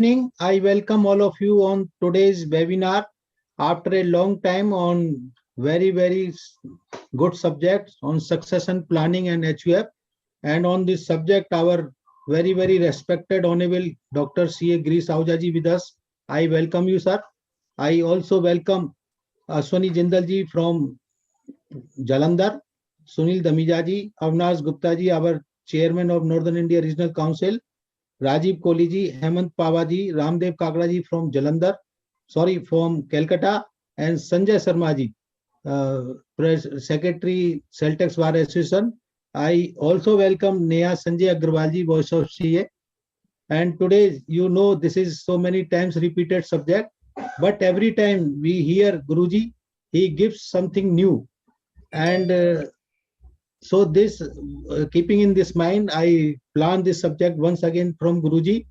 evening. I welcome all of you on today's webinar after a long time on very good subject on succession planning and HUF. And on this subject, our very respected Honorable Dr. C.A. Girish Ahuja ji with us. I welcome you, sir. I also welcome Ashwani Jindal ji from Jalandhar, Sunil Damija ji, Avinash Gupta ji, our Chairman of Northern India Regional Council, Rajiv Kohli ji, Hemant Pava ji, Ramdev Kakra ji from Jalandhar, from Calcutta, and Sanjay Sharma ji, Secretary Celtex Bar Association. I also welcome Neha Sanjay Agrawal ji, Voice of CA. And today, this is so many times repeated subject, but every time we hear Guruji, he gives something new. And so this, keeping in this mind, I plan this subject once again from Guruji,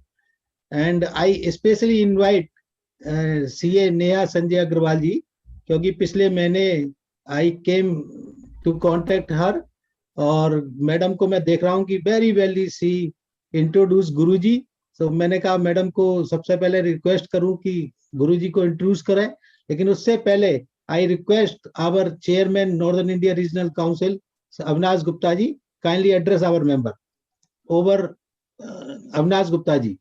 and I especially invite CA Neha Sanjay Agrawal ji, क्योंकि पिछले महीने I came to contact her, और madam को मैं देख रहा हूँ कि very well she introduce गुरुजी. तो मैंने कहा मैडम को सबसे पहले रिक्वेस्ट करूं कि गुरुजी को इंट्रोड्यूस करें, लेकिन उससे पहले I request our chairman Northern India Regional Council Avinash Gupta ji kindly address our member. Over, Avinash Gupta ji.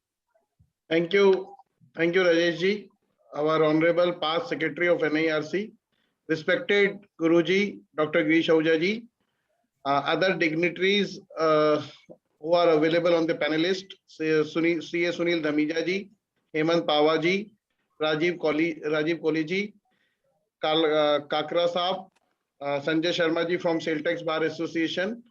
Thank you Rajesh ji, our honorable past secretary of NIRC, respected Guruji Dr. Girish Ahuja ji, other dignitaries who are available on the panelist, C.A. Sunil Damija ji, Hemant Pava ji, Rajiv Kohli ji, Kakra Saab, Sanjay Sharma ji from Celtex Bar Association,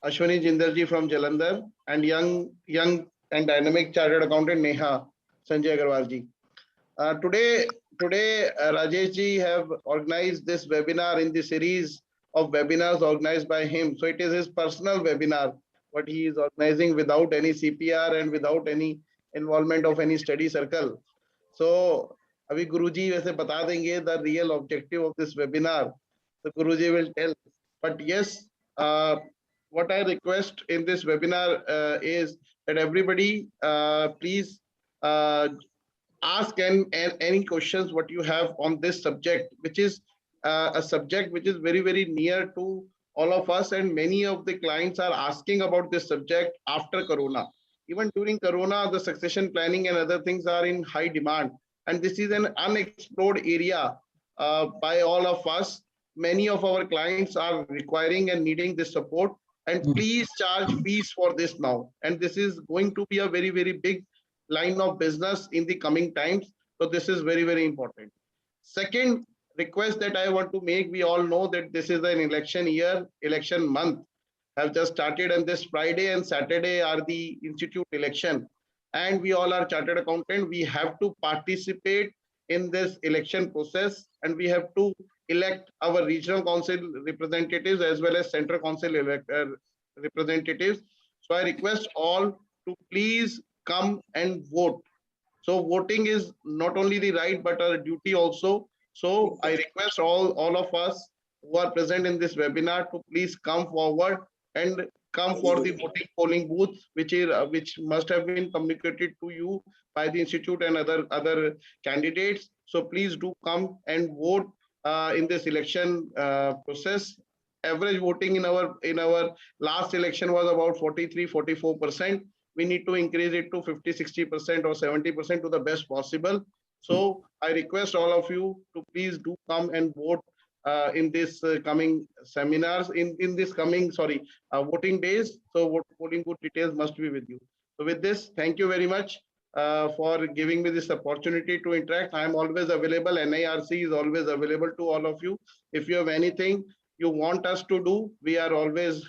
Ashwani Jindal ji from Jalandhar, and young and dynamic chartered accountant Neha Sanjay Agrawal ji. Today Rajesh ji have organized this webinar in the series of webinars organized by him. So it is his personal webinar, what he is organizing without any CPR and without any involvement of any study circle. So अभी गुरुजी वैसे बता देंगे the real objective of this webinar. So Guruji will tell. But yes, what I request in this webinar is that everybody please ask any questions what you have on this subject, which is a subject which is very near to all of us, and many of the clients are asking about this subject after Corona. Even during Corona, the succession planning and other things are in high demand, and this is an unexplored area by all of us. Many of our clients are requiring and needing this support, and please charge fees for this now. And this is going to be a very big line of business in the coming times. So this is very important. Second request that I want to make, we all know that this is an election year, election month have just started, and this Friday and Saturday are the institute election. And we all are chartered accountant. We have to participate in this election process, and we have to elect our regional council representatives as well as central council representatives. So I request all to please come and vote. So voting is not only the right but a duty also. So I request all of us who are present in this webinar to please come forward and come for the voting polling booth, which must have been communicated to you by the institute and other candidates. So please do come and vote in this election process. Average voting in our last election was about 43-44%. We need to increase it to 50-60% or 70% to the best possible. So I request all of you to please do come and vote in this coming seminars, in this coming voting days. So voting booth details must be with you. So with this, thank you very much for giving me this opportunity to interact. I am always available. NIRC is always available to all of you. If you have anything you want us to do, we are always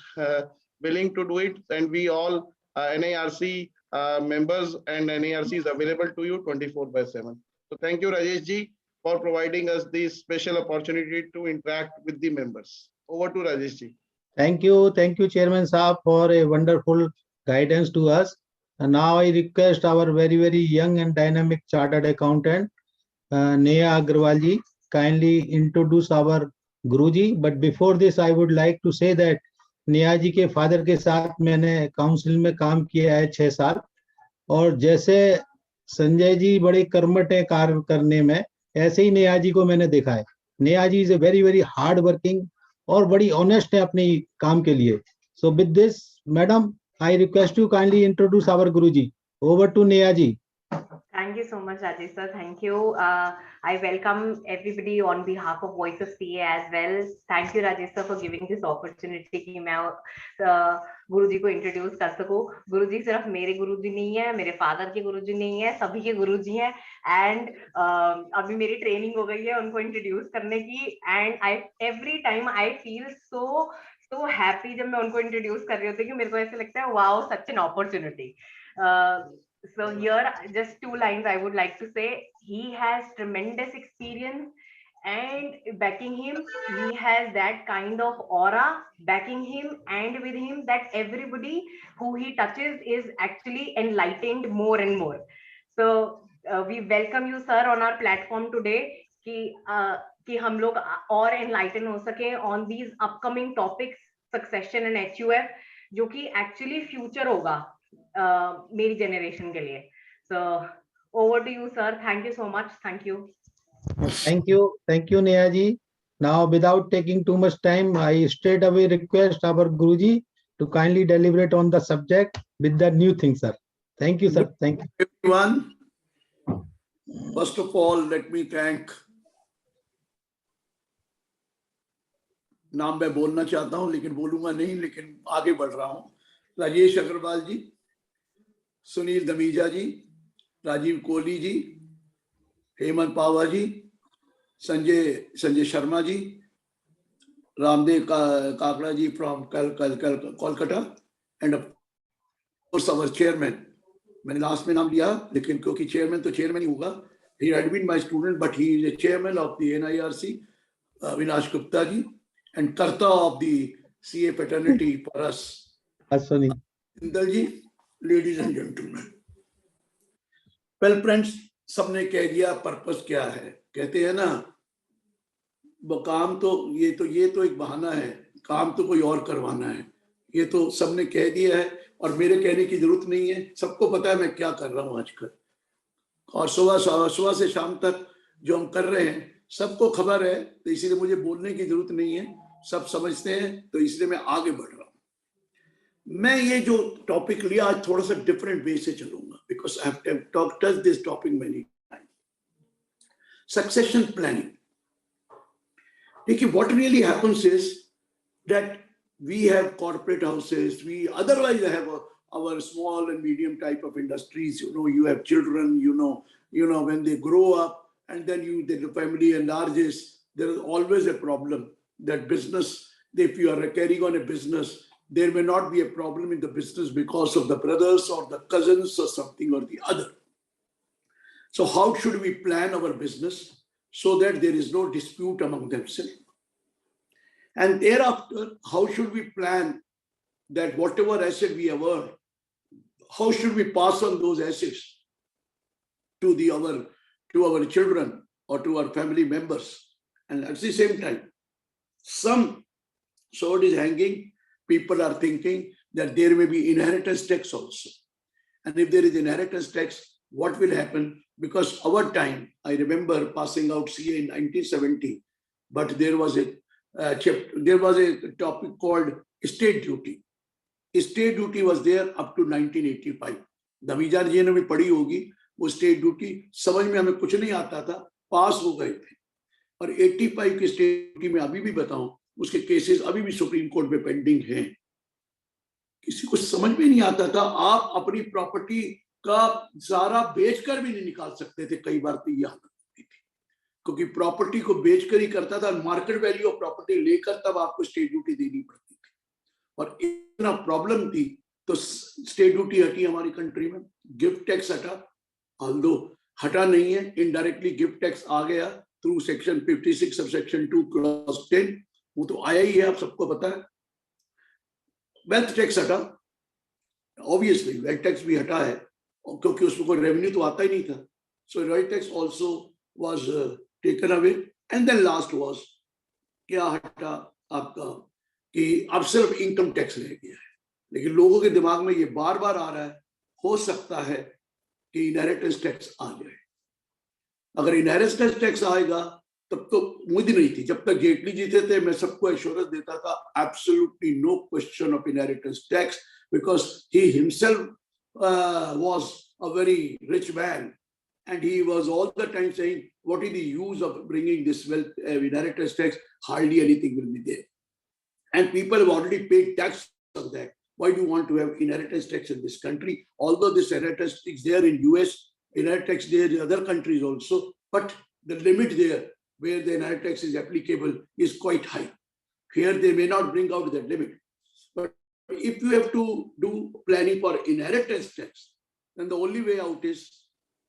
willing to do it, and we all NIRC members and NIRC is available to you 24/7. So thank you, Rajesh ji, for providing us this special opportunity to interact with the members. Over to Rajesh ji. Thank you, Chairman Saab, for a wonderful guidance to us. And now I request our very young and dynamic chartered accountant, Neha Agrawal ji, kindly introduce our Guruji. But before this, I would like to say that Neha ji के father के साथ मैंने council में काम किया है 6 साल, और जैसे संजय जी बड़े कर्मठ हैं कार्य करने में, ऐसे ही नेहा जी को मैंने देखा है। Neha ji is a very very hard working और बड़ी ऑनेस्ट है अपने काम के लिए। So with this madam, I request you kindly introduce our guru ji. Over to Neha ji. Thank you so much, Rajesh sir. Thank you. I welcome everybody on behalf of Voice of CA as well. Thank you, Rajesh sir, for giving this opportunity कि मैं गुरुजी को introduce कर सकूं। गुरुजी सिर्फ मेरे गुरुजी नहीं है, मेरे फादर के गुरुजी नहीं है, सभी के गुरुजी हैं। एंड अभी मेरी ट्रेनिंग हो गई है उनको इंट्रोड्यूस करने की। And I every time I feel so happy जब मैं उनको इंट्रोड्यूस कर रही होती हूँ कि मेरे को ऐसे लगता है wow, such an opportunity. So here, just 2 lines I would like to say. He has tremendous experience, and backing him, he has that kind of aura backing him, and with him that everybody who he touches is actually enlightened more and more. So we welcome you, sir, on our platform today कि हम लोग और enlighten हो सके on these upcoming topics, succession and HUF, जो कि actually future होगा मेरी जनरेशन के लिए। So over to you, sir. Thank you so much. Thank you. Thank you, Neha ji. Now, without taking too much time, I straight away request our Guruji to kindly deliberate on the subject with the new thing, sir. Thank you, sir. Thank you. Everyone, first of all, let me thank, नाम मैं बोलना चाहता हूं लेकिन बोलूंगा नहीं, लेकिन आगे बढ़ रहा हूं। Rajesh Agarwal ji, Sunil Damija ji, Rajeev Kohli ji, Hemant Pawa ji, Sanjay Sharma ji, Ramdev Kakda ji from Kolkata, and of course our chairman. मैंने लास्ट में नाम लिया लेकिन क्योंकि चेयरमैन तो चेयरमैन ही होगा, he had been my student but he is a chairman of the NIRC, Avinash Gupta ji, and Karta of the CA fraternity for us, Ashwini Jindal ji, ladies and gentlemen. Well, friends, सबने कह दिया purpose क्या है। कहते हैं ना, काम तो ये तो एक बहाना है, काम तो कोई और करवाना है। ये तो सबने कह दिया है और मेरे कहने की जरूरत नहीं है, सबको पता है मैं क्या कर रहा हूँ आजकल। और सुबह से शाम तक जो हम कर रहे हैं सबको खबर है, तो इसीलिए मुझे बोलने की जरूरत नहीं है, सब समझते हैं, तो इसलिए मैं आगे बढ़ रहा हूं। मैं ये जो टॉपिक लिया आज थोड़ा सा डिफरेंट वे से चलूंगा, because I have touched this topic many time. Succession planning. देखिए, what really happens is that we have corporate houses, we otherwise have our small and medium type of industries. You have children, when they grow up and then the family enlarges, there is always a problem that business, if you are carrying on a business, there may not be a problem in the business because of the brothers or the cousins or something or the other. So how should we plan our business so that there is no dispute among themselves? And thereafter, how should we plan that whatever asset we have earned, how should we pass on those assets to our children or to our family members? And at the same time, some sword is hanging. People are thinking that there may be inheritance tax also. And if there is inheritance tax, what will happen? Because our time, I remember passing out CA in 1970, but there was a topic called estate duty. Estate duty was there up to 1985. दमीजा जी ने भी पढ़ी होगी वो state duty, समझ में हमें कुछ नहीं आता था, पास हो गए थे। और 85 की स्टेट ड्यूटी में अभी भी बताऊं, उसके केसेस अभी भी सुप्रीम कोर्ट में पेंडिंग हैं। किसी को समझ में नहीं आता था, आप अपनी प्रॉपर्टी का सारा बेचकर भी नहीं निकाल सकते थे, कई बार तो ये हालत होती थी, क्योंकि प्रॉपर्टी को बेचकर ही करता था, मार्केट वैल्यू ऑफ प्रॉपर्टी लेकर तब आपको स्टेट ड्यूटी देनी पड़ती थी। और इतना प्रॉब्लम थी तो स्टेट ड्यूटी हटी हमारी कंट्री में, गिफ्ट टैक्स हटा, ऑल्दो हटा नहीं है, इनडायरेक्टली गिफ्ट टैक्स आ गया through section 56 sub section 2 clause 10, वो तो आया ही है, आप सबको पता है। वेल्थ टैक्स हटा, ऑब्वियसली वेल्थ टैक्स भी हटा है क्योंकि उसमें कोई रेवेन्यू तो आता ही नहीं था। So wealth tax also was taken away. And then last was क्या हटा आपका कि अब सिर्फ इनकम टैक्स रह गया है। लेकिन लोगों के दिमाग में ये बार बार आ रहा है, हो सकता है कि इनहेरिटेंस टैक्स आ जाए। अगर इनहेरिटेंस टैक्स आएगा तब तो उम्मीद नहीं थी। जब तक जेटली जी थे मैं सबको एश्योरेंस देता था absolutely no question of inheritance tax, because he himself was a very rich man, and he was all the time saying, what is the use of bringing this wealth inheritance tax? Hardly anything will be there, and people have already paid tax on that. Why do you want to have inheritance tax in this country? Although this inheritance tax there in US, inheritance tax there in other countries also, but the limit there where the inheritance tax is applicable is quite high. Here they may not bring out that limit, but if you have to do planning for inheritance tax, then the only way out is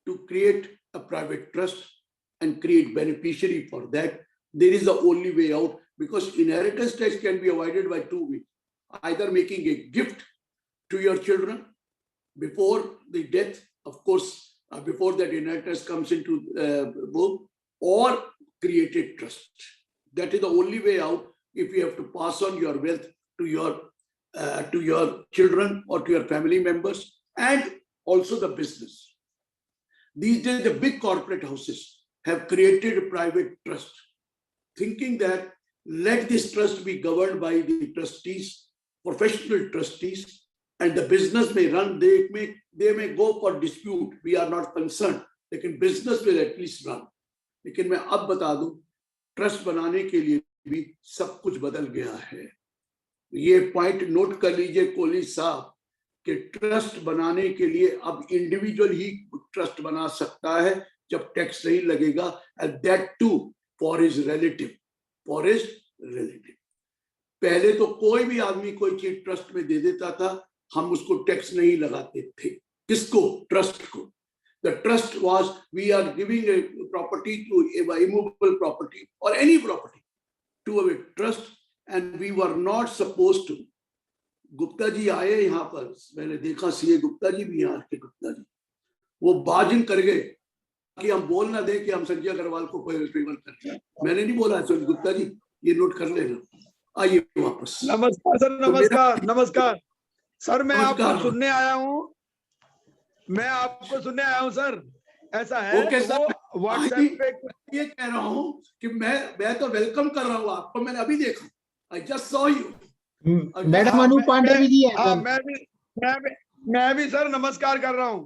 to create a private trust and create beneficiary for that. There is the only way out, because inheritance tax can be avoided by two ways: either making a gift to your children before the death, of course, before that inheritance comes into book, or create a trust. That is the only way out if you have to pass on your wealth to your children or to your family members, and also the business. These days, the big corporate houses have created a private trust, thinking that let this trust be governed by the trustees, professional trustees, and the business may run. They may go for dispute. We are not concerned. लेकिन business will at least run. लेकिन मैं अब बता दूं, trust बनाने के लिए भी सब कुछ बदल गया है। ये पॉइंट नोट कर लीजिए कोहली साहब, कि ट्रस्ट बनाने के लिए अब इंडिविजुअल ही ट्रस्ट बना सकता है जब टैक्स नहीं लगेगा, and that too for his relative. पहले तो कोई भी आदमी कोई चीज ट्रस्ट में दे देता था, हम उसको टैक्स नहीं लगाते थे। किसको? ट्रस्ट को। The trust was, we are giving a property to a immovable property or any property to a trust, and we were not supposed to. Gupta ji आए यहाँ पर, मैंने देखा सीए गुप्ता जी भी यहाँ के, गुप्ता जी वो बाजिन कर गए कि हम बोल ना दें कि हम संजय अग्रवाल को फेवर करते हैं। मैंने नहीं बोला, सर गुप्ता जी ये नोट कर लेना। आइए वापस। नमस्कार सर, नमस्कार। नमस्कार सर, मैं आपको सुनने आया हूँ, सर। ऐसा है ओके सर, व्हाट्सएप पे ये कह रहा हूँ कि मैं तो वेलकम कर रहा हूँ आपको। मैंने अभी देखा, I just saw you. Madam Anu Pandey ji है सर। मैं भी सर नमस्कार कर रहा हूँ।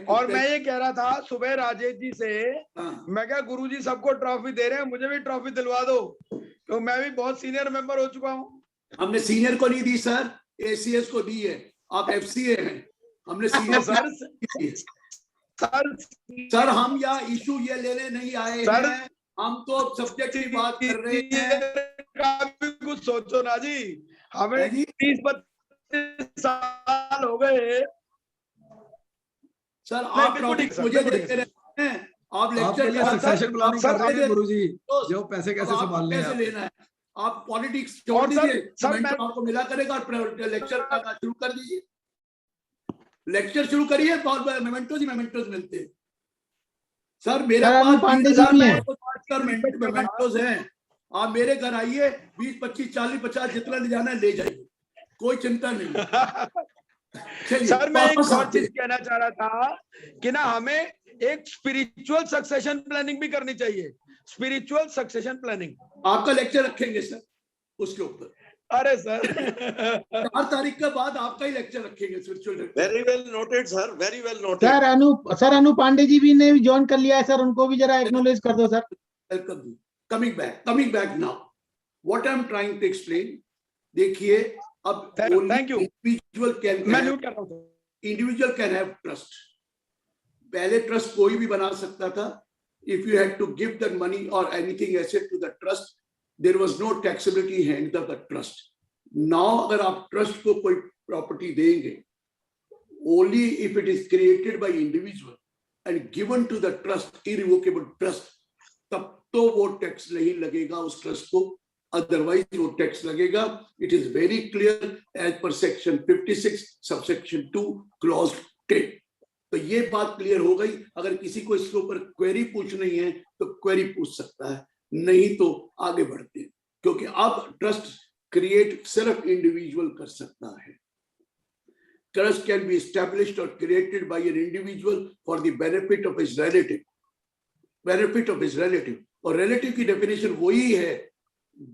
और मैं ये कह रहा था सुबह राजेश जी से, मैं क्या गुरुजी सबको ट्रॉफी दे रहे हैं, मुझे भी ट्रॉफी दिलवा दो, तो मैं भी बहुत सीनियर मेंबर हो चुका हूँ। हमने सीनियर को नहीं दी सर, एसीएस को दी है। आप एफसीए हैं, हमने सीनियर सर हम यहाँ इशू ये लेने नहीं आए हैं, हम तो सब्जेक्ट की बात कर रहे हैं। कुछ सोचो ना जी, हमें 30-32 साल हो गए सर। आप मुझे देते रहते हैं, आप लेक्चर सक्सेशन प्लानिंग कर रहे हैं गुरुजी, जो पैसे कैसे संभालने हैं, लेना है। आप पॉलिटिक्स छोड़ दीजिए, आपको मिला करेगा, लेक्चर शुरू कर दीजिए। लेक्चर शुरू करिए, मेमेंटोज मिलते हैं सर। मेरे पास मेमेंटोज हैं, आप मेरे घर आइए, 20, 25, 40, 50 जितना ले जाना है ले जाइए, कोई चिंता नहीं। सर मैं एक और चीज कहना चाह रहा था कि ना हमें एक स्पिरिचुअल सक्सेशन प्लानिंग भी करनी चाहिए। स्पिरिचुअल सक्सेशन प्लानिंग आपका लेक्चर रखेंगे सर उसके ऊपर। अरे सर 4 तारीख के बाद आपका ही लेक्चर रखेंगे spiritual. Very well noted sir, very well noted. Sir Anu Pandey ji भी ने ज्वाइन कर लिया है सर, उनको भी जरा एक्नॉलेज कर दो sir. Welcome. Coming back now, what I am trying to explain. देखिए अब thank you. Individual can have trust. पहले ट्रस्ट कोई भी बना सकता था। If you had to give the money और anything asset to the trust, there was no taxability hand of the trust. Now अगर आप ट्रस्ट को कोई प्रॉपर्टी देंगे, only if it is created by individual and given to the trust, irrevocable trust, तब तो वो tax नहीं लगेगा उस ट्रस्ट को, अदरवाइज वो टैक्स लगेगा। It is very clear as per section 56 subsection 2 clause 10। तो ये बात क्लियर हो गई। अगर किसी को इसके ऊपर क्वेरी पूछनी है तो क्वेरी पूछ सकता है, नहीं तो आगे बढ़ते हैं, क्योंकि अब ट्रस्ट क्रिएट सिर्फ इंडिविजुअल कर सकता है। trust can be established or created by an individual for the benefit of his relative. Benefit of his relative. और relative की definition वही है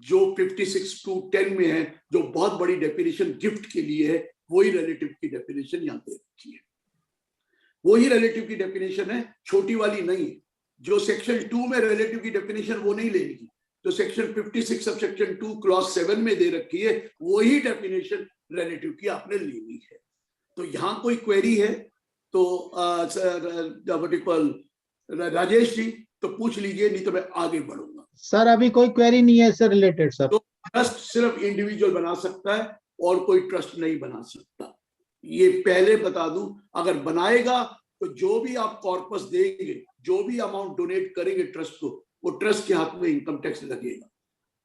जो 56(2)(10 में है, जो बहुत बड़ी definition gift के लिए है, वही relative की definition यहाँ पे रखी है. वही relative की definition है, छोटी वाली नहीं है. जो section 2 में relative की definition वो नहीं लेनी है. जो section 56 of section 2 clause 7 में दे रखी है, वही definition relative की आपने लेनी है. तो यहाँ कोई query है तो राजेश जी तो पूछ लीजिए, नहीं तो मैं आगे बढ़ूंगा. सर अभी कोई क्वेरी नहीं है सर रिलेटेड सर. तो ट्रस्ट सिर्फ इंडिविजुअल बना सकता है और कोई ट्रस्ट नहीं बना सकता. ये पहले बता दूं, अगर बनाएगा तो जो भी आप कॉर्पस देंगे, जो भी अमाउंट डोनेट करेंगे ट्रस्ट को, वो ट्रस्ट के हाथ में इनकम टैक्स लगेगा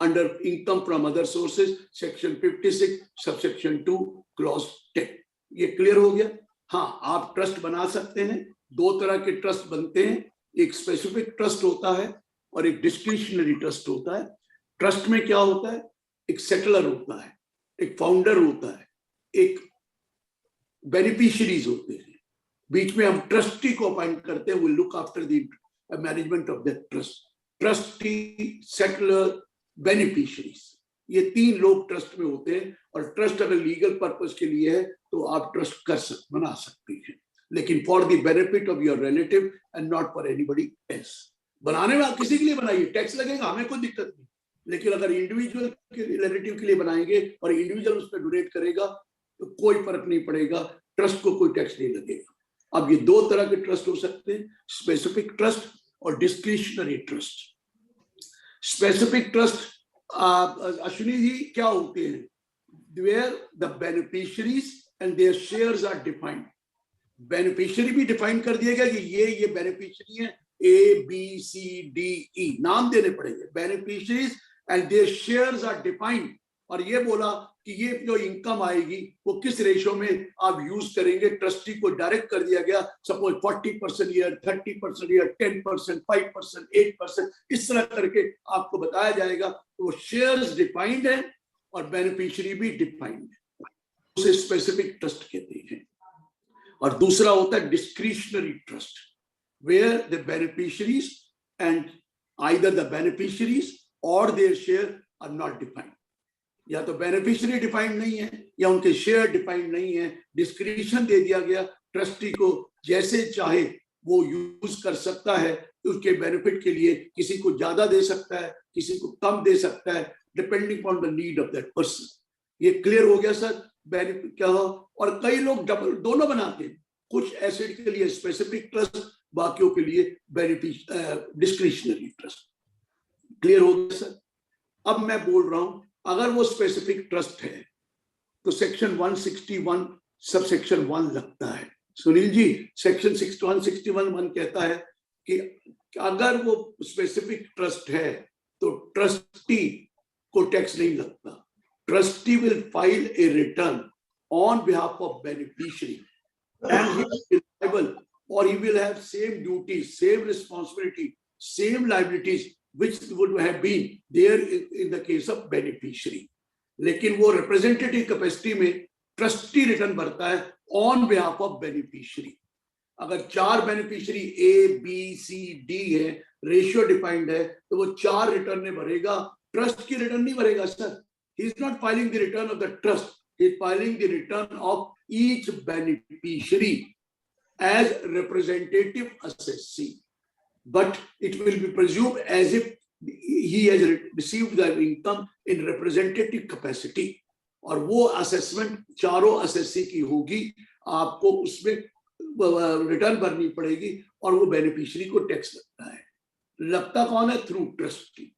under income from other sources section 56 subsection 2 clause 10. ये क्लियर हो गया. हाँ, आप ट्रस्ट बना सकते हैं. दो तरह के ट्रस्ट बनते हैं, एक स्पेसिफिक ट्रस्ट होता है और एक डिस्क्रिशनरी ट्रस्ट होता है. ट्रस्ट में क्या होता है? एक सेटलर होता है, एक फाउंडर होता है, एक बेनिफिशियरीज होते हैं, बीच में हम ट्रस्टी को अपॉइंट करते हैं. Will look after the management of that trust. Trustee, settler, beneficiaries, ये तीन लोग ट्रस्ट में होते हैं. और ट्रस्ट अगर लीगल पर्पस के लिए है तो आप ट्रस्ट बना सकते हैं, लेकिन for the benefit of your relative and not for anybody else. बनाने में आप किसी के लिए बनाइए, टैक्स लगेगा, हमें कोई दिक्कत नहीं. लेकिन अगर इंडिविजुअल के रिलेटिव के लिए बनाएंगे और इंडिविजुअल उस पर डोनेट करेगा तो कोई फर्क नहीं पड़ेगा, ट्रस्ट को कोई टैक्स नहीं लगेगा. अब ये दो तरह के ट्रस्ट हो सकते हैं, स्पेसिफिक ट्रस्ट और discretionary trust. Specific trust Ashwini ji क्या होते हैं? Where the beneficiaries and their shares are defined. Beneficiary भी डिफाइन कर दिया गया कि ये बेनिफिशियरी है, ABCDE नाम देने पड़ेंगे. Beneficiaries and their shares are defined. और ये बोला कि ये जो इनकम आएगी वो किस रेशो में आप यूज करेंगे. ट्रस्टी को डायरेक्ट कर दिया गया, सपोज 40% ईयर, 30% ईयर, 10%, 5%, 8%, इस तरह करके आपको बताया जाएगा. तो वो शेयर्स डिफाइंड है और बेनिफिशियरी भी डिफाइंड है, उसे स्पेसिफिक ट्रस्ट कहते हैं. और दूसरा होता है discretionary trust, where the beneficiaries and either the beneficiaries और their share are not defined. या तो बेनिफिशियरी डिफाइंड नहीं है या उनके शेयर डिफाइंड नहीं है. डिस्क्रिशन दे दिया गया, ट्रस्टी को जैसे चाहे वो यूज कर सकता है उसके बेनिफिट के लिए. किसी को ज्यादा दे सकता है, किसी को कम दे सकता है, depending on the need of that person. ये क्लियर हो गया सर? बेनिफिट क्या हो. और कई लोग डबल दोनों बनाते हैं, कुछ एसेट के लिए स्पेसिफिक ट्रस्ट, बाकियों के लिए डिस्क्रिशनरी ट्रस्ट. क्लियर हो गया सर? अब मैं बोल रहा हूं, अगर वो स्पेसिफिक ट्रस्ट है तो सेक्शन 161 सब सेक्शन 1 लगता है. सुनील जी, सेक्शन 161 कहता है कि अगर वो स्पेसिफिक ट्रस्ट है तो ट्रस्टी को टैक्स नहीं लगता. Trustee will file A return on behalf of beneficiary and he will be liable, or he will have same duties, same responsibility, same liabilities which would have been there in the case of beneficiary. लेकिन वो representative capacity में trustee return भरता है on behalf of beneficiary. अगर 4 beneficiary A, B, C, D है, ratio defined है, तो वो 4 रिटर्न भरेगा, ट्रस्ट की रिटर्न नहीं भरेगा sir. He is not filing the return of the trust. He is filing the return of each beneficiary as representative assessee, but it will be presumed as if he has received the income in representative capacity. और वो assessment चारों assessee की होगी, आपको उसमें return भरनी पड़ेगी और वो बेनिफिशियरी को टैक्स लगता है. लगता कौन है? Through trustee.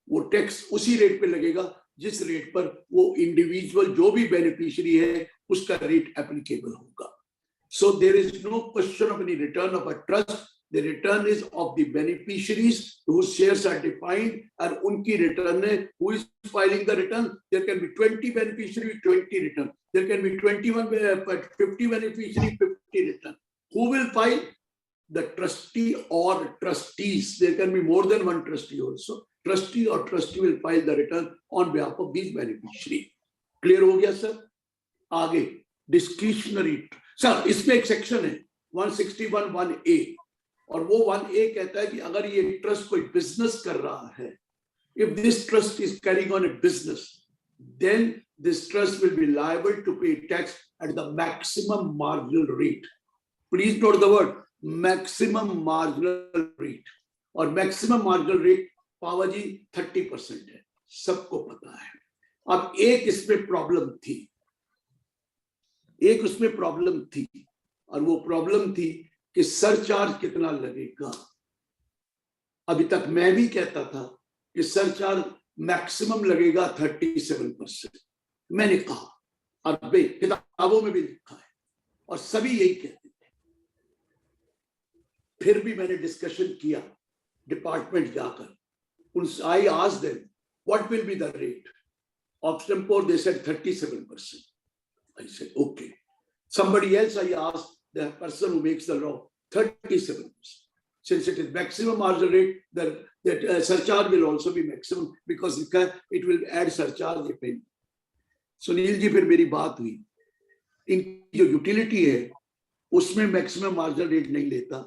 वो टैक्स उसी रेट पे लगेगा जिस रेट पर वो इंडिविजुअल जो भी बेनिफिशियरी है उसका रेट एप्लीकेबल होगा. So there is no question of any return of a trust. The return is of the beneficiaries whose shares are defined, और उनकी रिटर्न है. Who is filing the return? There can be 20 beneficiary, 20 return. There can be 21 50 beneficiary, 50 return. Who will file? The trustee or trustees. There can be more than one trustee also. Trustee or trustee will file the return on behalf of these beneficiary. Clear हो गया sir? आगे discretionary sir, इसमें एक section है 161(1)(a) और वो 1A कहता है कि अगर ये ट्रस्ट कोई बिजनेस कर रहा है, if this trust is carrying on a business, then this trust will be liable to pay tax at the maximum marginal rate. Please note the word maximum marginal rate. और maximum marginal rate power जी 30% है, सबको पता है। अब एक इसमें problem थी, और वो प्रॉब्लम थी कि सरचार्ज कितना लगेगा। अभी तक मैं भी कहता था कि सरचार्ज मैक्सिमम लगेगा 37%। मैंने कहा, और किताबों में भी लिखा है और सभी यही कहते थे। फिर भी मैंने डिस्कशन किया डिपार्टमेंट जाकर, I asked them what will be the rate. Option 4 they said 37%. I said okay. Somebody else I asked, the person who makes the law, 37%. Since it is maximum marginal rate, that surcharge will also be maximum because it will add surcharge if any. Sunil ji, फिर मेरी बात हुई, इनकी जो utility है उसमें maximum marginal rate नहीं लेता,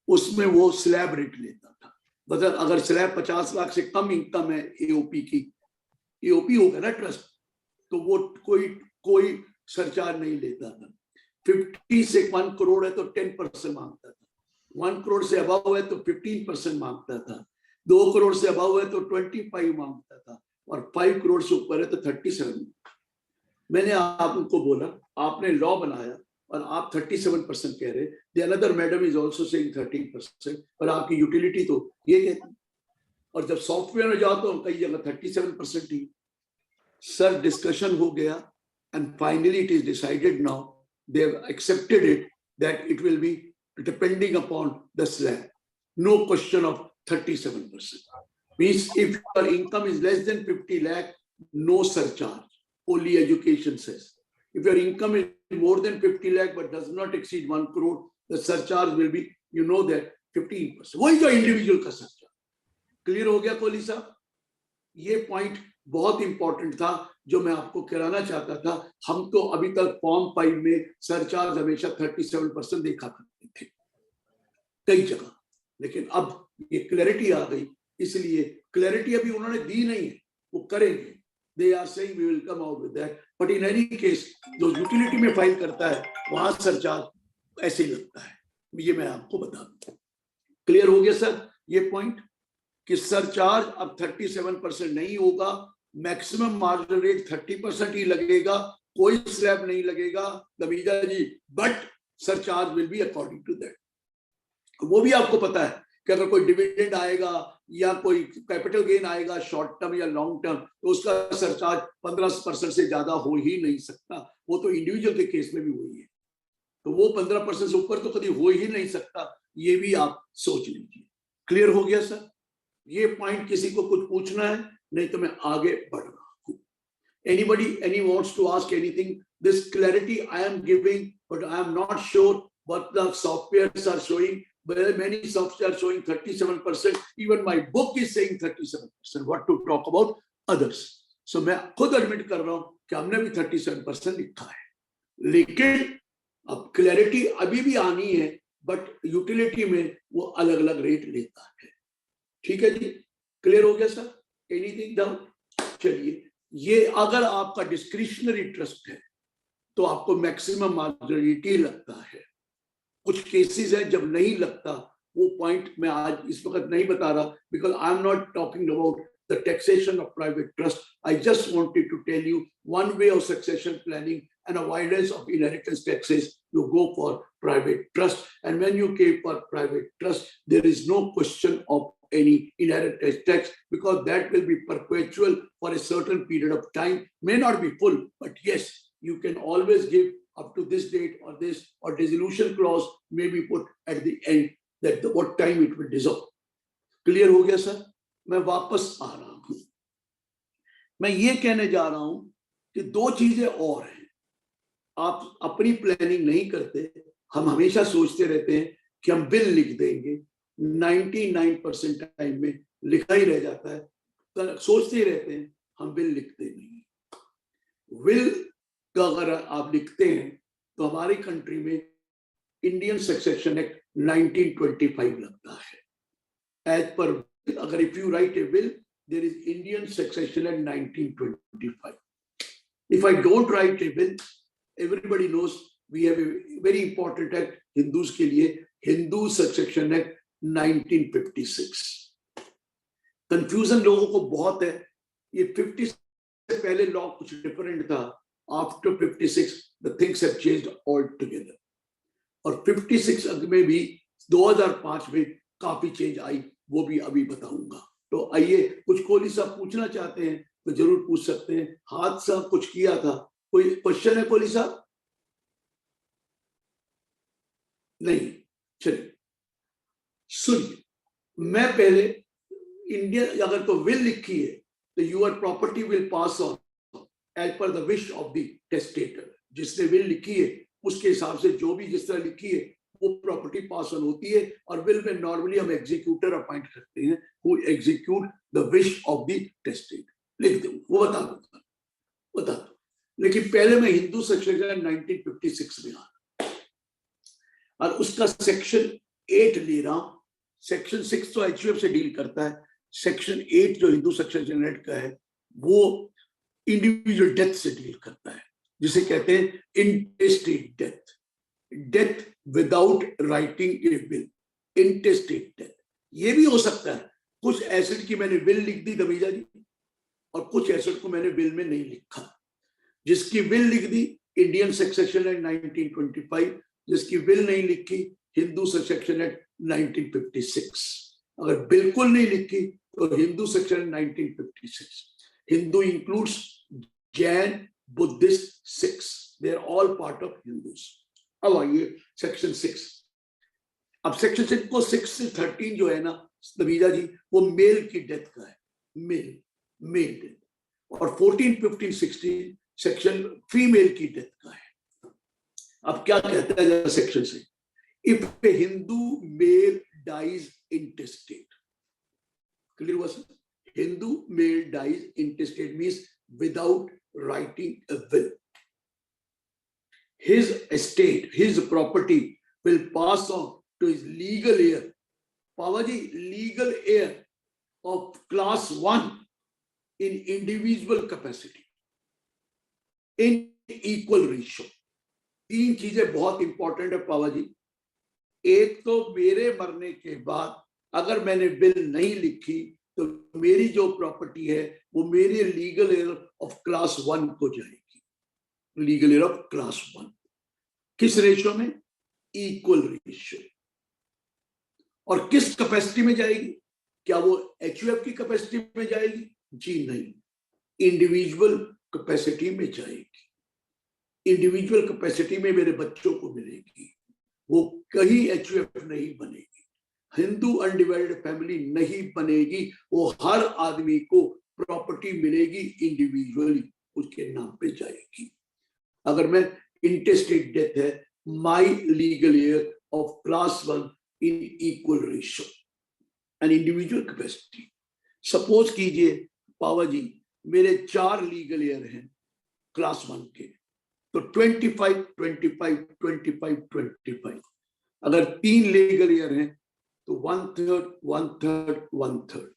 उसमें वो स्लैब रेट लेता था। मतलब अगर स्लैब 50 लाख से कम इनकम है एओपी की, एओपी होगा ना ट्रस्ट, तो वो कोई सरचार्ज नहीं लेता था। 50 से 1 करोड़ है तो 10% मांगता था, 1 करोड़ से अबव है तो 15% मांगता था, 2 करोड़ से अबव है तो 25 मांगता था, और 5 करोड़ से ऊपर है तो 37। मैंने आपको बोला, आपने लॉ बनाया और आप 37% कह रहे, the another madam is also saying 13%, और आपकी यूटिलिटी तो ये कहती, और जब सॉफ्टवेयर में जाओ तो कई जगह 37% ही। सर डिस्कशन हो गया and finally it is decided now, they have accepted it that it will be depending upon the slab, no question of 37%। Means if your income is less than 50 lakh, no surcharge, only education says. If your income is more than 50 lakh but does not exceed 1 crore, the surcharge will be, you know that 15%. वही जो individual का surcharge. Clear हो गया कोहली साहब? ये point बहुत important था जो मैं आपको कराना चाहता था। हम तो अभी तक फॉर्म 5 में सरचार्ज हमेशा 37% देखा करते थे कई जगह, लेकिन अब ये क्लैरिटी आ गई, इसलिए क्लैरिटी अभी उन्होंने दी नहीं है, वो करेंगे। They are saying we will come out with that, but in any case, जो यूटिलिटी में फाइल करता है वहां सरचार्ज ऐसे ही लगता है, ये मैं आपको बता दूं। क्लियर हो गया सर ये पॉइंट कि सरचार्ज अब 37% नहीं होगा, मैक्सिमम मार्जिनल रेट 30% ही लगेगा, कोई स्लैब नहीं लगेगा Namija ji, but surcharge will be according to that. वो भी आपको पता है कि अगर कोई डिविडेंड आएगा या कोई कैपिटल गेन आएगा शॉर्ट टर्म या लॉन्ग टर्म, तो उसका सरचार्ज 15% से ज्यादा हो ही नहीं सकता। वो तो इंडिविजुअल के केस में भी वही है, तो वो 15% से ऊपर तो कभी हो ही नहीं सकता, ये भी आप सोच लीजिए। क्लियर हो गया सर? ये पॉइंट किसी को कुछ पूछना है? नहीं तो मैं आगे बढ़ रहा हूँ। any wants to ask anything? This clarity I am giving, but I am not sure what the softwares are showing. But many software are showing 37%. Even my book is saying 37%. What to talk about others? So मैं खुद admit कर रहा हूँ कि हमने भी 37% लिखा है, लेकिन अब क्लैरिटी अभी भी आनी है, बट यूटिलिटी में वो अलग अलग रेट लेता है। ठीक है जी, क्लियर हो गया सर? Anything doubt? चलिए, ये अगर आपका डिस्क्रिशनरी ट्रस्ट है तो आपको मैक्सिमम मार्जिनलिटी लगता है। कुछ केसेस है जब नहीं लगता, वो पॉइंट मैं आज इस वक्त नहीं बता रहा, because I am not talking about the taxation of private trust. I just wanted to tell you one way of succession planning and avoidance of inheritance taxes. You go for private trust, and when you go for private trust, there is no question of any inheritance tax, because that will be perpetual for a certain period of time. May not be full, but yes, you can always give up to this date or this, or dissolution clause may be put at the end that what time it will dissolve. Clear हो गया sir? मैं वापस आ रहा हूं। मैं ये कहने जा रहा हूं कि दो चीजें और हैं। आप अपनी प्लानिंग नहीं करते, हम हमेशा सोचते रहते हैं कि हम बिल लिख देंगे, 99% टाइम में लिखा ही रह जाता है, सोचते ही रहते हैं, हम बिल लिखते नहीं। विल का अगर आप लिखते हैं तो हमारी कंट्री में इंडियन सक्सेशन एक्ट 1925 लगता है। एज पर, अगर if you write a will, there is Indian Succession Act 1925. If I don't write a will, everybody knows we have a very important act Hindus के लिए, Hindu Succession Act 1956. Confusion लोगों को बहुत है। ये 50 से पहले लॉ कुछ डिफरेंट था। After 56, the things have changed altogether. और 56 में भी 2005 में काफी चेंज आई, वो भी अभी बताऊंगा। तो आइए, कुछ कोहली साहब पूछना चाहते हैं तो जरूर पूछ सकते हैं। हाथ साहब कुछ किया था, कोई क्वेश्चन है कोहली साहब? नहीं, चलिए सुनिए। मैं पहले इंडिया, अगर तो विल लिखी है तो your property will pass on as per the wish of the testator. जिसने विल लिखी है उसके हिसाब से जो भी जिस तरह लिखी है वो प्रॉपर्टी पास ऑन होती है। और विल में नॉर्मली हम एग्जीक्यूटर अपॉइंट करते हैं, who execute the wish of the testator. लिख दो, वो बता दो। लेकिन पहले मैं हिंदू सेक्शन 1956 में आ और उसका सेक्शन 8 ले रहा हूं। सेक्शन 6 तो एचयूएफ से डील करता है। सेक्शन 8 जो हिंदू सेक्शन एक्ट का है वो इंडिविजुअल डेथ से डील करता है, जिसे कहते हैं intestate death, death without writing a will, intestate death. ये भी हो सकता है कुछ एसेट की मैंने विल लिख दी दमीजा जी, और कुछ एसेट को मैंने विल में नहीं लिखा। जिसकी विल लिख दी इंडियन सक्सेशन एक्ट 1925, जिसकी विल नहीं लिखी हिंदू सक्सेशन एक्ट 1956। अगर बिल्कुल नहीं लिखी तो Hindu section 1956। Hindu includes Jain, Buddhist, Sikhs, they are all part of Hindus. अब आइए सेक्शन 6। अब सेक्शन 6 को 6 से 13 जो है ना दमीजा जी, वो मेल की डेथ का है, मेल डेथ। और 14, 15, 16 सेक्शन फीमेल की डेथ का है। अब क्या कहता है सेक्शन से? If a Hindu male dies intestate, clear हुआ sir? Hindu male dies intestate means without writing a will, his estate, his property will pass on to his legal heir. Pawaji, legal heir of class 1 in individual capacity, in equal ratio. 3 चीजें बहुत important है पावाजी। एक तो मेरे मरने के बाद अगर मैंने बिल नहीं लिखी तो मेरी जो प्रॉपर्टी है वो मेरे लीगल हेयर ऑफ क्लास 1 को जाएगी। लीगल हेयर ऑफ क्लास 1 किस रेशियो में? Equal ratio. और किस कैपेसिटी में जाएगी? क्या वो एचयूएफ की कैपेसिटी में जाएगी? जी नहीं, इंडिविजुअल कैपेसिटी में जाएगी। इंडिविजुअल कैपेसिटी में मेरे बच्चों को मिलेगी, वो कहीं एचयूएफ नहीं बनेगी, हिंदू अनडिवाइडेड फैमिली नहीं बनेगी, वो हर आदमी को प्रॉपर्टी मिलेगी इंडिविजुअली, उसके नाम पे जाएगी। अगर मैं इंटेस्टेट डेथ है, my legal heir of class 1 in equal ratio and individual capacity. Suppose कीजिए पावा जी मेरे 4 लीगल हेयर हैं क्लास 1 के, तो 25, 25, 25, 25। अगर 3 लीगल हेयर हैं तो 1/3, 1/3, 1/3।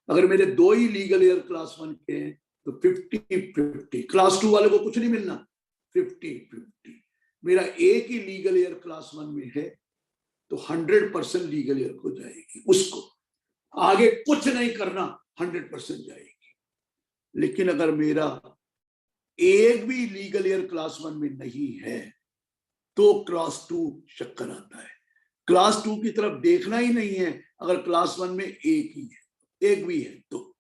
अगर मेरे 2 ही लीगल हेयर क्लास 1 के हैं तो 50-50। क्लास 2 वाले को कुछ नहीं मिलना, 50-50। मेरा एक ही लीगल हेयर क्लास 1 में है तो 100% लीगल हेयर को जाएगी, उसको आगे कुछ नहीं करना, 100% जाएगी। लेकिन अगर मेरा एक भी लीगल हेयर क्लास 1 में नहीं है तो क्लास 2 चक्कर आता है। क्लास 2 की तरफ देखना ही नहीं है अगर क्लास 1 में एक ही है, एक भी है तो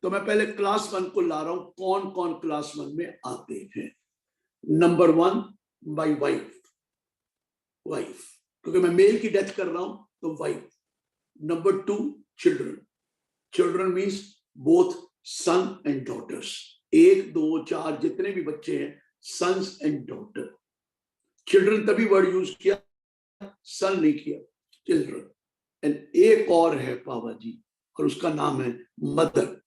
मैं पहले क्लास 1 को ला रहा हूं। कौन कौन क्लास 1 में आते हैं? नंबर 1 बाय वाइफ, क्योंकि मैं मेल की डेथ कर रहा हूं तो wife. Number 2 children means both son and daughters, 1, 2, 4 जितने भी बच्चे हैं, सन्स एंड डॉटर। चिल्ड्रन तभी वर्ड यूज किया, सन नहीं किया, चिल्ड्रन। एंड एक और है पावा जी और उसका नाम है मदर।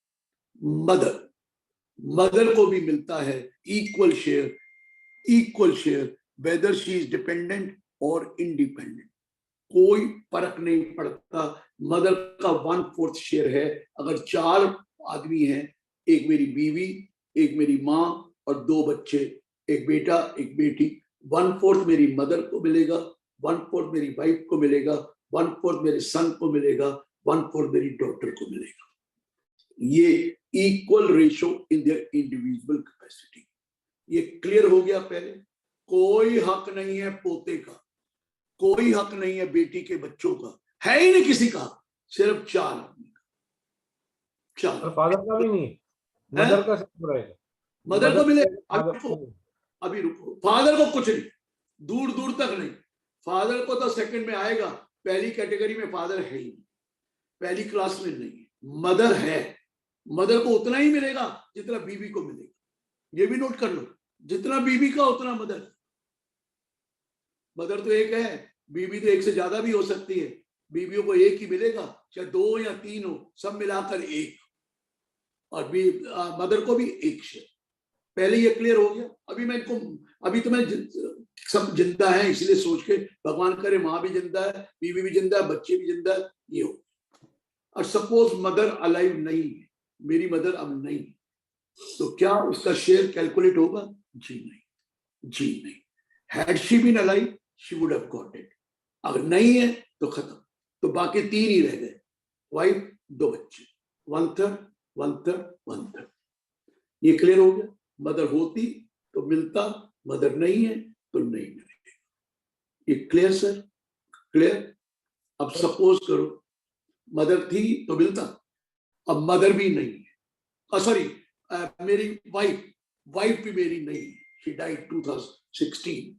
मदर को भी मिलता है equal share whether she is dependent or independent. कोई फर्क नहीं पड़ता, मदर का 1/4 शेयर है। अगर 4 आदमी हैं, एक मेरी बीवी, एक मेरी माँ और 2 बच्चे, एक बेटा एक बेटी, 1/4 मेरी मदर को मिलेगा, 1/4 मेरी वाइफ को मिलेगा, 1/4 मेरे सन को मिलेगा, 1/4 मेरी डॉटर को मिलेगा। ये equal ratio in their individual capacity. ये क्लियर हो गया। पहले कोई हक नहीं है पोते का, कोई हक नहीं है बेटी के बच्चों का, है ही नहीं किसी का, सिर्फ 4 आदमी का। 4 फादर का भी नहीं, मदर का सिर्फ रहेगा। मदर को मिले। अभी रुको, फादर को कुछ नहीं, दूर दूर तक नहीं। फादर को तो सेकंड में आएगा, पहली कैटेगरी में फादर है ही नहीं, पहली क्लास में नहीं है। मदर है, मदर को उतना ही मिलेगा जितना बीवी को मिलेगा। ये भी नोट कर लो, जितना बीवी का उतना मदर। मदर तो एक है, बीवी तो एक से ज्यादा भी हो सकती है। बीवियों को एक ही मिलेगा, चाहे 2 या 3 हो, सब मिलाकर 1। और मदर को भी 1 शेयर। पहले ये क्लियर हो गया। अभी तो मैं सब जिंदा है, इसलिए सोच के भगवान करे माँ भी जिंदा है, बीवी भी जिंदा है, बच्चे भी जिंदा है, ये हो। और सपोज मदर अलाइव नहीं है, मेरी मदर अब नहीं, तो क्या उसका शेयर कैलकुलेट होगा? जी नहीं, जी नहीं। Had she been alive she would have got it. अगर नहीं है तो खत्म। तो बाकी 3 ही रह गए, वाइफ 2 बच्चे, 1/3 1/3 1/3। ये क्लियर हो गया। मदर होती तो मिलता, मदर नहीं है तो नहीं मिलेगा। ये क्लियर सर? क्लियर। अब सपोज करो मदर थी तो मिलता, अब मदर भी नहीं है, सॉरी मेरी वाइफ भी मेरी नहीं है, शी डाइड 2016,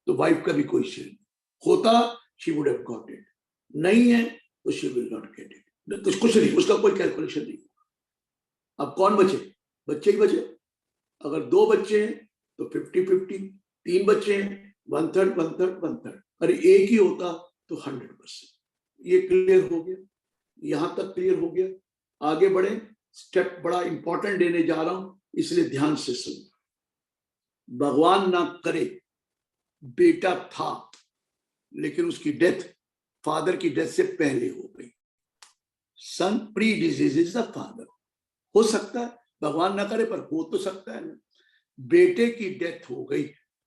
तो वाइफ का भी कोई शेयर नहीं होता, she would have got it. नहीं है तो she will not get it. तो कुछ नहीं, उसका कोई कैलकुलेशन नहीं होगा। अब कौन बचे? बच्चे ही बचे। अगर 2 बच्चे हैं तो 50-50, 3 बच्चे हैं 1/3 1/3 1/3। अरे एक ही होता तो 100%। ये क्लियर हो गया, यहां तक क्लियर हो गया। आगे बढ़े, स्टेप बड़ा इंपॉर्टेंट देने जा रहा हूं, इसलिए ध्यान से सुनो। भगवान ना करे बेटा था लेकिन उसकी डेथ फादर की डेथ से पहले हो गई। सन प्री डिजीज द फादर। हो सकता है, भगवान ना करे पर हो तो सकता है ना। बेटे की डेथ हो गई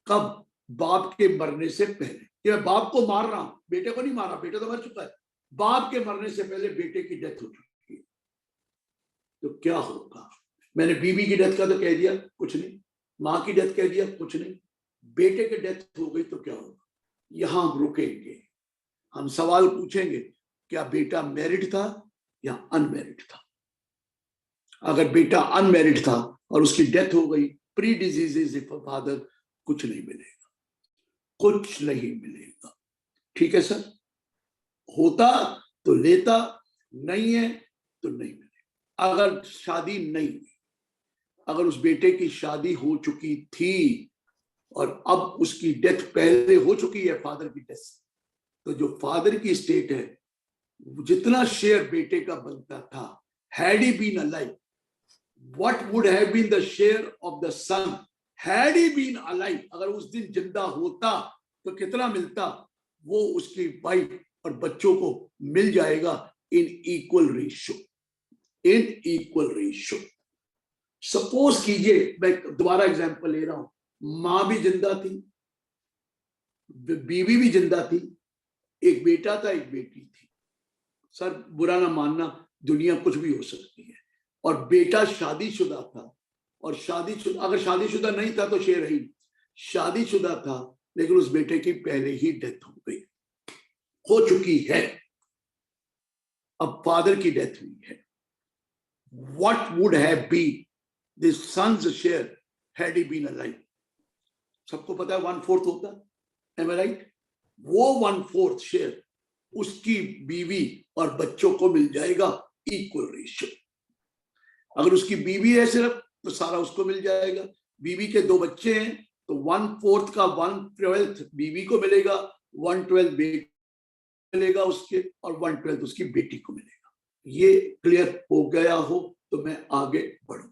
कब? बाप के मरने से पहले। कि मैं बाप को मार रहा हूं, बेटे को नहीं मारा, बेटा तो मर चुका है। बाप के मरने से पहले बेटे की डेथ हो चुकी है, तो क्या होगा? मैंने बीवी की डेथ का तो कह दिया, कुछ नहीं। माँ की डेथ कह दिया, कुछ नहीं। बेटे की डेथ हो गई तो क्या होगा? यहां हम रुकेंगे, हम सवाल पूछेंगे, क्या बेटा मैरिड था या अनमैरिड था? अगर बेटा अनमैरिड था और उसकी डेथ हो गई, प्री डिजीज फादर, कुछ नहीं मिलेगा, कुछ नहीं मिलेगा। ठीक है सर? होता तो लेता, नहीं है तो नहीं मिलेगा। अगर शादी नहीं हुई, अगर उस बेटे की शादी हो चुकी थी और अब उसकी डेथ पहले हो चुकी है फादर की डेथ, तो जो फादर की स्टेट है, जितना शेयर बेटे का बनता था, had he been alive, what would have been the share of the son had he been alive? अगर उस दिन जिंदा होता तो कितना मिलता? वो उसकी वाइफ और बच्चों को मिल जाएगा इन इक्वल रेशियो, इन इक्वल रेशियो। सपोज कीजिए, मैं दोबारा एग्जांपल ले रहा हूं, मां भी जिंदा थी, बीवी भी जिंदा थी, एक बेटा था, एक बेटी थी। सर बुरा ना मानना, दुनिया कुछ भी हो सकती है। और बेटा शादीशुदा था, और अगर शादीशुदा नहीं था तो शेर ही, शादीशुदा था लेकिन उस बेटे की पहले ही डेथ हो गई, हो चुकी है, अब फादर की डेथ हुई है। What would have been the son's share had he been alive? सबको पता है 1/4 होता, am I right? वो 1/4 शेयर उसकी बीवी और बच्चों को मिल जाएगा, इक्वल रेशियो। अगर उसकी बीवी है सिर्फ तो सारा उसको मिल जाएगा। बीवी के 2 बच्चे हैं तो 1/4 का 1/12 बीवी को मिलेगा, 1/12 बेटी मिलेगा उसके, और 1/12 उसकी बेटी को मिलेगा। ये क्लियर हो गया हो तो मैं आगे बढ़ूं।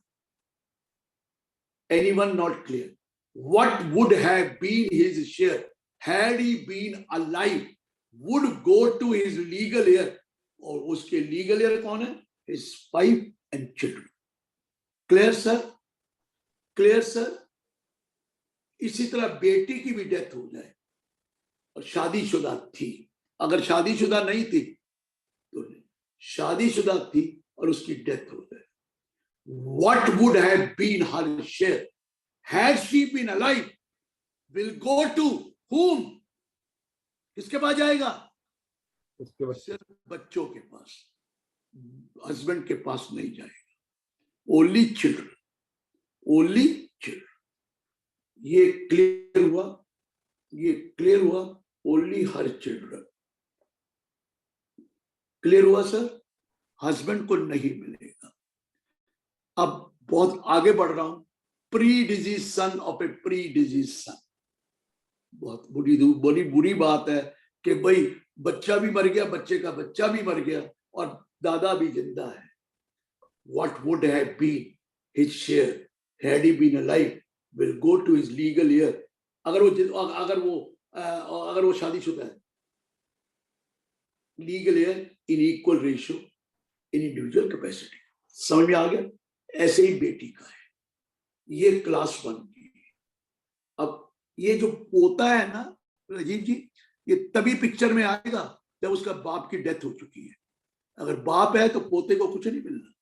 Anyone not clear? what would have been his share had he been alive would go to his legal heir. और उसके लीगल हेयर कौन है? His wife and children. Clear sir? Clear sir? इसी तरह बेटी की भी डेथ हो जाए और शादीशुदा थी, अगर शादीशुदा नहीं थी तो शादीशुदा थी और उसकी डेथ हो जाए, what would have been her share had she been alive will go to whom? किसके पास जाएगा? सिर्फ बच्चों के पास, हस्बैंड के पास नहीं जाएगा। Only children, only children. ये क्लियर हुआ? ये क्लियर हुआ? Only her children. क्लियर हुआ सर? हस्बैंड को नहीं मिलेगा। अब बहुत आगे बढ़ रहा हूं। Predeceased son of a predeceased son, बहुत बड़ी बुरी बात है कि भाई बच्चा भी मर गया, बच्चे का बच्चा भी मर गया और दादा भी जिंदा है। What would have been his share had he been alive will go to his legal heir. अगर वो शादीशुदा है, legal here in equal ratio in individual capacity. समझ में आ गया? ऐसे ही बेटी का है, ये क्लास 1 की। अब ये जो पोता है ना राजीव जी, ये तभी पिक्चर में आएगा जब उसका बाप की डेथ हो चुकी है। अगर बाप है तो पोते को कुछ नहीं मिलना,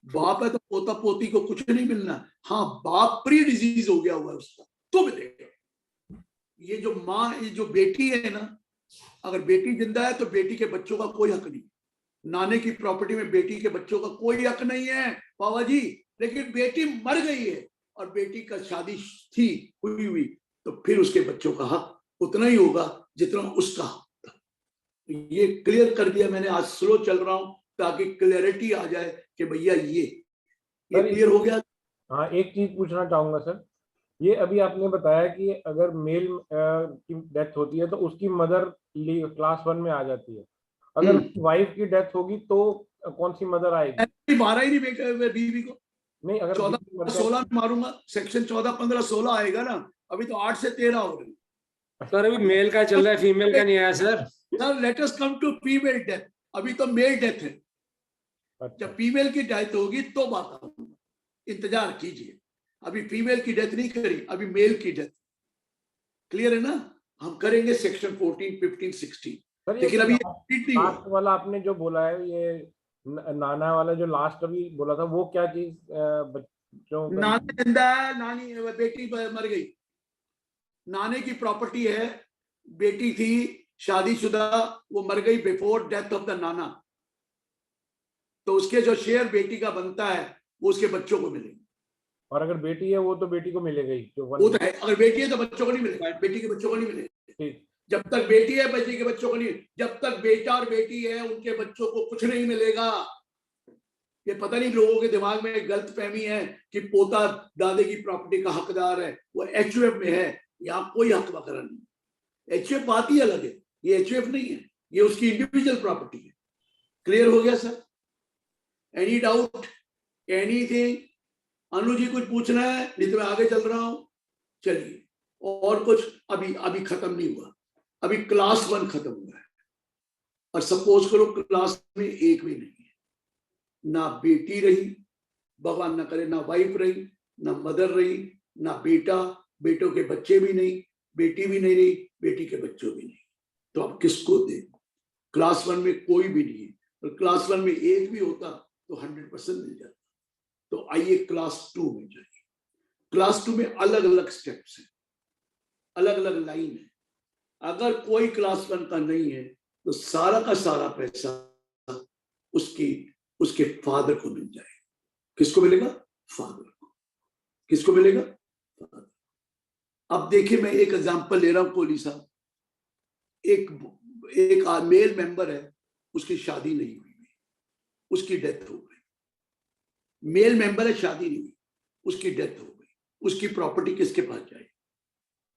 बाप है तो पोता पोती को कुछ नहीं मिलना। हाँ, बाप प्री डिजीज हो गया हुआ है उसका तो मिलेगा। ये जो माँ, ये जो बेटी है ना, अगर बेटी जिंदा है तो बेटी के बच्चों का कोई हक नहीं। नाने की प्रॉपर्टी में बेटी के बच्चों का कोई हक नहीं है बाबा जी। लेकिन बेटी मर गई है और बेटी का शादी थी हुई तो फिर उसके बच्चों का हक उतना ही होगा जितना उसका हक था। ये क्लियर कर दिया मैंने। आज स्लो चल रहा हूं ताकि क्लियरिटी आ जाए कि भैया ये क्लियर हो गया। हाँ, एक चीज पूछना चाहूंगा सर। ये अभी आपने बताया कि अगर मेल की डेथ होती है तो उसकी मदर क्लास 1 में आ जाती है। अगर वाइफ की डेथ होगी तो कौन सी मदर आएगी? मारा ही नहीं बीवी को। नहीं, अगर 14-16 में मारूंगा, सेक्शन 14-15-16 आएगा ना। अभी तो 8 से 13 हो रही। सर अभी मेल का चल रहा है, फीमेल का नहीं आया sir. Sir let us come to female death. अभी तो मेल डेथ है। जब फीमेल की डेथ होगी तो बात आऊंगा, इंतजार कीजिए। अभी फीमेल की डेथ नहीं करी, अभी मेल की डेथ। क्लियर है ना? हम करेंगे सेक्शन 14, 15, 16। लेकिन अभी लास्ट वाला आपने जो बोला है, ये नाना वाला जो लास्ट अभी बोला था, वो क्या चीज? बच्चों नाना जिंदा है, नानी बेटी मर गई, नाने की प्रॉपर्टी है, बेटी थी शादीशुदा, वो मर गई बिफोर डेथ ऑफ द नाना, तो उसके जो शेयर बेटी का बनता है वो उसके बच्चों को मिलेगा। और अगर बेटी है वो तो बेटी को मिलेगा ही, जो वो तो है। अगर बेटी है तो बच्चों को नहीं मिलेगा, बेटी के बच्चों को नहीं मिलेगा। जब तक बेटी है बेटी के बच्चों को नहीं। जब तक बेटा और बेटी है उनके बच्चों को कुछ नहीं मिलेगा। ये पता नहीं लोगों के दिमाग में एक गलतफहमी है कि पोता दादे की प्रॉपर्टी का हकदार है, वो HUF में है। यहाँ कोई हक वगैरह नहीं। HUF बात ही अलग है, ये HUF नहीं है, ये उसकी इंडिविजुअल प्रॉपर्टी है। क्लियर हो गया sir? Any doubt, anything? Anu ji कुछ पूछना है? नहीं तो मैं आगे चल रहा हूं। चलिए, और कुछ? अभी खत्म नहीं हुआ, अभी क्लास 1 खत्म हुआ है। और सपोज करो क्लास में एक भी नहीं है, ना बेटी रही, भगवान ना करे, ना वाइफ रही, ना मदर रही, ना बेटा, बेटों के बच्चे भी नहीं, बेटी भी नहीं रही, बेटी के बच्चों भी नहीं। तो अब किसको दें? क्लास 1 में कोई भी नहीं है, और क्लास 1 में एक भी होता तो 100% मिल जाता। तो आइए क्लास 2 में जाइए। क्लास 2 में अलग अलग स्टेप्स हैं, अलग अलग लाइन है। अगर कोई क्लास 1 का नहीं है तो सारा का सारा पैसा उसके फादर को मिल जाएगा। किसको मिलेगा? फादर को। किसको मिलेगा? फादर। अब देखिए, मैं एक एग्जांपल ले रहा हूं। कोहली साहब, एक मेल मेंबर है, उसकी शादी नहीं हुई, उसकी डेथ हो गई। मेल मेंबर है, शादी नहीं हुई, उसकी डेथ हो गई। उसकी प्रॉपर्टी किसके पास जाएगी?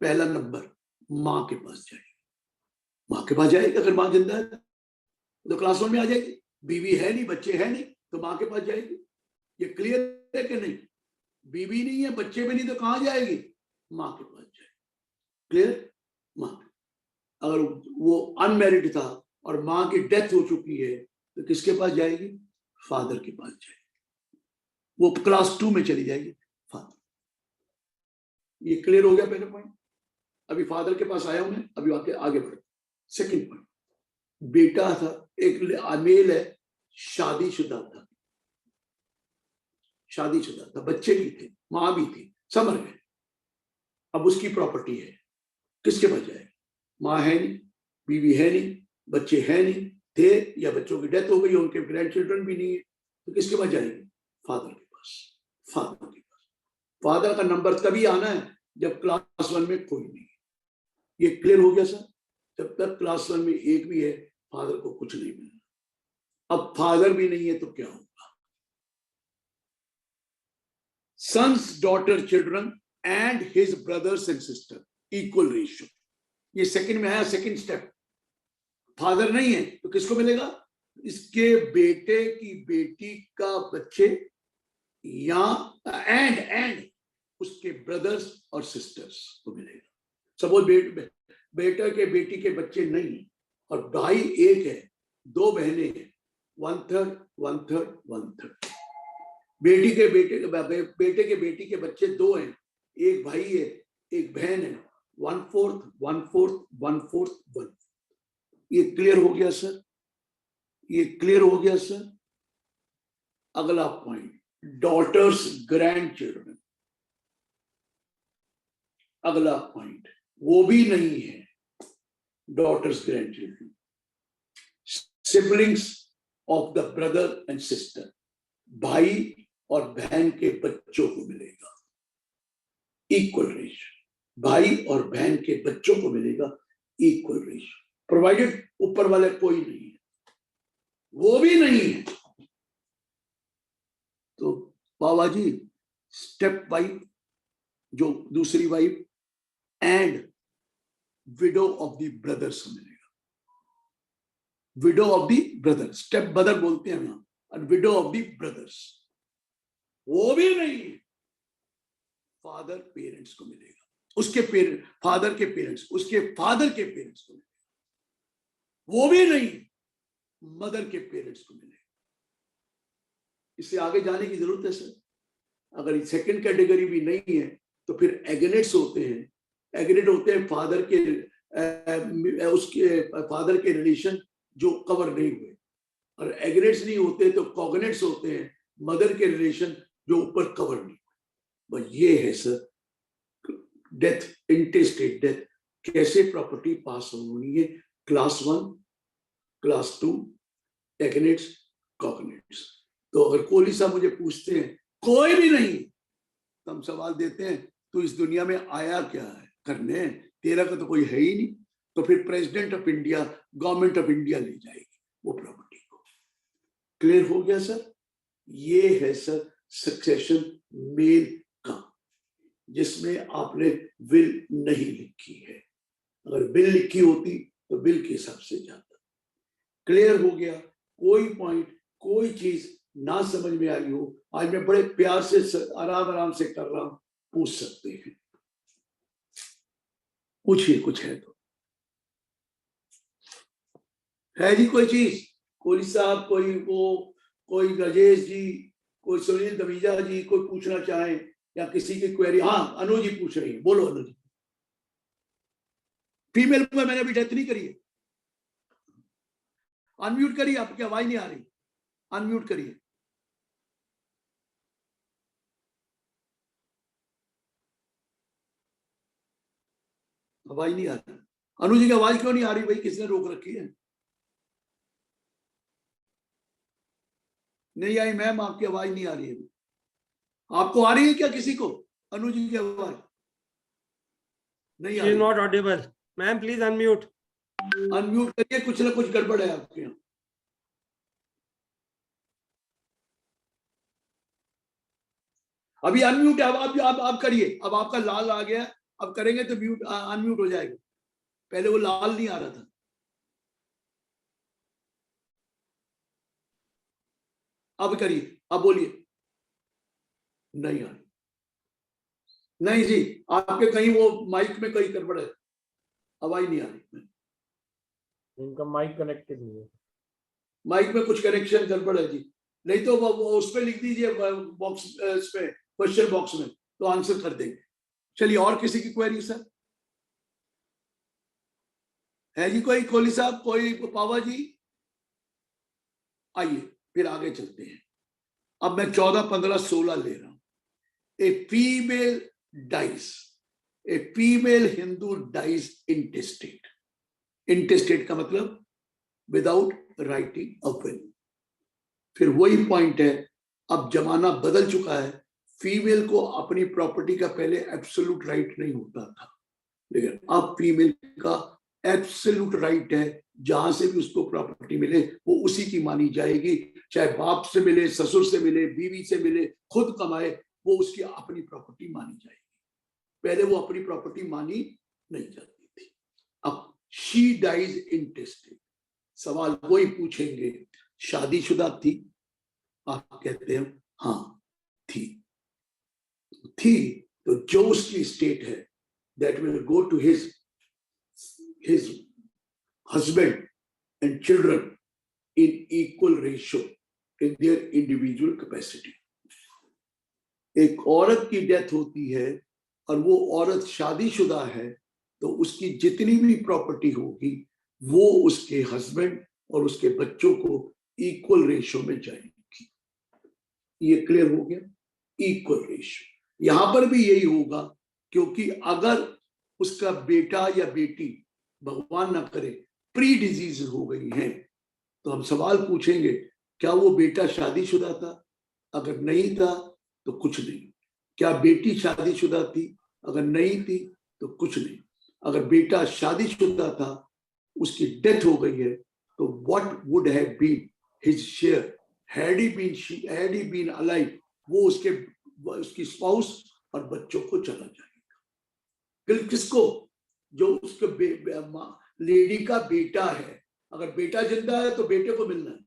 पहला नंबर माँ के पास जाएगी। माँ के पास जाएगी। अगर माँ जिंदा है तो क्लास 1 में आ जाएगी। बीवी है नहीं, बच्चे है नहीं, तो माँ के पास जाएगी। ये क्लियर है कि नहीं? बीवी नहीं है, बच्चे भी नहीं, तो कहाँ जाएगी? माँ के पास जाए। क्लियर? माँ, अगर वो अनमैरिड था और माँ की डेथ हो चुकी है तो किसके पास जाएगी? फादर के पास जाएगी। वो क्लास 2 में चली जाएगी, फादर। ये क्लियर हो गया पहला पॉइंट। अभी फादर के पास आया हूं मैं, अभी आगे बढ़े। सेकंड पॉइंट, बेटा था, एक मेल है, शादीशुदा था, बच्चे भी थे, माँ भी थी, सब मर गए। अब उसकी प्रॉपर्टी है, किसके पास जाएगा? माँ है नहीं, बीवी है नहीं, बच्चे हैं नहीं, थे या बच्चों की डेथ हो गई, उनके ग्रैंड चिल्ड्रन भी नहीं है, तो किसके पास जाएगी? फादर के पास। फादर के पास। फादर का नंबर तभी आना है जब क्लास 1 में कोई नहीं है। ये क्लियर हो गया सर? जब तक क्लास 1 में एक भी है, फादर को कुछ नहीं मिलना। अब फादर भी नहीं है तो क्या होगा? Sons, daughter, children and his brothers and sister, equal ratio. ये सेकंड में आया, सेकंड स्टेप। फादर नहीं है तो किसको मिलेगा? इसके बेटे की बेटी का बच्चे, या एंड उसके ब्रदर्स और सिस्टर्स को मिलेगा। सपोज बेटा के बेटी के बच्चे नहीं और भाई एक है, 2 बहनें हैं, 1/3 1/3 1/3। बेटे के बेटी के बच्चे 2 हैं, एक भाई है, एक बहन है, 1/4 1/4 1/4 1/4। ये क्लियर हो गया सर? ये क्लियर हो गया सर? अगला पॉइंट, डॉटर्स ग्रैंड चिल्ड्रन। अगला पॉइंट, वो भी नहीं है, daughters grandchildren. Siblings of the brother and sister, भाई और बहन के बच्चों को मिलेगा, इक्वल रेशियो। भाई और बहन के बच्चों को मिलेगा इक्वल रेशियो, प्रोवाइडेड ऊपर वाले कोई नहीं है, वो भी नहीं है। तो बाबा जी स्टेप वाइफ, जो दूसरी wife and widow of the brothers मिलेगा। Widow of the brother, step brother बोलते हैं यहां, और विडो ऑफ द ब्रदर्स, वो भी नहीं है। फादर पेरेंट्स को मिलेगा, उसके पेरेंट, फादर के पेरेंट्स, उसके फादर के पेरेंट्स को मिलेगा, वो भी नहीं, मदर के पेरेंट्स को मिलेगा। इससे आगे जाने की जरूरत है सर? अगर सेकंड कैटेगरी भी नहीं है तो फिर एग्नेट्स होते हैं। एग्नेट होते हैं फादर के उसके फादर के रिलेशन जो कवर नहीं हुए, और एग्नेट्स नहीं होते तो कॉग्नेट्स होते हैं, मदर के रिलेशन जो ऊपर कवर नहीं हुए। बस ये है सर डेथ, इंटेस्टेट डेथ, कैसे प्रॉपर्टी पास होनी है, क्लास 1 क्लास 2, एग्नेट्स कॉग्नेट्स। तो अगर कोहली साहब मुझे पूछते हैं कोई भी नहीं, तो हम सवाल देते हैं तो इस दुनिया में आया क्या है करने, तेरा का तो कोई है ही नहीं, तो फिर president of India, government of India ले जाएगी वो प्रॉपर्टी को। क्लियर हो गया सर? ये है सर सक्सेशन मेल का, जिसमें आपने विल नहीं लिखी है। अगर विल लिखी होती तो विल के हिसाब से जाता। क्लियर हो गया? कोई पॉइंट, कोई चीज ना समझ में आई हो, आज मैं बड़े प्यार से आराम से कर रहा हूं, पूछ सकते हैं, पूछिए, कुछ है तो। है जी कोई चीज? कोहली साहब, कोई राजेश जी, कोई सुनील दवीजा जी, कोई पूछना चाहे या किसी की क्वेरी? हाँ, अनु जी पूछ रही है, बोलो अनु जी। फीमेल को मैंने अभी डेथ नहीं करी है। अनम्यूट करिए, आपकी आवाज नहीं आ रही, अनम्यूट करिए। आवाज नहीं आ रही। अनु जी की आवाज क्यों नहीं आ रही भाई? किसने रोक रखी है? नहीं आई मैम, आपकी आवाज नहीं आ रही है। आपको आ रही है क्या किसी को अनु जी की आवाज? नहीं आ रही। Not Audible ma'am, please unmute. Unmute करिए, कुछ ना कुछ गड़बड़ है आपके यहाँ। अभी अनम्यूट है, अब आप करिए। अब आपका लाल आ गया, अब करेंगे तो म्यूट अनम्यूट हो जाएगा। पहले वो लाल नहीं आ रहा था। अब करिए, अब बोलिए। नहीं आ रही। नहीं जी, आपके कहीं वो माइक में कहीं गड़बड़ है, आवाज नहीं आ रही। इनका माइक कनेक्टेड नहीं है, माइक में कुछ कनेक्शन गड़बड़ है जी। नहीं तो वो उस पे लिख दीजिए बॉक्स पे, क्वेश्चन बॉक्स में, तो आंसर कर देंगे। चलिए, और किसी की क्वेरी सर है जी? कोई कोहली साहब, कोई पावा जी? आइए फिर आगे चलते हैं। अब मैं 14, 15, 16 ले रहा हूं। A female dies, a female Hindu dies intestate. Intestate का मतलब विदाउट राइटिंग अ विल। फिर वही पॉइंट है, अब जमाना बदल चुका है। फीमेल को अपनी प्रॉपर्टी का पहले एब्सोल्यूट राइट नहीं होता था, लेकिन अब फीमेल का एब्सोल्यूट राइट है। जहां से भी उसको प्रॉपर्टी मिले वो उसी की मानी जाएगी, चाहे बाप से मिले, ससुर से मिले, बीवी से मिले, खुद कमाए, वो उसकी अपनी प्रॉपर्टी मानी जाएगी। पहले वो अपनी प्रॉपर्टी मानी नहीं जाती थी। अब शी डाइज इंटेस्टेड, सवाल वही पूछेंगे, शादीशुदा थी? आप कहते हैं हाँ थी। तो जो उसकी स्टेट है, that will go to his husband and children in equal ratio in their individual capacity. एक औरत की डेथ होती है और वो औरत शादीशुदा है, तो उसकी जितनी भी प्रॉपर्टी होगी वो उसके हस्बैंड और उसके बच्चों को इक्वल रेशियो में जाएगी। ये क्लियर हो गया? Equal ratio. यहां पर भी यही होगा, क्योंकि अगर उसका बेटा या बेटी, भगवान ना करे, प्री डिजीज हो गई है, तो हम सवाल पूछेंगे क्या वो बेटा शादीशुदा था? अगर नहीं था तो कुछ नहीं। क्या बेटी शादीशुदा थी? अगर नहीं थी तो कुछ नहीं। अगर बेटा शादीशुदा था, उसकी डेथ हो गई है, तो what would have been his share had he been alive? वो उसकी स्पाउस और बच्चों को चला जाएगा। किसको? जो उसके लेडी का बेटा है। अगर बेटा जिंदा है तो बेटे को मिलना है।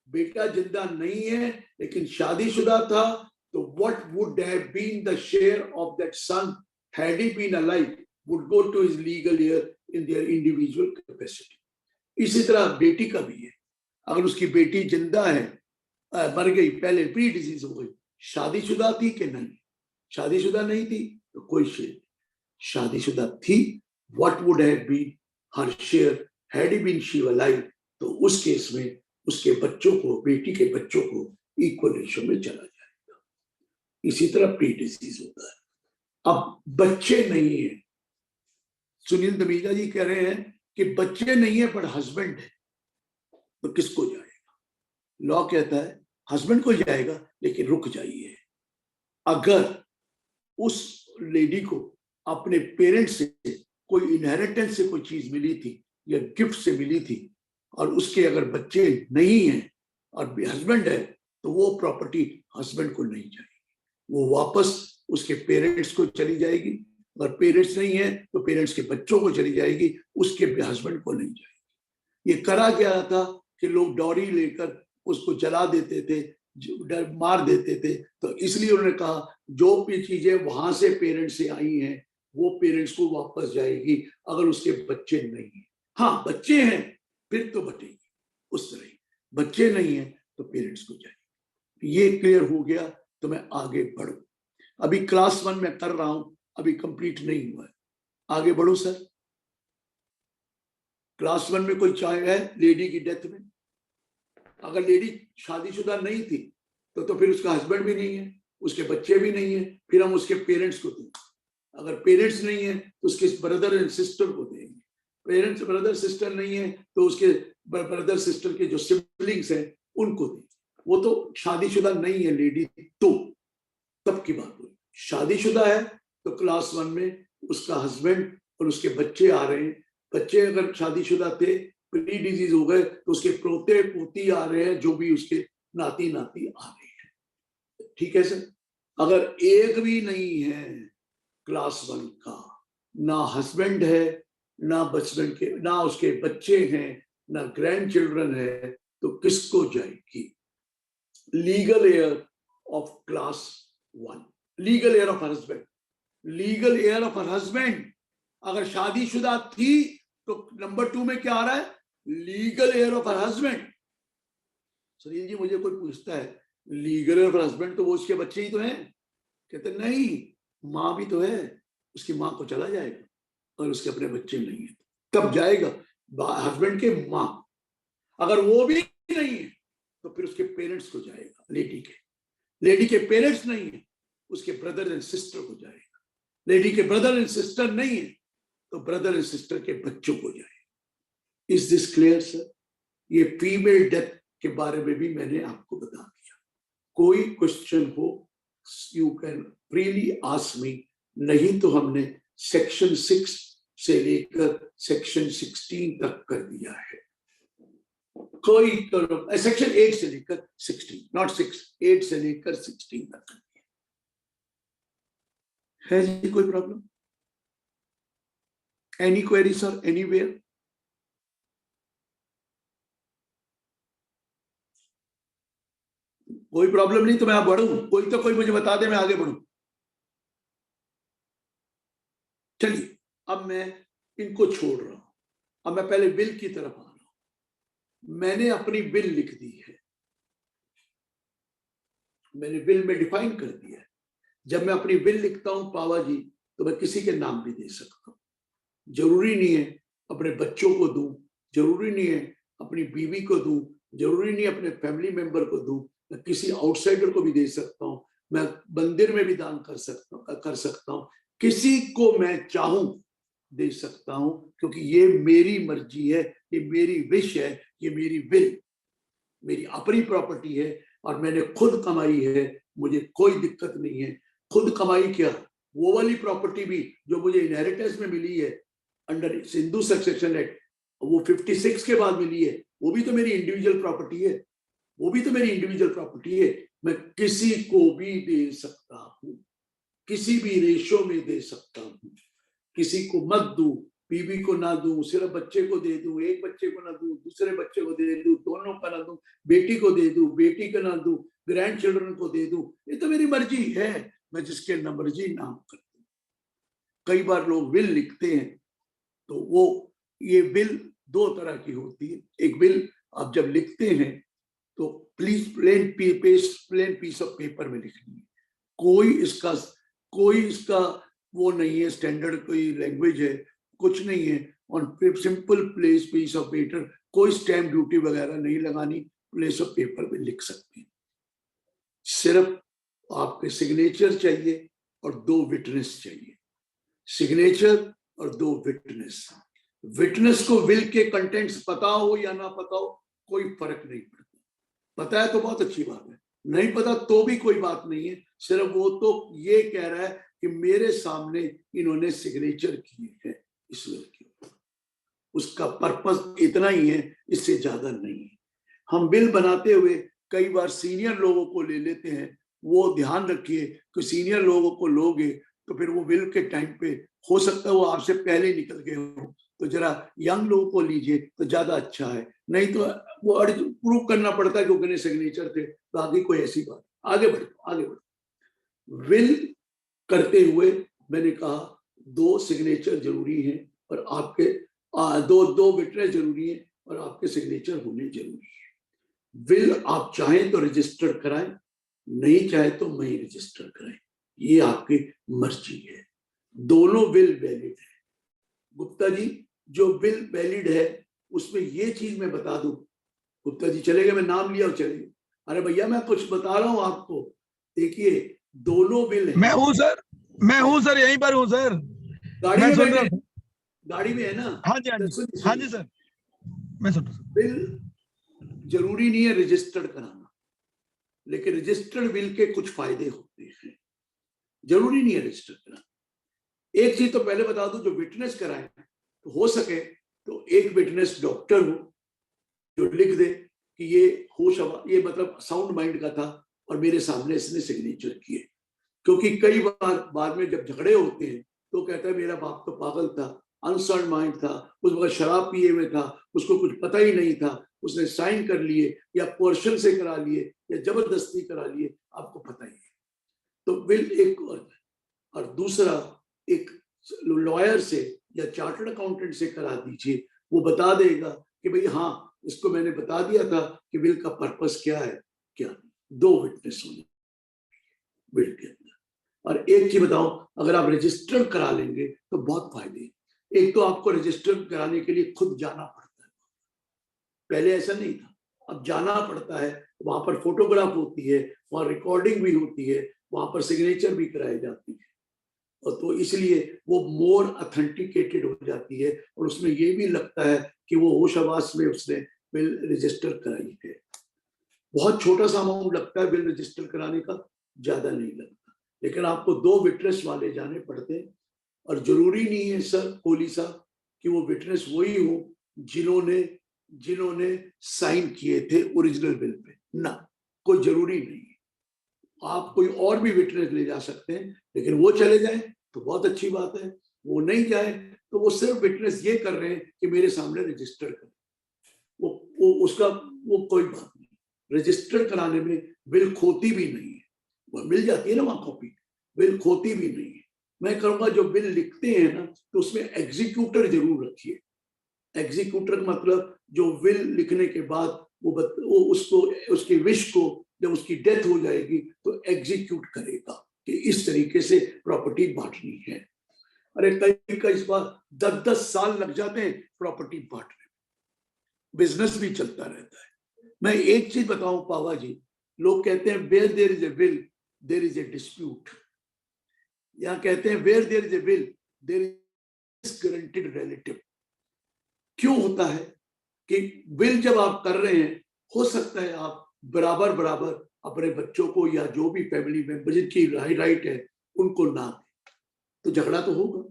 बेटा जिंदा नहीं है लेकिन शादीशुदा था, तो what would have been the share of that son had he been alive would go to his legal heir in their individual capacity. इसी तरह बेटी का भी है। अगर उसकी बेटी जिंदा है, मर गई, पहले प्री डिजीज हो गई, शादीशुदा थी कि नहीं? शादीशुदा नहीं थी तो कोई शेयर। शादीशुदा थी, what would have been her share had he been she alive? तो उस केस में उसके बच्चों को, बेटी के बच्चों को इक्वल रेशियो में चला जाएगा। इसी तरह प्री डिजीज होता है। अब बच्चे नहीं है, सुनील दमीजा जी कह रहे हैं कि बच्चे नहीं है पर हस्बैंड है, तो किसको जाएगा? लॉ कहता है हस्बैंड को जाएगा, लेकिन रुक जाइए। अगर उस लेडी को अपने पेरेंट्स से कोई इनहेरिटेंस से कोई चीज मिली थी या गिफ्ट से मिली थी, और उसके अगर बच्चे नहीं हैं और हस्बैंड है, तो वो प्रॉपर्टी हस्बैंड को नहीं जाएगी, वो वापस उसके पेरेंट्स को चली जाएगी। अगर पेरेंट्स नहीं है तो पेरेंट्स के बच्चों को चली जाएगी, उसके हस्बैंड को नहीं जाएगी। ये करा गया था कि लोग डॉरी लेकर उसको जला देते थे, मार देते थे, तो इसलिए उन्होंने कहा जो भी चीजें वहां से पेरेंट्स से आई हैं वो पेरेंट्स को वापस जाएगी, अगर उसके बच्चे नहीं है। हाँ, बच्चे हैं फिर तो बटेगी उस तरह, बच्चे नहीं है तो पेरेंट्स को जाएगी। ये क्लियर हो गया, तो मैं आगे बढ़ू। अभी क्लास 1 में कर रहा हूं, अभी कंप्लीट नहीं हुआ है। आगे बढ़ू सर। क्लास 1 में कोई चाहे है लेडी की डेथ में, अगर लेडी शादीशुदा नहीं थी तो फिर उसका हस्बैंड भी नहीं है, उसके बच्चे भी नहीं है, फिर हम उसके पेरेंट्स को देंगे। अगर पेरेंट्स नहीं है तो उसके ब्रदर एंड सिस्टर को देंगे। पेरेंट्स ब्रदर सिस्टर नहीं है तो उसके ब्रदर सिस्टर के जो सिबलिंग्स हैं उनको देंगे। वो तो शादीशुदा नहीं है लेडी, तो तब की बात हुई। शादीशुदा है तो क्लास 1 में उसका हस्बैंड और उसके बच्चे आ रहे हैं। बच्चे अगर शादीशुदा थे, प्री डिजीज हो गए, तो उसके पोते पोती आ रहे हैं, जो भी उसके नाती नाती आ रहे हैं। ठीक है सर। अगर एक भी नहीं है क्लास 1 का, ना हस्बैंड है, ना बचपन के, ना उसके बच्चे हैं, ना ग्रैंड चिल्ड्रन है, तो किसको जाएगी? Legal heir of class 1, legal heir of husband, legal heir of her husband. अगर शादीशुदा थी तो नंबर 2 में क्या आ रहा है? Legal heir of her husband. Sunil ji, मुझे कोई पूछता है legal heir of her husband तो वो उसके बच्चे ही तो हैं। कहते नहीं, माँ भी तो है, उसकी माँ को चला जाएगा और उसके अपने बच्चे नहीं है, कब जाएगा? हस्बैंड के माँ। अगर वो भी नहीं है तो फिर उसके पेरेंट्स को जाएगा, लेडी के पेरेंट्स नहीं है उसके ब्रदर एंड सिस्टर को जाएगा, लेडी के ब्रदर एंड सिस्टर नहीं है तो ब्रदर एंड सिस्टर के बच्चों को जाएगा। Is this clear sir? ये फीमेल डेथ के बारे में भी मैंने आपको बता दिया। कोई क्वेश्चन हो you can freely ask me, नहीं तो हमने सेक्शन 6 से लेकर सेक्शन 16 तक कर दिया है। कोई तो सेक्शन 8 से लेकर 16, नॉट 6, 8 से लेकर 16 तक कर दिया है जी। कोई problem? Any query sir, anywhere? कोई प्रॉब्लम नहीं तो मैं बढ़ूं, कोई मुझे बता दे, मैं आगे बढ़ूं। चलिए, अब मैं इनको छोड़ रहा हूं, अब मैं पहले बिल की तरफ आ रहा हूं। मैंने अपनी बिल लिख दी है, मैंने बिल में डिफाइन कर दिया है। जब मैं अपनी बिल लिखता हूं पावा जी, तो मैं किसी के नाम भी दे सकता हूं। जरूरी नहीं है अपने बच्चों को दूं, जरूरी नहीं है अपनी बीवी को दूं, जरूरी नहीं अपने फैमिली मेंबर को दूं, मैं किसी आउटसाइडर को भी दे सकता हूं, मैं मंदिर में भी दान कर सकता हूं, किसी को मैं चाहूं दे सकता हूं, क्योंकि ये मेरी मर्जी है, ये मेरी विश है, ये मेरी विल, मेरी अपनी प्रॉपर्टी है और मैंने खुद कमाई है, मुझे कोई दिक्कत नहीं है। खुद कमाई क्या, वो वाली प्रॉपर्टी भी जो मुझे इनहेरिटेंस में मिली है अंडर सिंधु सक्सेशन एक्ट, वो 56 के बाद मिली है, वो भी तो मेरी इंडिविजुअल प्रॉपर्टी है, वो भी तो मेरी इंडिविजुअल प्रॉपर्टी है। मैं किसी को भी दे सकता हूं, किसी भी रेशो में दे सकता हूं। किसी को मत दूं, बीवी को ना दूं, सिर्फ बच्चे को दे दूं, एक बच्चे को ना दूं, दूसरे बच्चे को दे दूं, दोनों का ना दूं, बेटी को दे दूं, बेटी का ना दूं, ग्रैंड चिल्ड्रन को दे दूं, ये तो मेरी मर्जी है, मैं जिसके मर्जी नाम कर दूं। कई बार लोग विल लिखते हैं तो वो ये बिल 2 तरह की होती है। एक बिल आप जब लिखते हैं तो please plain piece of paper में लिखनी है। कोई इसका वो नहीं है, स्टैंडर्ड कोई लैंग्वेज है, कुछ नहीं है। On simple piece of paper, कोई स्टैम्प ड्यूटी वगैरह नहीं लगानी, प्लेस ऑफ पेपर में लिख सकते हैं। सिर्फ आपके सिग्नेचर चाहिए और 2 विटनेस चाहिए, सिग्नेचर और 2 विटनेस। विटनेस को विल के कंटेंट्स पता हो या ना पता हो कोई फर्क नहीं पड़ता, पता है तो बहुत अच्छी बात है, नहीं पता तो भी कोई बात नहीं है। सिर्फ वो तो ये कह रहा है कि मेरे सामने इन्होंने सिग्नेचर किए हैं इस विल के ऊपर, उसका पर्पस इतना ही है, इससे ज्यादा नहीं है। हम बिल बनाते हुए कई बार सीनियर लोगों को ले लेते हैं, वो ध्यान रखिए कि सीनियर लोगों को लोगे तो फिर वो बिल के टाइम पे हो सकता है वो आपसे पहले निकल गए हो, तो जरा यंग लोगों को लीजिए तो ज्यादा अच्छा है, नहीं तो वो प्रूव करना पड़ता है कि उनके सिग्नेचर थे। तो आगे कोई ऐसी बात, आगे बढ़ो। विल करते हुए मैंने कहा 2 सिग्नेचर जरूरी है और आपके 2 विटनेस जरूरी है और आपके सिग्नेचर होने जरूरी है। विल आप चाहें तो रजिस्टर कराएं, नहीं चाहे तो मैं रजिस्टर कराएं, ये आपकी मर्जी है। दोनों विल वैलिड है। गुप्ता जी, जो बिल वैलिड है उसमें ये चीज मैं बता दूं, गुप्ता जी चले गए, मैं नाम लिया और चले गए। अरे भैया मैं कुछ बता रहा हूं आपको, देखिए दोनों बिल है। मैं हूं सर, यहीं पर हूं सर, गाड़ी में है ना? हाँ जी सर, मैं सुन रहा हूं। बिल जरूरी नहीं है रजिस्टर्ड कराना, लेकिन रजिस्टर्ड बिल के कुछ फायदे होते हैं, जरूरी नहीं है रजिस्टर्ड कराना। एक चीज तो पहले बता दूं, जो विटनेस कराए तो हो सके तो एक विटनेस डॉक्टर हो जो लिख दे कि ये ये मतलब साउंड माइंड का था और मेरे सामने इसने सिग्नेचर किए। क्योंकि कई बार बाद में जब झगड़े होते हैं तो कहता है मेरा बाप तो पागल था, अनसाउंड माइंड था, उस वक्त शराब पिए में था, उसको कुछ पता ही नहीं था, उसने साइन कर लिए या पोर्शन से करा लिए या जबरदस्ती करा लिए, आपको पता ही है। तो बिल एक और दूसरा एक लॉयर से या चार्टर्ड अकाउंटेंट से करा दीजिए, वो बता देगा कि भाई हाँ इसको मैंने बता दिया था कि विल का पर्पस क्या है क्या। 2 विटनेस होने विल के अंदर। और एक चीज बताओ, अगर आप रजिस्टर करा लेंगे तो बहुत फायदे। एक तो आपको रजिस्टर कराने के लिए खुद जाना पड़ता है, पहले ऐसा नहीं था, अब जाना पड़ता है। वहां पर फोटोग्राफ होती है, वहां रिकॉर्डिंग भी होती है, वहां पर सिग्नेचर भी कराई जाती है, और तो इसलिए वो मोर ऑथेंटिकेटेड हो जाती है। और उसमें ये भी लगता है कि वो होश हवास में उसने बिल रजिस्टर कराई है। बहुत छोटा सा अमाउंट लगता है बिल रजिस्टर कराने का, ज्यादा नहीं लगता, लेकिन आपको 2 विटनेस वाले जाने पड़ते हैं। और जरूरी नहीं है सर कोहली साहब कि वो विटनेस वही हो जिन्होंने साइन किए थे ओरिजिनल बिल पे, ना, कोई जरूरी नहीं है। आप कोई और भी विटनेस ले जा सकते हैं, लेकिन वो चले जाए तो बहुत अच्छी बात है, वो नहीं जाए तो वो सिर्फ विटनेस ये कर रहे हैं कि मेरे सामने रजिस्टर करें, वो उसका वो कोई बात नहीं। रजिस्टर कराने में बिल खोती भी नहीं है, वो मिल जाती है ना वहां कॉपी, बिल खोती भी नहीं है। मैं कहूँगा जो बिल लिखते हैं ना तो उसमें एग्जीक्यूटर जरूर रखिए। एग्जीक्यूटर मतलब जो बिल लिखने के बाद वो उसको उसकी विश को जब उसकी डेथ हो जाएगी तो एग्जीक्यूट करेगा कि इस तरीके से प्रॉपर्टी बांटनी है। अरे कई इस बार 10-10 साल लग जाते हैं प्रॉपर्टी बांटने में, बिजनेस भी चलता रहता है। मैं एक चीज बताऊं पावा जी, लोग कहते हैं where there is a will there is a dispute, यहाँ कहते हैं where there is a will there is guaranteed relative. क्यों होता है कि विल जब आप कर रहे हैं, हो सकता है आप बराबर बराबर अपने बच्चों को या जो भी फैमिली मेंबर जिनकी राइट है उनको ना दें, तो झगड़ा तो होगा।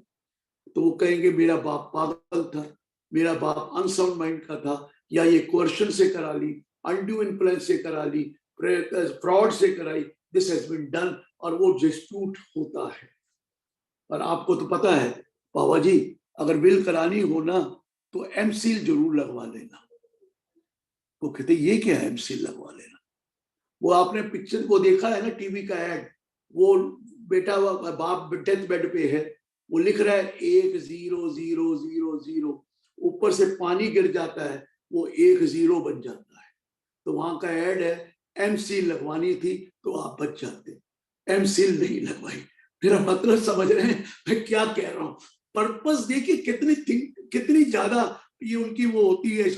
तो वो कहेंगे मेरा बाप पागल था, मेरा बाप अनसाउंड माइंड का था, या ये कोर्शन से करा ली, अनड्यू इन्फ्लुएंस से करा ली, फ्रॉड से कराई, दिस हैज बीन डन, और वो डिस्प्यूट होता है। और आपको तो पता है पावा जी, अगर विल करानी हो ना तो एमसील जरूर लगवा लेना। वो कहते ये क्या है एमसील लगवा लेना? वो आपने पिक्चर को देखा है ना, टीवी का एड, वो बेटा बाप डेथ बेड पे है, वो लिख रहा है 100000, ऊपर से पानी गिर जाता है, वो 10 बन जाता है। तो वहां का एड है एमसील लगवानी थी तो आप बच जाते, एमसील नहीं लगवाई। मेरा मतलब समझ रहे हैं मैं क्या कह रहा हूं? पर्पस देखिए कितनी ज्यादा ये उनकी वो होती है।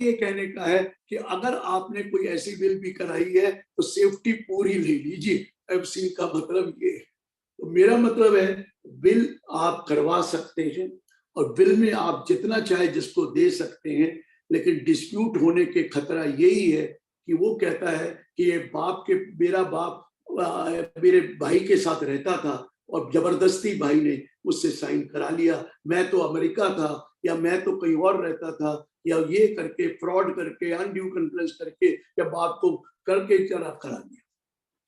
ये कहने का है कि अगर आपने कोई ऐसी बिल भी कराई है तो सेफ्टी पूरी ले लीजिए, एमसील का मतलब ये है। तो मेरा मतलब है बिल आप करवा सकते हैं और बिल में आप जितना चाहे जिसको दे सकते हैं, लेकिन डिस्प्यूट होने के खतरा यही है कि वो कहता है कि ये मेरा बाप मेरे भाई के साथ रहता था और जबरदस्ती भाई ने मुझसे साइन करा लिया, मैं तो अमेरिका था या मैं तो कहीं और रहता था, या ये करके फ्रॉड करके अनड्यू इन्फ्लुएंस करके या बाप को करके करा दिया।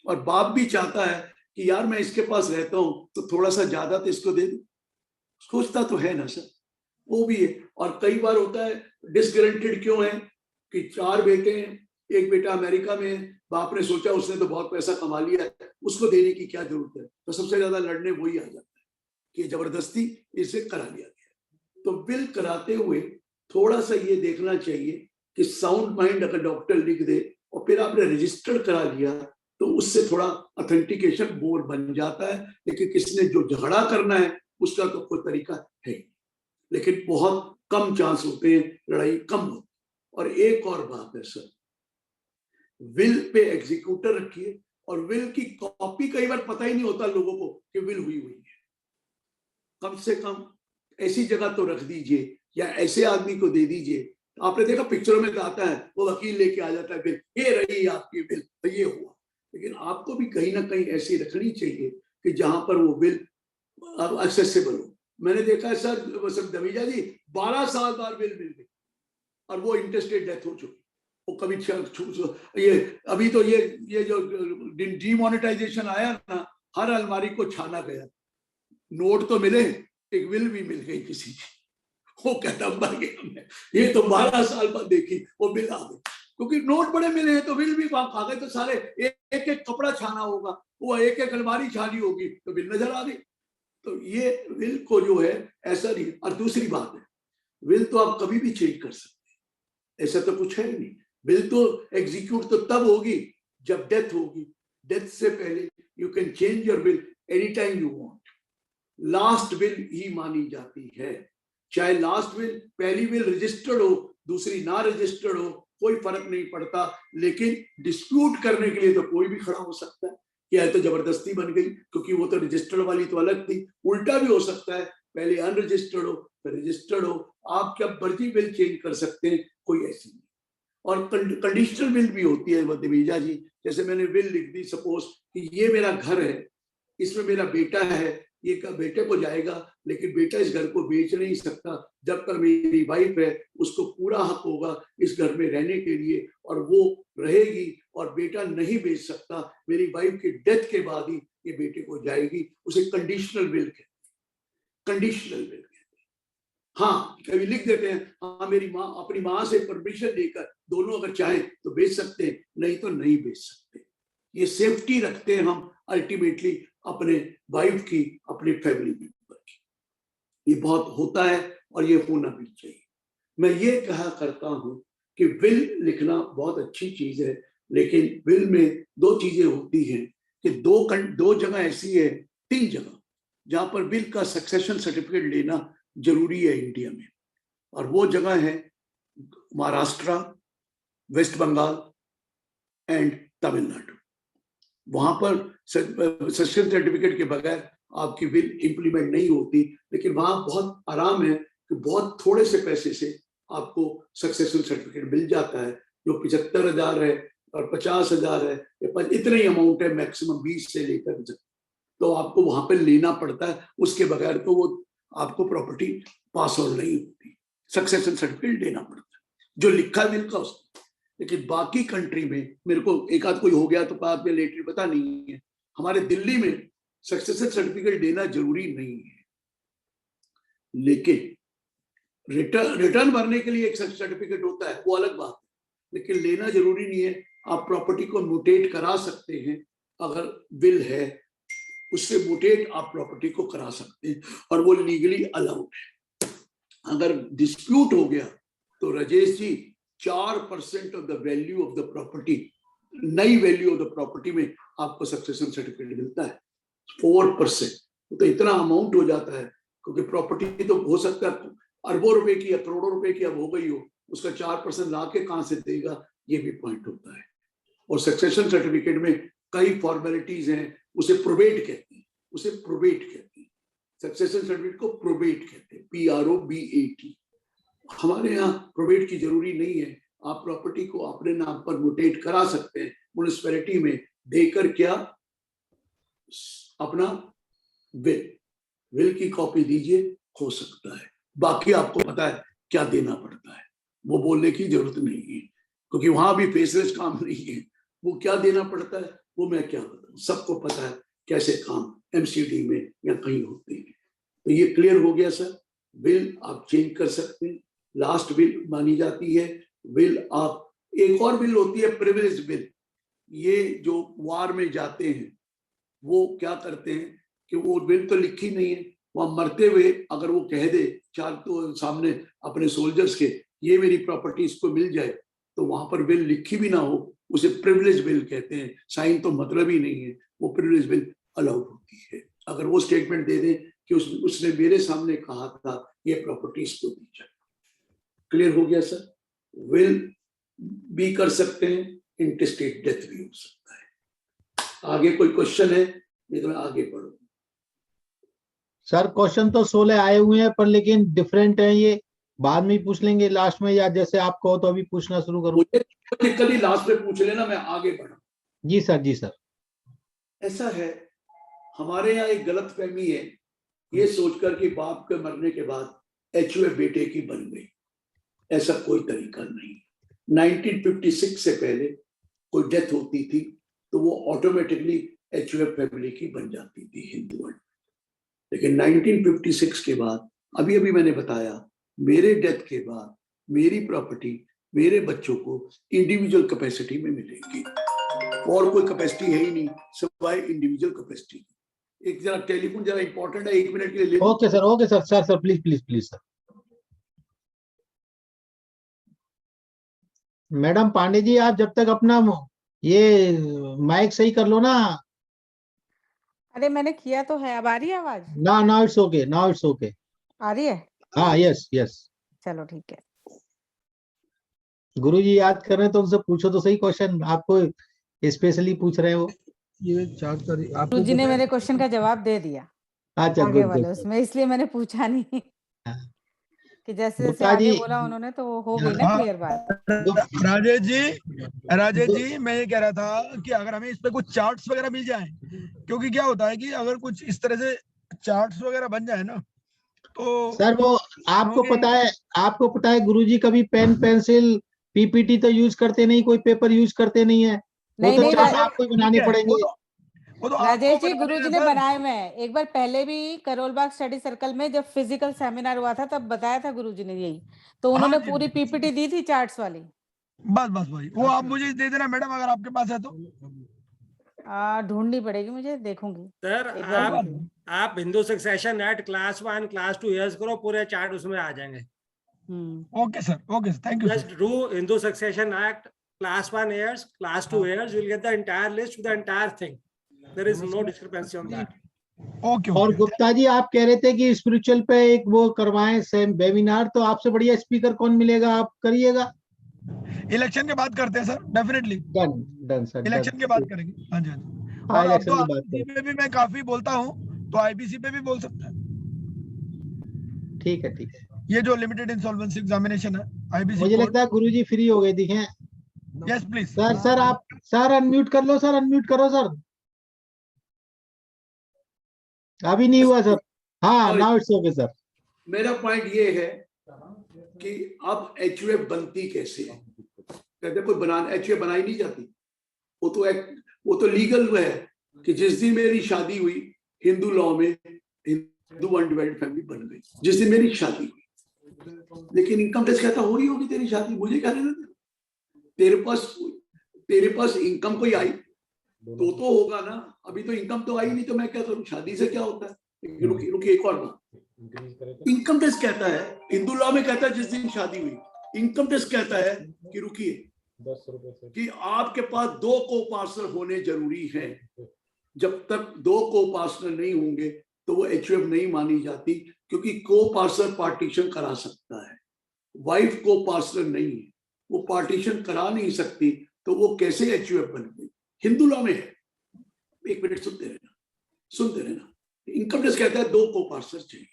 और बाप भी चाहता है कि यार मैं इसके पास रहता हूं तो थोड़ा सा ज्यादा तो इसको दे दूं, सोचता तो है ना सर, वो भी है। और कई बार होता है डिसगारंटेड क्यों है कि 4 बेटे हैं, एक बेटा अमेरिका में है, बाप ने सोचा उसने तो बहुत पैसा कमा लिया है, उसको देने की क्या जरूरत है, तो सबसे ज्यादा लड़ने वही आ जाता है कि जबरदस्ती इसे करा लिया गया। तो बिल कराते हुए थोड़ा सा ये देखना चाहिए कि साउंड माइंड अगर डॉक्टर लिख दे और फिर आपने रजिस्टर करा लिया तो उससे थोड़ा ऑथेंटिकेशन मोर बन जाता है। लेकिन किसने जो झगड़ा करना है उसका तो कोई तरीका है, लेकिन बहुत कम चांस होते हैं, लड़ाई कम होती। और एक और बात है सर, विल पे एग्जीक्यूटर रखिए, और विल की कॉपी कई बार पता ही नहीं होता लोगों को कि विल हुई है। कम से कम ऐसी जगह तो रख दीजिए या ऐसे आदमी को दे दीजिए। आपने देखा पिक्चरों में तो आता है वो वकील लेके आ जाता है बिल, ये रही आपकी बिल, तो ये हुआ। लेकिन आपको भी कहीं ना कहीं ऐसी रखनी चाहिए कि जहां पर वो बिल एक्सेसिबल हो। मैंने देखा है सर दमीजा जी 12 साल बाद बिल मिल गई और वो इंटरेस्टेड डेथ हो चुकी। वो कभी ये अभी तो ये जो डीमोनेटाइजेशन आया ना, हर अलमारी को छाना गया, नोट तो मिले, एक विल भी मिल गई किसी की, वो कहता मर गया मैं, ये तो 12 साल बाद देखी वो बिल आ गई। क्योंकि नोट बड़े मिले हैं तो बिल भी आ गए, तो सारे एक एक कपड़ा छाना होगा, वो एक एक अलमारी छानी होगी तो बिल नजर आ गई। तो ये विल को जो है ऐसा नहीं। और दूसरी बात है, विल तो आप कभी भी चेंज कर सकते हैं, ऐसा तो कुछ है ही नहीं। विल तो एग्जीक्यूट तो तब होगी जब डेथ होगी, डेथ से पहले you can change your will any time you want. Last will he मानी जाती है, चाहे लास्ट विल, पहली विल रजिस्टर्ड हो दूसरी ना रजिस्टर्ड हो, कोई फर्क नहीं पड़ता। लेकिन डिस्प्यूट करने के लिए तो कोई भी खड़ा हो सकता है कि यह तो जबरदस्ती बन गई, क्योंकि वो तो रजिस्टर्ड वाली तो अलग थी। उल्टा भी हो सकता है, पहले अनरजिस्टर्ड हो फिर रजिस्टर्ड हो, आप क्या मर्जी विल चेंज कर सकते हैं, कोई ऐसी नहीं। और कंडीशनल विल भी होती है दिवीजा जी, जैसे मैंने विल लिख दी सपोज कि ये मेरा घर है, इसमें मेरा बेटा है, ये बेटे को जाएगा, लेकिन बेटा इस घर को बेच नहीं सकता। जब तक मेरी वाइफ है उसको पूरा हक होगा इस घर में रहने के लिए, और वो रहेगी, और बेटा नहीं बेच सकता। मेरी वाइफ की डेथ के बाद ही ये बेटे को जाएगी। उसे कंडीशनल विल कहते हैं, कंडीशनल विल। हाँ, कभी लिख देते हैं हाँ मेरी माँ अपनी माँ से परमिशन लेकर दोनों अगर चाहें तो बेच सकते हैं, नहीं तो नहीं बेच सकते। ये सेफ्टी रखते हैं हम अल्टीमेटली अपने वाइफ की, अपने फैमिली मेंबर की। ये बहुत होता है और ये होना भी चाहिए। मैं ये कहा करता हूं कि विल लिखना बहुत अच्छी चीज है, लेकिन विल में दो चीजें होती हैं कि दो जगह ऐसी है, 3 जगह जहां पर विल का सक्सेशन सर्टिफिकेट लेना जरूरी है इंडिया में। और वो जगह है महाराष्ट्र, वेस्ट बंगाल एंड तमिलनाडु। वहां पर सक्सेशन सर्टिफिकेट के बगैर आपकी विल इंप्लीमेंट नहीं होती। लेकिन वहां बहुत आराम है कि बहुत थोड़े से पैसे से आपको सक्सेशन सर्टिफिकेट मिल जाता है, जो 75,000 है और 50,000 है, इतना ही अमाउंट है मैक्सिमम 20 से लेकर, तो आपको वहां पे लेना पड़ता है। उसके बगैर तो वो आपको प्रॉपर्टी पास ऑन नहीं होती, सक्सेशन सर्टिफिकेट लेना पड़ता है जो लिखा विल का उसको। लेकिन बाकी कंट्री में मेरे को एक आध कोई हो गया तो बाद में लेटर पता नहीं है, हमारे दिल्ली में सक्सेशन सर्टिफिकेट लेना जरूरी नहीं है। लेकिन रिटर्न भरने के लिए एक सर्टिफिकेट होता है, वो अलग बात है, लेकिन लेना जरूरी नहीं है। आप प्रॉपर्टी को म्यूटेट करा सकते हैं, अगर विल है उससे म्यूटेट आप प्रॉपर्टी को करा सकते हैं, और वो लीगली अलाउड है। अगर डिस्प्यूट हो गया तो Rajesh ji 4% of the value of the property, नई वैल्यू ऑफ द प्रॉपर्टी में आपको सक्सेशन सर्टिफिकेट मिलता है। 4% तो इतना अमाउंट हो जाता है, क्योंकि प्रॉपर्टी तो हो सकता है अरबों रुपए की या करोड़ों रुपए की अब हो गई हो, उसका 4% ला के कहां से देगा, ये भी पॉइंट होता है। और सक्सेशन सर्टिफिकेट में कई फॉर्मेलिटीज हैं, उसे प्रोबेट कहते हैं, उसे प्रोबेट कहते हैं। सक्सेशन सर्टिफिकेट को प्रोबेट कहते हैं, PROBAT। हमारे यहाँ प्रोबेट की जरूरी नहीं है, आप प्रॉपर्टी को अपने नाम पर म्यूटेट करा सकते हैं म्युनिसिपैलिटी में देकर, क्या अपना विल की कॉपी दीजिए, हो सकता है। बाकी आपको पता है क्या देना पड़ता है, वो बोलने की जरूरत नहीं है, क्योंकि वहां भी फेसलेस काम नहीं है। वो क्या देना पड़ता है वो मैं क्या बताऊं, सबको पता है कैसे काम MCD में या कहीं होते हैं। तो ये क्लियर हो गया सर। विल आप चेंज कर सकते हैं, लास्ट विल मानी जाती है। विल आप, एक और विल होती है प्रिविलेज विल। ये जो वार में जाते हैं वो क्या करते हैं कि वो विल तो लिखी नहीं है, वहां मरते हुए अगर वो कह दे चार तो सामने अपने सोल्जर्स के, ये मेरी प्रॉपर्टी इसको मिल जाए, तो वहां पर विल लिखी भी ना हो, उसे प्रिविलेज विल कहते हैं। साइन तो मतलब ही नहीं है, वो प्रिविलेज विल अलाउड होती है। अगर वो स्टेटमेंट दे दें कि उसने मेरे सामने कहा था ये प्रॉपर्टी इसको दी जाए। क्लियर हो गया सर। विल भी कर सकते हैं, इंटेस्टेट डेथ भी हो सकता है। आगे कोई क्वेश्चन है? नहीं तो मैं आगे बढ़ूं। सर क्वेश्चन तो 16 आए हुए हैं, पर लेकिन डिफरेंट है, ये बाद में ही पूछ लेंगे लास्ट में, या जैसे आप कहो तो अभी पूछना शुरू करूं? कल ही लास्ट में पूछ लेना, मैं आगे बढ़ा। जी सर, जी सर। ऐसा है, हमारे यहाँ एक गलत फहमी है, ये सोचकर कि बाप के मरने के बाद HUF बेटे की बन गई। ऐसा कोई तरीका नहीं। 1956 से पहले कोई डेथ होती थी तो वो ऑटोमेटिकली HUF फैमिली की बन जाती थी हिंदू वर्ल्ड। लेकिन 1956 के बाद, अभी अभी मैंने बताया, मेरे डेथ के बाद मेरी प्रॉपर्टी मेरे बच्चों को इंडिविजुअल कैपेसिटी में मिलेगी, और कोई कैपेसिटी है ही नहीं सिवाय इंडिविजुअल कैपेसिटी। एक जरा टेलीफोन जरा इंपॉर्टेंट है, 1 मिनट के लिए ले। Okay sir, sir please please please sir. Madam Pandey ji, आप जब तक अपना ये माइक सही कर लो ना। अरे मैंने किया तो है, अब आ रही है आवाज? Now it's okay, now it's okay. आ रही है? हाँ, यस यस। चलो ठीक है। गुरुजी याद कर रहे हैं तो उनसे पूछो तो सही क्वेश्चन, आपको स्पेशली पूछ रहे हो। ये चार्ट कर आपको गुरुजी ने पता है? मेरे क्वेश्चन का जवाब दे दिया अच्छा, आगे गुड वाले गुड। उसमें, इसलिए मैंने पूछा नहीं कि जैसे जैसे गुप्ता आगे जी। बोला उन्होंने तो वो हो गई ना हाँ। क्लियर बात। राजेश जी मैं ये कह रहा था कि अगर हमें इस पे कुछ चार्ट्स वगैरह मिल जाए, क्योंकि क्या होता है कि अगर कुछ इस तरह से चार्ट्स वगैरह बन जाए ना तो सर वो आपको पता है गुरुजी कभी पेन पेंसिल पीपीटी तो यूज करते नहीं, कोई पेपर यूज करते नहीं है। वो नहीं तो नहीं चार्ट आपको ही बनाने पड़ेंगे। वो तो राजेश आपको जी, बनाने गुरुजी हैं ने सर। बनाए हुए हैं। एक बार पहले भी करोल बाग स्टडी सर्कल में जब फिजिकल सेमिनार हुआ था तब बताया था गुरुजी ने यही, तो उन्होंने हाँ जी। पूरी पीपीटी दी थी चार्ट्स वाली। बस भाई वो आप मुझे दे देना मैडम, अगर आपके पास है तो। ढूंढनी पड़ेगी मुझे, देखूंगी सर एक बार। आप Hindu succession act class 1 class 2 heirs करो, पूरे चार्ट उसमें आ जाएंगे। Okay sir, thank you sir. Just do Hindu succession act class 1 heirs class 2 heirs, you will get the entire list with the entire thing, there is no discrepancy on that. Okay. और गुप्ता जी आप कह रहे थे कि spiritual पे एक वो करवाएं सेम वेबिनार, तो आपसे बढ़िया स्पीकर कौन मिलेगा, आप करिएगा। इलेक्शन के बाद करते हैं sir, definitely. Done done sir, election के बाद करेंगे। हाँ जी, हाँ जी। हाँ, और अब इलेक्शन तो की बात आईपीसी करें। पे भी मैं काफी बोलता हूँ, तो आईपीसी पे भी बोल सकते हैं। ठीक है ठीक है। ये जो लिमिटेड इंसॉल्वेंसी एग्जामिनेशन है आईबीसी मुझे कोड। लगता है गुरुजी फ्री हो गए दिखे। यस प्लीज सर आप सर अनम्यूट कर लो, सर अनम्यूट करो सर। अभी नहीं हुआ सर। हाँ, नाउ इट्स ओके सर। मेरा पॉइंट ये है कि अब एचयूएफ बनती कैसे है। कहते कोई बनाना, एचयूएफ बनाई नहीं जाती। वो तो लीगल है कि जिस दिन मेरी शादी हुई हिंदू लॉ में, हिंदू अनडिवाइडेड फैमिली बन गई जिस दिन मेरी शादी हुई। लेकिन इनकम टैक्स कहता हो रही होगी तेरी शादी, मुझे क्या लेना देना। तेरे पास इनकम कोई आई तो होगा ना। अभी तो इनकम तो आई नहीं, तो मैं क्या करूं, शादी से क्या होता है। रुकिए एक और बात। इनकम टैक्स कहता है, हिंदू लॉ में कहता है जिस दिन शादी हुई। इनकम टैक्स कहता है कि रुकिए, 10 रुपए से कि आपके पास 2 को पार्टनर होने जरूरी है। जब तक 2 को पार्टनर नहीं होंगे तो वो एचयूएफ नहीं मानी जाती, क्योंकि को पार्टनर पार्टीशन करा सकता है, वाइफ को पार्टनर नहीं है, वो पार्टीशन करा नहीं सकती, तो वो कैसे एचयूएफ बन गई। हिंदू लॉ में है। एक मिनट सुनते रहना। इनकम टैक्स कहता है 2 को पार्टनर चाहिए,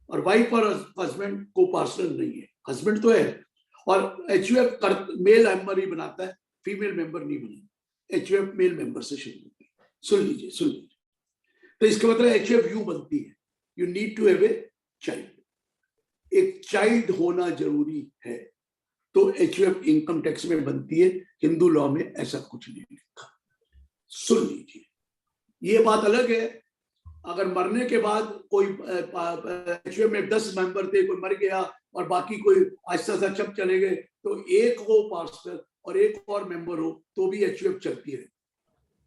और वाइफ और हस्बैंड को पार्टनर नहीं है। हस्बैंड तो है, और एचयूएफ मेल मेंबर ही बनाता है, फीमेल मेंबर नहीं बनाता। एचयूएफ मेल मेंबर से शुरू होती है। सुन लीजिए। तो इसका मतलब एचयूएफ यूं बनती है, you need to have a child. एक चाइल्ड होना जरूरी है, तो एचयूएफ इनकम टैक्स में बनती है। हिंदू लॉ में ऐसा कुछ नहीं लिखा। सुन लीजिए, ये बात अलग है अगर मरने के बाद कोई एचयूएफ में 10 मेंबर थे, कोई मर गया और बाकी कोई आहिस्ता सा सब चले गए, तो एक हो पार्टनर और एक और मेंबर हो तो भी एचयूएफ चलती है।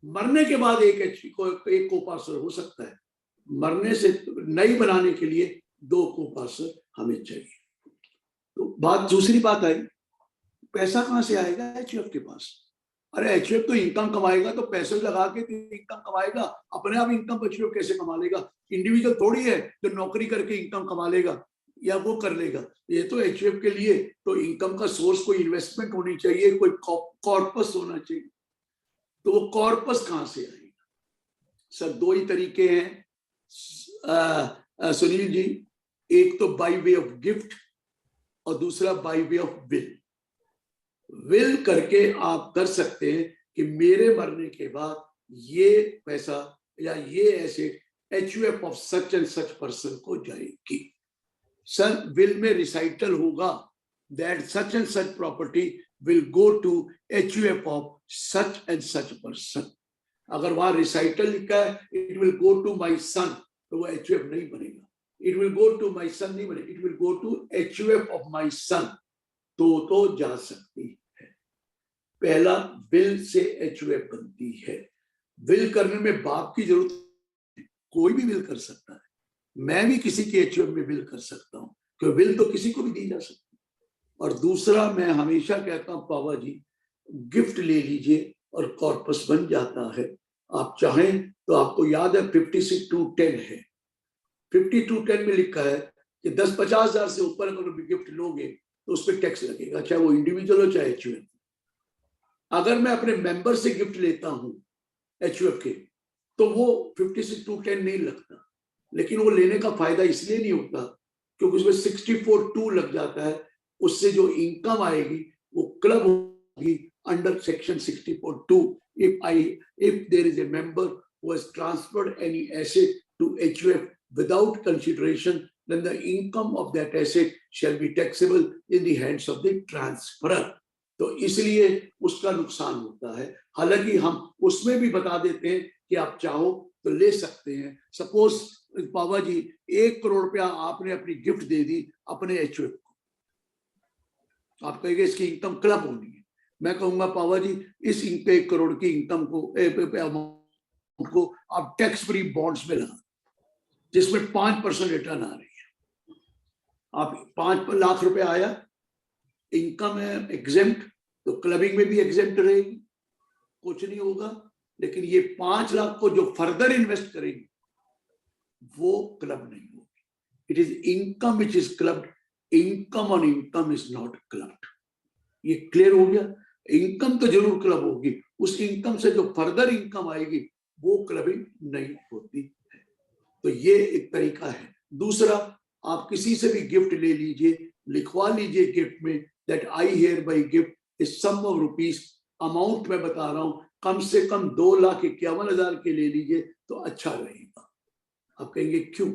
मरने के बाद एक को पार्टनर हो सकता है। मरने से नई बनाने के लिए 2 को पार्टनर हमें चाहिए। तो दूसरी बात आई, पैसा कहां से आएगा एचयूएफ के पास। अरे एचयूएफ तो इनकम कमाएगा, तो पैसे लगा के इनकम कमाएगा। अपने आप इनकम एचयूएफ कैसे कमा लेगा। इंडिविजुअल थोड़ी है जो नौकरी करके इनकम कमा लेगा या वो कर लेगा। ये तो एचयूएफ के लिए तो इनकम का सोर्स कोई इन्वेस्टमेंट होनी चाहिए, कोई कॉर्पस होना चाहिए। तो वो कॉर्पस कहां से आएगा। सर 2 ही तरीके हैं सुनील जी, एक तो बाय वे ऑफ गिफ्ट और दूसरा बाय वे ऑफ विल करके आप कर सकते हैं कि मेरे मरने के बाद ये पैसा या ये asset HUF of such and such person को जाएगी। सर विल में रिसाइटल होगा, that such and such property will go to HUF of such and such person. अगर वहां रिसाइटल लिखा है it will go to my son, तो वो एचयूएफ नहीं बनेगा। It will go to my son नहीं बनेगा, it will go to HUF of my son, तो जा सकती है। पहला विल से एचयूएफ बनती है। विल करने में बाप की जरूरत, कोई भी विल कर सकता है, मैं भी किसी के एचयूएफ में विल कर सकता हूँ, क्योंकि विल तो किसी को भी दी जा सकती है। और दूसरा, मैं हमेशा कहता हूँ पावा जी, गिफ्ट ले लीजिए और कॉर्पस बन जाता है। आप चाहें तो, आपको याद है 56(2)(10 है, 52(10) में लिखा है कि 10-50 हजार से ऊपर अगर गिफ्ट लोगे तो उस पर टैक्स लगेगा, चाहे वो इंडिविजुअल हो चाहे एचयूएफ। अगर मैं अपने मेंबर से गिफ्ट लेता हूं एचयूएफ के, तो वो 56(2)(10 नहीं लगता, लेकिन वो लेने का फायदा इसलिए नहीं होता क्योंकि उसमें 64(2) लग जाता है। उससे जो इनकम आएगी वो क्लब होगी under section 64(2). if there is a member who has transferred any asset to HUF without consideration, then the income of that asset shall be taxable in the hands of the transferer. तो इसलिए उसका नुकसान होता है। हालांकि हम उसमें भी बता देते हैं कि आप चाहो तो ले सकते हैं। सपोज पावा जी 1 करोड़ रुपया आपने अपनी गिफ्ट दे दी अपने एचयूएफ को, आप कहेंगे इसकी इनकम क्लब होनी है। मैं कहूंगा पावा जी इस 1 करोड़ की इनकम को आप टैक्स फ्री बॉन्ड्स में लगा, जिसमें 5% रिटर्न आ रही है। आप 5 लाख रुपए आया, इनकम है एग्जेम्प्ट, तो क्लबिंग में भी एग्जेम्प्ट रहेगी, कुछ नहीं होगा। लेकिन ये 5 लाख को जो फर्दर इन्वेस्ट करेंगे वो क्लब नहीं होगी। It is income which is clubbed, income on income is not clubbed. ये क्लियर हो गया? इनकम तो जरूर क्लब होगी, उस इनकम से जो फर्दर इनकम आएगी वो क्लबिंग नहीं होती है। तो ये एक तरीका है। दूसरा, आप किसी से भी गिफ्ट ले लीजिए, लिखवा लीजिए गिफ्ट में that I hereby gift is sum of rupees. Amount मैं बता रहा हूं, कम से कम 2,51,000 के ले लीजिए तो अच्छा रहेगा। आप कहेंगे क्यों?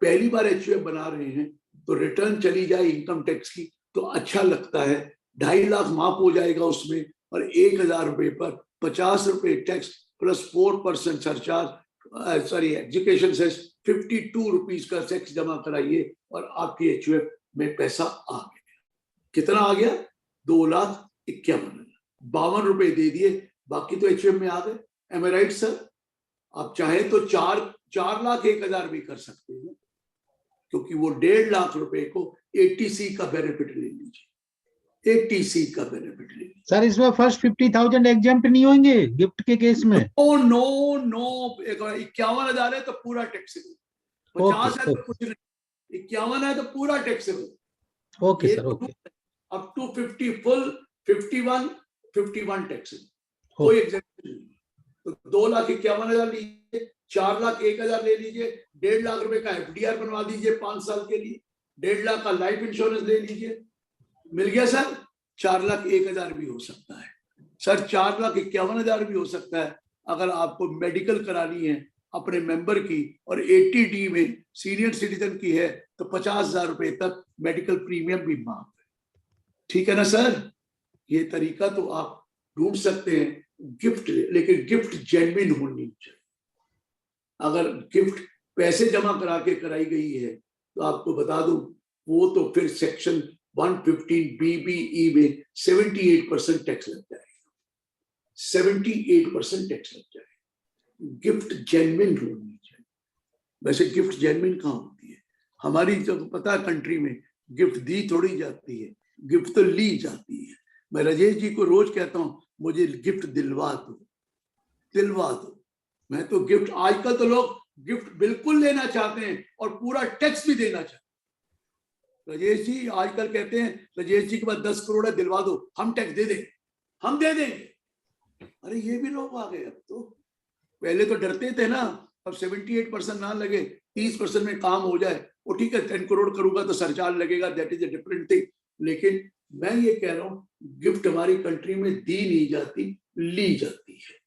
पहली बार एचयूएफ बना रहे हैं तो रिटर्न चली जाए इनकम टैक्स की तो अच्छा लगता है। 2.5 लाख माफ हो जाएगा उसमें, और 1,000 रुपए पर 50 रुपए tax plus 4% surcharge, sorry education cess 52 rupees का टैक्स जमा कराइए और आपकी एचयूएफ में पैसा आ गया। कितना आ गया? 2,51,000। 52 रुपए दे दिए, बाकी तो एचयूएफ में आ गए। एम आई राइट सर? आप चाहे तो 4,01,000 भी कर सकते हैं, क्योंकि वो 1.5 लाख रुपए को एटीसी का बेनिफिट ले लीजिए। एटीसी का बेनिफिट ले लीजिए। सर इसमें फर्स्ट 50,000 एग्जेम्प्ट नहीं होंगे गिफ्ट के केस में? नो 51,000 है तो पूरा टैक्सेबल, 50 है तो कुछ नहीं, 51 है तो पूरा taxable. Okay sir, okay. Up to 50 full, 51 taxable, कोई एग्जेम्पशन नहीं। तो 2,51,000 लीजिए, 4,01,000 ले लीजिए, 1.5 लाख रुपए का एफडीआर बनवा दीजिए 5 साल के लिए, 1.5 लाख का लाइफ इंश्योरेंस ले लीजिए। मिल गया सर? 4,01,000 भी हो सकता है सर, 4,51,000 भी हो सकता है। अगर आपको मेडिकल करानी है अपने मेंबर की और 80D में सीनियर सिटीजन की है तो 50,000 रुपए तक मेडिकल प्रीमियम भी माफ है। ठीक है ना सर? ये तरीका तो आप ढूंढ सकते हैं गिफ्ट, लेकिन गिफ्ट जेन्युइन होनी चाहिए। अगर गिफ्ट पैसे जमा करा के कराई गई है तो आपको बता दूं, वो तो फिर सेक्शन 115BBE में 78% टैक्स लग जाएगा, 78% टैक्स लग जाएगा। गिफ्ट जेन्युइन होनी चाहिए। वैसे गिफ्ट जेन्युइन कहाँ होती है? हमारी जो पता कंट्री में गिफ्ट दी थोड़ी जाती है, गिफ्ट तो ली जाती है। मैं राजेश जी को रोज कहता हूँ मुझे गिफ्ट दिलवा दो, दिलवा दो। मैं तो गिफ्ट, आजकल तो लोग गिफ्ट बिल्कुल लेना चाहते हैं और पूरा टैक्स भी देना चाहते हैं। राजेश जी आजकल कहते हैं राजेश जी के पास 10 करोड़ है, दिलवा दो, हम टैक्स दे देंगे, हम दे देंगे। अरे ये भी लोग आ गए अब तो। पहले तो डरते थे ना, अब 78% ना लगे, 30% में काम हो जाए, वो ठीक है 10 करोड़ करूंगा तो सरचार्ज लगेगा, that is a different thing. लेकिन मैं ये कह रहा हूँ गिफ्ट हमारी कंट्री में दी नहीं जाती, ली जाती है।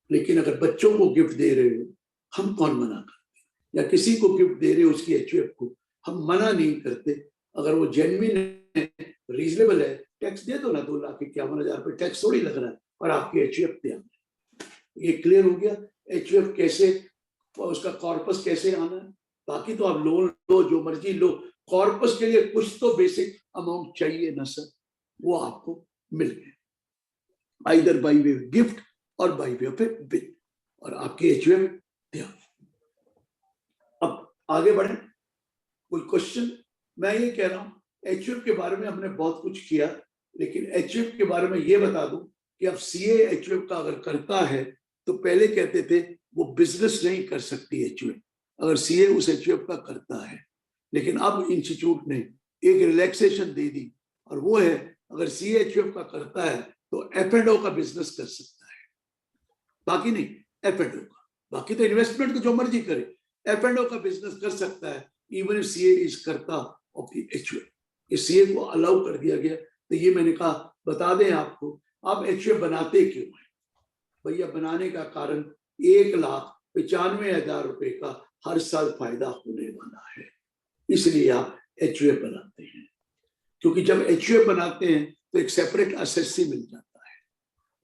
लेकिन अगर बच्चों को गिफ्ट दे रहे हो, हम कौन मना करते? या किसी को गिफ्ट दे रहे हो उसकी एचयूएफ को, हम मना नहीं करते। अगर वो जेन्युइन है, रीजनेबल है, टैक्स दे दो ना। 2,51,000 रुपए टैक्स थोड़ी लग रहा है और आपकी एचयूएफ दे। ये क्लियर हो गया? एचयूएफ कैसे, उसका कॉर्पस कैसे आना है। बाकी तो आप लोन लो, जो मर्जी लो, कॉर्पस के लिए कुछ तो बेसिक अमाउंट चाहिए ना सर, वो आपको मिल गया, आइदर बाय वे गिफ्ट और by way of A bill, और आपकी एचयूएफ दिया। आगे बढ़े, कोई क्वेश्चन? मैं ये कह रहा हूँ एचयूएफ के बारे में हमने बहुत कुछ किया, लेकिन एचयूएफ के बारे में ये बता दूं कि अब सीए एचयूएफ का अगर करता है तो पहले कहते थे वो बिजनेस नहीं कर सकती एचयूएफ अगर सीए उस एचयूएफ का करता है, लेकिन अब इंस्टीट्यूट ने एक रिलैक्सेशन दे दी और वो है अगर सीए एचयूएफ का करता है तो एफ&ओ का बिजनेस कर सकता है, बाकी नहीं एफ&ओ का। बाकी तो इन्वेस्टमेंट तो जो मर्जी करे, एफ&ओ का बिजनेस कर सकता है इवन इफ सीए इज करता ऑफ द एचयूएफ। इस सीए को अलाउ कर दिया गया, तो ये मैंने कहा बता दें आपको। आप एचयूएफ बनाते क्यों हैं? भैया बनाने का कारण 1,95,000 रुपए का हर साल फायदा होने वाला है, इसलिए आप एचयूएफ बनाते हैं। क्योंकि जब एचयूएफ बनाते हैं तो एक सेपरेट एसएससी मिल जाता है,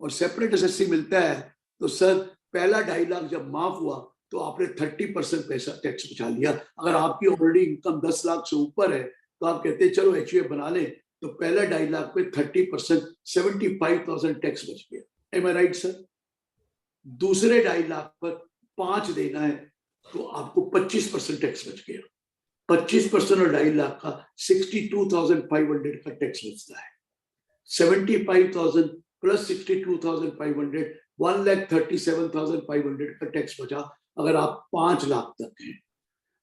और सेपरेट एसएससी मिलता है तो सर पहला 2.5 लाख जब माफ हुआ तो आपने 30% पैसा टैक्स बचा लिया। अगर आपकी ऑलरेडी इनकम 10 लाख से ऊपर है तो आप कहते हैं चलो एचयूएफ बना लें, तो पहला 2.5 लाख पे 30% 75,000 टैक्स बच गया। एम आई राइट सर? दूसरे 2.5 लाख पर 5 देना है तो आपको 25% टैक्स बच गया। 25% और 2.5 लाख का 62,500 का टैक्स बचता है। 75,000 प्लस 62,500 1,37,500 का टैक्स बचा अगर आप 5 लाख तक हैं।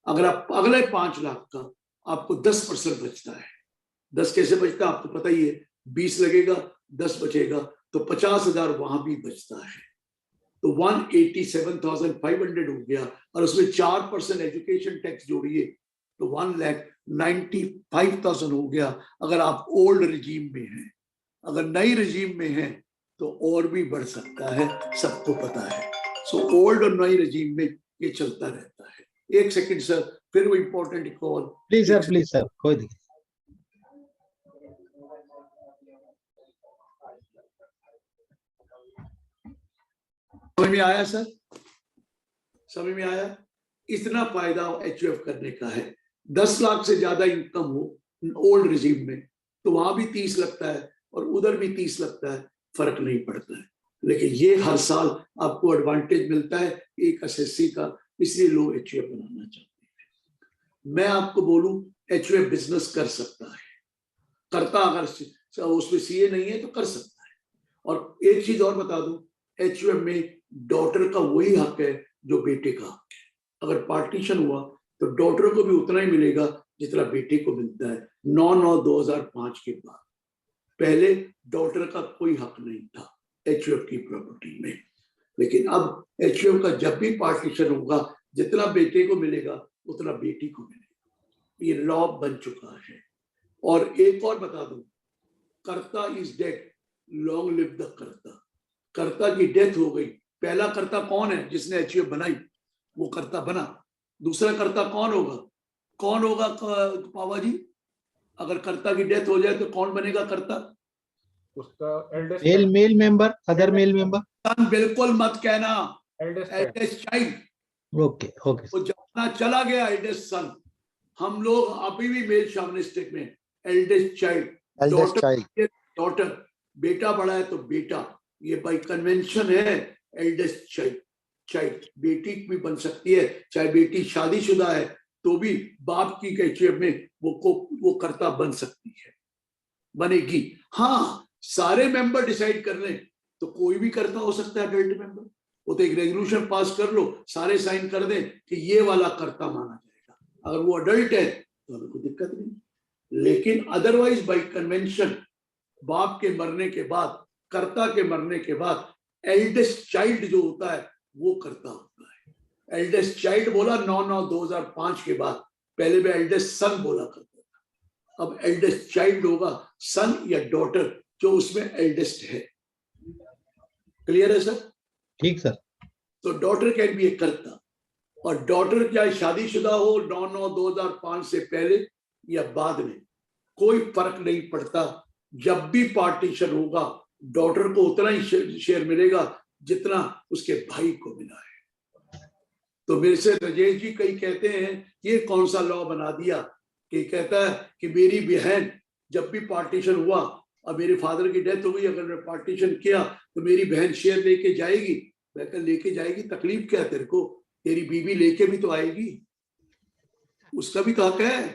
अगर आप अगले 5 लाख का आपको 10% बचता है। 10 कैसे बचता है आपको पता ही है, 20 लगेगा 10 बचेगा तो 50,000 वहां भी बचता है, तो 187,500 हो गया। और उसमें 4% एजुकेशन टैक्स जोड़िए तो 1,95,000 हो गया अगर आप ओल्ड रिजीम में हैं। अगर नई रिजीम में हैं तो और भी बढ़ सकता है, सबको पता है। सो ओल्ड और नई रिजीम में ये चलता रहता है। एक सेकंड सर, फिर वो इंपॉर्टेंट कॉल। प्लीज सर कोई दिक्कत। समझ में आया सर? समझ में आया? इतना फायदा एचयूएफ करने का है। 10 लाख से ज्यादा इनकम हो ओल्ड रिजीम में तो वहां भी 30 लगता है और उधर भी 30 लगता है, फर्क नहीं पड़ता है। लेकिन ये हर साल आपको एडवांटेज मिलता है एक एसएससी का, इसलिए लोग एचयूएफ बनाना चाहते हैं। मैं आपको बोलूं एचयूएफ बिजनेस कर सकता है, करता अगर उसमें सीए नहीं है तो कर सकता है। और एक चीज और बता दूं, एचयूएफ में डॉटर का वही हक है जो बेटे का हक है। अगर पार्टीशन हुआ तो डॉटर को भी उतना ही मिलेगा जितना बेटे को मिलता है 9/9/2005 के बाद। पहले डॉटर का कोई हक नहीं था एचयूएफ की प्रॉपर्टी में, लेकिन अब एचयूएफ का जब भी पार्टीशन होगा जितना बेटे को मिलेगा उतना बेटी को मिलेगा। ये लॉ बन चुका है। और एक और बता दूं, कर्ता is dead, long live the कर्ता। कर्ता की डेथ हो गई, पहला कर्ता कौन है जिसने एचयूएफ बनाई, वो कर्ता बना। दूसरा कर्ता कौन होगा? कौन होगा पावा जी? अगर कर्ता की डेथ हो जाए तो कौन बनेगा कर्ता? उसका male member, other male member. बिल्कुल मत कहना एल्डेस्ट चाइल्ड। Okay okay. वो जमाना चला गया एल्डेस्ट सन। हम लोग अभी भी मेल शॉविनिस्टिक में एल्डेस्ट चाइल्ड, डॉटर। बेटा बड़ा है तो बेटा, ये बाई कन्वेंशन है एल्डेस्ट चाइल्ड। बेटी भी बन सकती है, चाहे बेटी शादीशुदा है तो भी बाप की एचयूएफ में वो कर्ता बन सकती है, बनेगी। हाँ, सारे मेंबर डिसाइड कर लें तो कोई भी कर्ता हो सकता है अडल्ट मेंबर। वो तो एक रेजोल्यूशन पास कर लो, सारे साइन कर दें कि ये वाला कर्ता माना जाएगा। अगर वो अडल्ट है तो हमें कोई दिक्कत नहीं। लेकिन अदरवाइज बाई कन्वेंशन बाप के मरने के बाद, कर्ता के मरने के बाद एल्डेस्ट चाइल्ड जो होता है वो कर्ता होता है। एल्डेस्ट चाइल्ड बोला 9/9/2005 के बाद, पहले में एल्डेस्ट सन बोला करता था। अब एल्डेस्ट चाइल्ड होगा सन या डॉटर जो उसमें एल्डेस्ट है। क्लियर है सर? ठीक सर। तो डॉटर कैन बी ए कर्ता, और डॉटर चाहे शादीशुदा हो 9/9/2005 से पहले या बाद में, कोई फर्क नहीं पड़ता। जब भी पार्टीशन होगा डॉटर को उतना ही शेयर मिलेगा जितना उसके भाई को मिला है। तो मेरे से राजेश जी कई कहते हैं ये कौन सा लॉ बना दिया कि कहता है कि मेरी बहन जब भी पार्टीशन हुआ और मेरे फादर की डेथ हो गई, अगर मैं पार्टीशन किया तो मेरी बहन शेयर लेके जाएगी। मैं कहा लेके जाएगी, तकलीफ क्या है तेरे को? तेरी बीवी लेके भी तो आएगी। उसका भी कहा क्या है,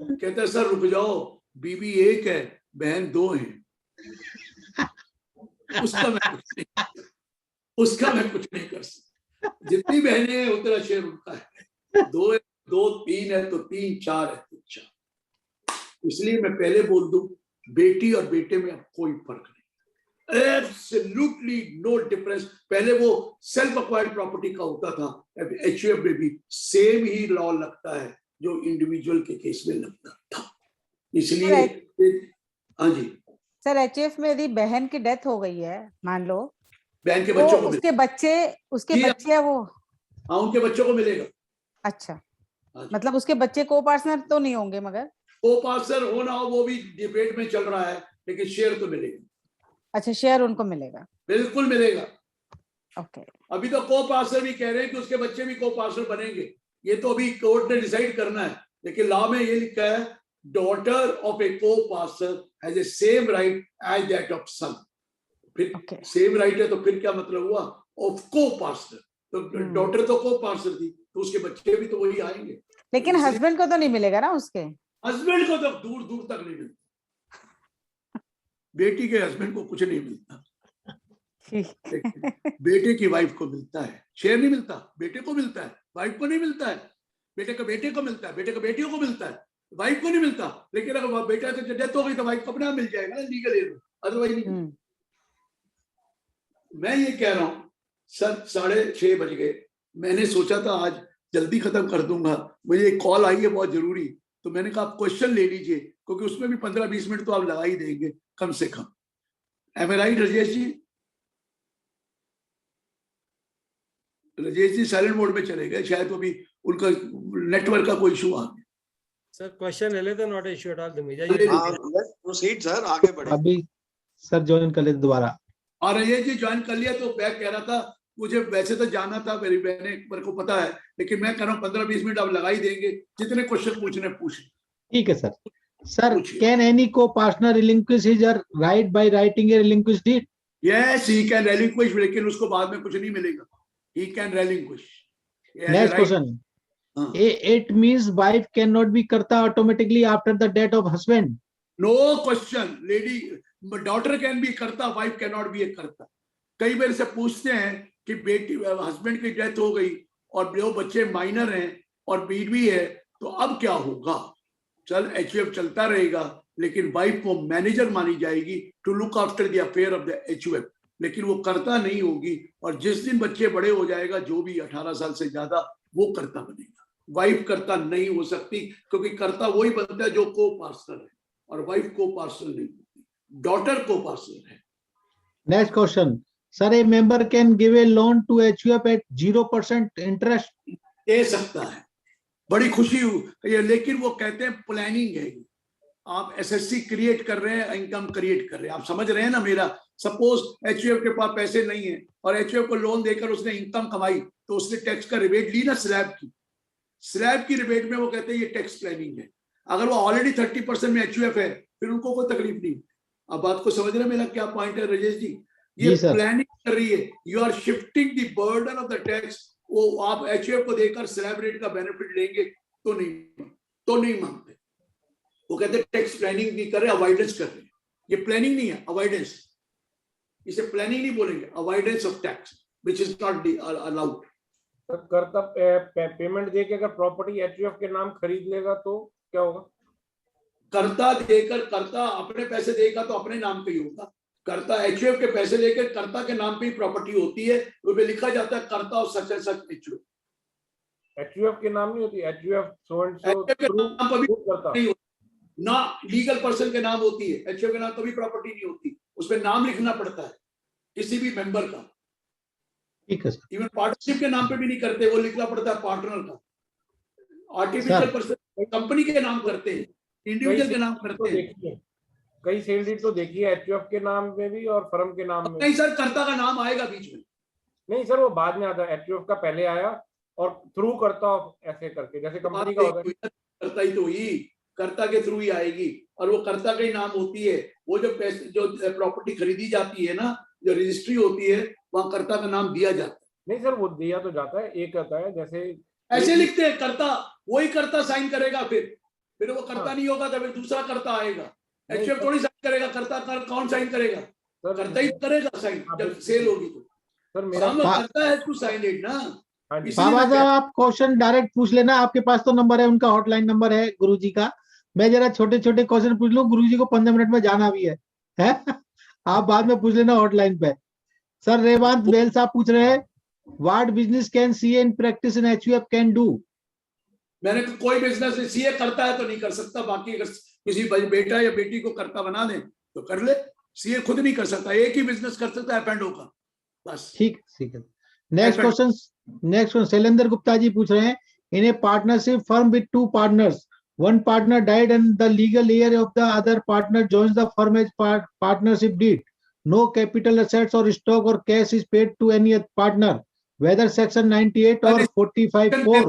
कहता है सर रुक जाओ, बीबी एक है बहन दो है। उसका मैं कुछ नहीं कर सकता। जितनी बहनें हैं उतना शेयर उनका है। दो दो तीन है तो तीन, चार है तो चार। इसलिए मैं पहले बोल दूं, बेटी और बेटे में अब कोई फर्क नहीं, एब्सोल्युटली नो डिफरेंस। पहले वो सेल्फ एक्वायर्ड प्रॉपर्टी का होता था, एचयूएफ में भी सेम ही लॉ लगता है जो इंडिविजुअल के केस में लगता था। इसलिए हाँ जी सर, एचएफ में यदि बहन की डेथ हो गई है, मान लो, बहन के तो बच्चों को उसके बच्चे है वो। हाँ उनके बच्चों को मिलेगा। अच्छा, मतलब उसके बच्चे को पार्टनर तो नहीं होंगे, मगर को पार्टनर हो ना हो वो भी डिबेट में चल रहा है, लेकिन शेयर तो मिलेगा। अच्छा, शेयर उनको मिलेगा, बिल्कुल मिलेगा। ओके। अभी तो को पार्टनर भी कह रहे हैं कि उसके बच्चे भी को पार्टनर बनेंगे, ये तो अभी कोर्ट ने डिसाइड करना है। लेकिन लॉ में ये लिखा है, daughter of a copartner has a same right as that of son. फिर सेम राइट है तो फिर क्या मतलब हुआ, ऑफ को पार्टनर। तो डॉटर तो को पार्टनर थी, तो उसके बच्चे भी तो वही आएंगे। लेकिन हस्बैंड को तो नहीं मिलेगा ना, उसके हस्बैंड को तो दूर दूर तक नहीं मिलता। बेटी के हस्बैंड को कुछ नहीं मिलता, बेटे की वाइफ को मिलता है। शेयर नहीं मिलता, बेटे को मिलता है, वाइफ को नहीं मिलता है। बेटे का बेटे को मिलता है, बेटे का बेटियों को मिलता है, वाइफ को नहीं मिलता। लेकिन अगर बेटा की डेथ हो गई तो वाइफ को अपना मिल जाएगा ना, लीगल एयर में, अदरवाइज नहीं। मैं ये कह रहा हूँ सर, 6:30 बज गए। मैंने सोचा था आज जल्दी खत्म कर दूंगा, मुझे एक कॉल आई है बहुत जरूरी, तो मैंने कहा आप क्वेश्चन ले लीजिए, क्योंकि उसमें भी 15-20 मिनट तो आप लगा ही देंगे कम से कम। एम आई right Rajesh ji? Rajesh ji silent mode में चले गए शायद, वो भी उनका नेटवर्क का कोई इशू आ गया। सर क्वेश्चन ले लेते, not issue at all. Proceed sir, आगे बढ़े। अभी सर ज्वाइन कर लेते दोबारा। और राजेश जी ज्वाइन कर लिया, तो मैं कह रहा था मुझे वैसे तो जाना था, मेरे को पता है, लेकिन मैं कह रहा हूँ 15-20 मिनट आप लगा ही देंगे, जितने क्वेश्चन पूछने पूछ। ठीक है सर। Sir, can any co partner relinquish his right by writing a relinquish deed? Yes, he can relinquish, लेकिन उसको बाद में कुछ नहीं मिलेगा। He can relinquish. Next question, it means wife cannot be karta automatically after the death of husband? No question, lady, daughter can be karta, wife cannot be a karta. कई बार से पूछते हैं कि बेटी हस्बैंड की डेथ हो गई और जो बच्चे माइनर हैं और बीवी है, तो अब क्या होगा? चल एचयूएफ चलता रहेगा, लेकिन वाइफ को मैनेजर मानी जाएगी to look after the affair of the HUF, लेकिन वो करता नहीं होगी। और जिस दिन बच्चे बड़े हो जाएगा, जो भी 18 साल से ज्यादा, वो करता बनेगा। वाइफ करता नहीं हो सकती, क्योंकि करता वही बनता है जो को पार्टनर है, और वाइफ को पार्टनर नहीं होती, डॉटर को पार्टनर है। Next question, sir, a member can give a loan to HUF at 0% interest? दे सकता है, बड़ी खुशी हुई, लेकिन वो कहते हैं प्लानिंग है। आप एसएससी क्रिएट कर रहे हैं, इनकम क्रिएट कर रहे हैं, आप समझ रहे हैं ना मेरा? सपोज एचयूएफ के पास पैसे नहीं है और एचयूएफ को लोन देकर उसने इनकम कमाई, तो उसने टैक्स का रिबेट ली ना, स्लैब की रिबेट में, वो कहते हैं ये टैक्स प्लानिंग है। अगर वो ऑलरेडी 30% में एचयूएफ है, फिर उनको कोई तकलीफ नहीं। अब बात को समझ रहे हैं मेरा क्या पॉइंट है राजेश जी? ये प्लानिंग कर रही है, you are shifting the burden of the tax. वो आप एचयूएफ को देकर स्लैब रेट का बेनिफिट लेंगे तो नहीं मांगते। वो कहते हैं टैक्स प्लानिंग नहीं कर रहे, अवॉइडेंस कर रहे हैं। ये प्लानिंग नहीं है, अवॉइडेंस। इसे प्लानिंग नहीं बोलेंगे, avoidance of tax which is not allowed. करता पेमेंट देके अगर प्रॉपर्टी एचयूएफ के नाम खरीद लेगा तो क्या होगा? कर्ता देकर, कर्ता अपने पैसे देगा तो अपने नाम पे ही होगा। कर्ता एचयूएफ के पैसे लेकर कर्ता के नाम पे ही प्रॉपर्टी होती है, उसमें लिखा जाता है कर्ता और सच एंड सच एचयूएफ के नाम नहीं होती, एचयूएफ सो एंड सो करता ना, लीगल पर्सन के नाम होती है। एचयूएफ के नाम कभी प्रॉपर्टी नहीं होती, उसमें नाम लिखना पड़ता है किसी भी मेंबर का। ठीक है सर। इवन पार्टनरशिप के नाम पे भी नहीं करते, वो लिखना पड़ता है पार्टनर का। आर्टिफिशियल पर्सन कंपनी के नाम करते हैं, इंडिविजुअल के नाम करते हैं। कई सेल डीड तो देखिए एचयूएफ के नाम में भी और फर्म के नाम में। नहीं सर, कर्ता का नाम आएगा बीच में। नहीं सर, वो बाद में आता है, एचयूएफ का पहले आया और थ्रू करता ऐसे करके, जैसे कंपनी का होता है। कर्ता ही तो ही कर्ता के थ्रू ही आएगी, और वो कर्ता का ही नाम होती है। वो जो पैसे, जो प्रॉपर्टी खरीदी जाती है ना, जो रजिस्ट्री होती है, वहां कर्ता का नाम दिया जाता है। नहीं सर, वो दिया तो जाता है, एक आता है जैसे ऐसे लिखते हैं कर्ता, वही कर्ता साइन करेगा, फिर वो कर्ता नहीं होगा तो फिर दूसरा कर्ता आएगा। एचयूएफ थोड़ी साइन करेगा, कर्ता कौन साइन करेगा? कर्ता ही करेगा साइन जब सेल होगी तो। सर मेरा कर्ता है टू साइन इट ना। बाबा साहब आप क्वेश्चन डायरेक्ट पूछ लेना, आपके पास तो नंबर है, उनका हॉटलाइन नंबर है गुरुजी का। मैं जरा छोटे छोटे क्वेश्चन पूछ लूं, गुरुजी को 15 मिनट में जाना भी है? आप बाद में पूछ लेना हॉटलाइन पे। सर रेवांत बेल साहब पूछ रहे हैं, what business can CA in practice in HUF can do? मैंने कोई बिजनेस सीए करता है तो नहीं कर सकता, बाकी अगर किसी बेटा या बेटी को कर्ता बना दे तो कर ले। सीए खुद नहीं कर सकता, एक ही बिजनेस कर सकता है एफ&ओ का, बस। ठीक है। नेक्स्ट क्वेश्चन शैलेंद्र गुप्ता जी पूछ रहे हैं, in a partnership firm with 2 partners, one partner died and the legal heir of the other partner joins the firm as partnership deed. No capital assets or stock or cash is paid to any partner, whether section 98 or 45(4).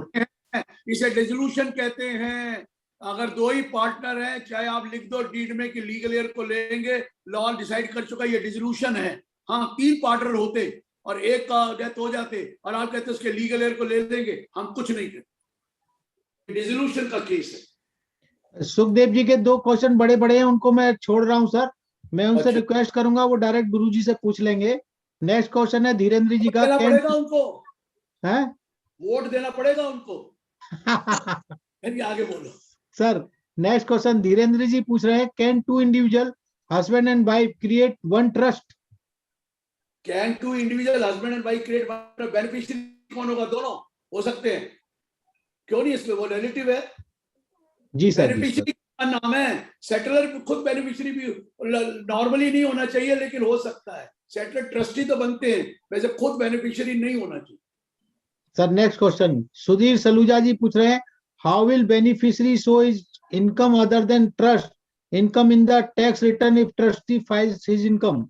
इसे dissolution कहते हैं। अगर 2 ही partner हैं, चाहे आप लिख दो deed में कि लीगल एयर को लेंगे, लॉ डिसाइड कर चुका, ये डिसोल्यूशन है। हाँ, 3 पार्टनर होते और एक का डेथ हो जाते और आप कहते उसके लीगल एयर को ले लेंगे, हम कुछ नहीं करते, डिसोल्यूशन का केस है। सुखदेव जी के 2 क्वेश्चन बड़े बड़े हैं, उनको मैं छोड़ रहा हूं सर, मैं उनसे अच्छा। रिक्वेस्ट करूंगा वो डायरेक्ट गुरुजी से पूछ लेंगे। नेक्स्ट क्वेश्चन है धीरेन्द्र जी का, देना पड़ेगा उनको, हैं? वोट देना पड़ेगा उनको। आगे बोलो सर। नेक्स्ट क्वेश्चन धीरेन्द्र जी पूछ रहे हैं, can 2 individual husband and wife create 1 trust? Can 2 individual husband and wife create 1 trust? Beneficiary कौन होगा? दोनों हो सकते हैं, क्यों नहीं? इसमें वो रिलेटिव है जी सर। बेनिफिशियरी का नाम है, सेटलर खुद बेनिफिशियरी भी नॉर्मली नहीं होना चाहिए, लेकिन हो सकता है। सेटलर ट्रस्टी तो बनते हैं, वैसे खुद बेनिफिशियरी नहीं होना चाहिए। Sir next question Sudhir Saluja ji पूछ रहे हैं, how will beneficiary show his income other than trust income in the tax return if trustee files his income?